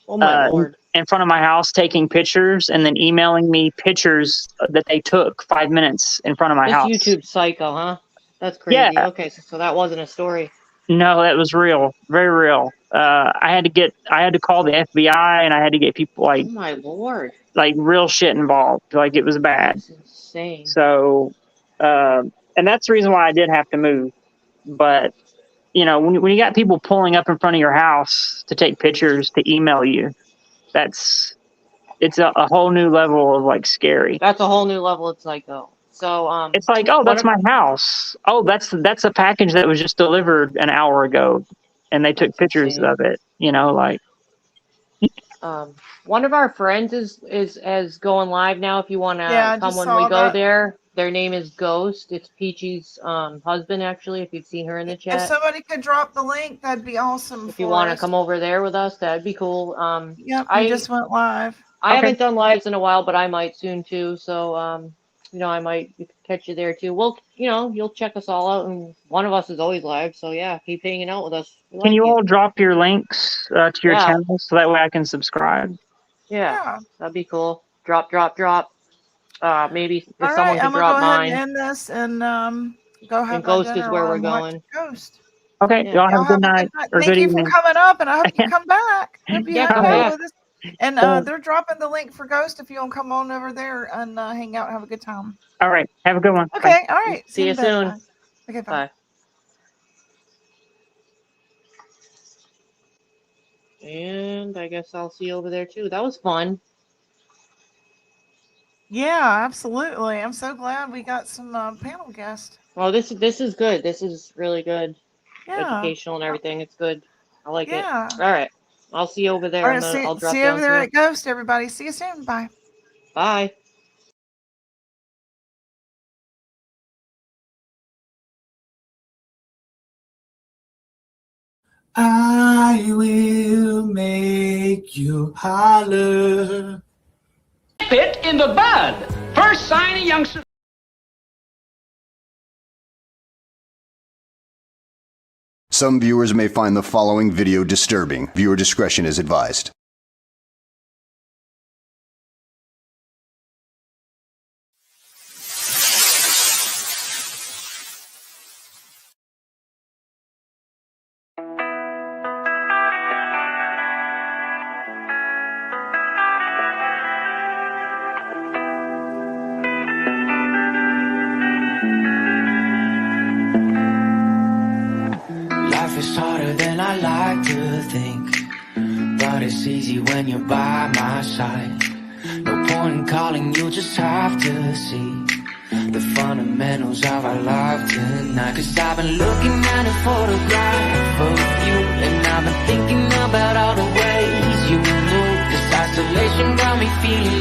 Oh my Lord. In front of my house, taking pictures and then emailing me pictures that they took 5 minutes in front of my house. YouTube psycho, huh? That's crazy. Yeah. Okay, so that wasn't a story. No, that was real, very real. I had to call the FBI, and I had to get people like, oh my Lord, like real shit involved. Like, it was bad. That's insane. So, and that's the reason why I did have to move. But when you got people pulling up in front of your house to take pictures to email you, it's a whole new level of like scary. That's a whole new level of psycho. So it's like, oh, that's my house. Oh, that's a package that was just delivered an hour ago, and they took pictures of it. Like. One of our friends is going live now. If you want to come when we go there, their name is Ghost. It's Peachy's husband, actually. If you've seen her in the chat. If somebody could drop the link, that'd be awesome. If you want to come over there with us, that'd be cool. Yep, I just went live. I haven't done lives in a while, but I might soon too. So I might catch you there too. Well, you'll check us all out, and one of us is always live. So yeah, keep hanging out with us. Can you all drop your links to your channel so that way I can subscribe? Yeah, that'd be cool. Drop. Maybe if all someone right, could drop mine. I'm gonna go ahead and end this and go have and Ghost dinner is where while we're I'm going. Ghost. Okay, y'all have a good night or Thank good you evening. for coming up, and I hope you come back. Hope you have come fun back. with us. And they're dropping the link for Ghost if you want to come on over there and hang out and have a good time. All right. Have a good one. Okay. Bye. All right. See you in a bit. soon. Bye. Okay. Bye. Bye. And I guess I'll see you over there too. That was fun. Yeah, absolutely. I'm so glad we got some panel guests. Well, this is good. This is really good. Yeah. Educational and everything. It's good. I like Yeah. it. All right. I'll see you over there. All right. I'll drop See you down over there to at Ghost, everybody. See you soon. Bye. Bye. I will make you holler. Nip it in the bud. First sign of youngsters. Some viewers may find the following video disturbing. Viewer discretion is advised. Life is harder than I like to think, but it's easy when you're by my side. No point in calling, you just have to see the fundamentals of our life tonight. Cause I've been looking at a photograph of you, and I've been thinking about all the ways you move. This isolation got me feeling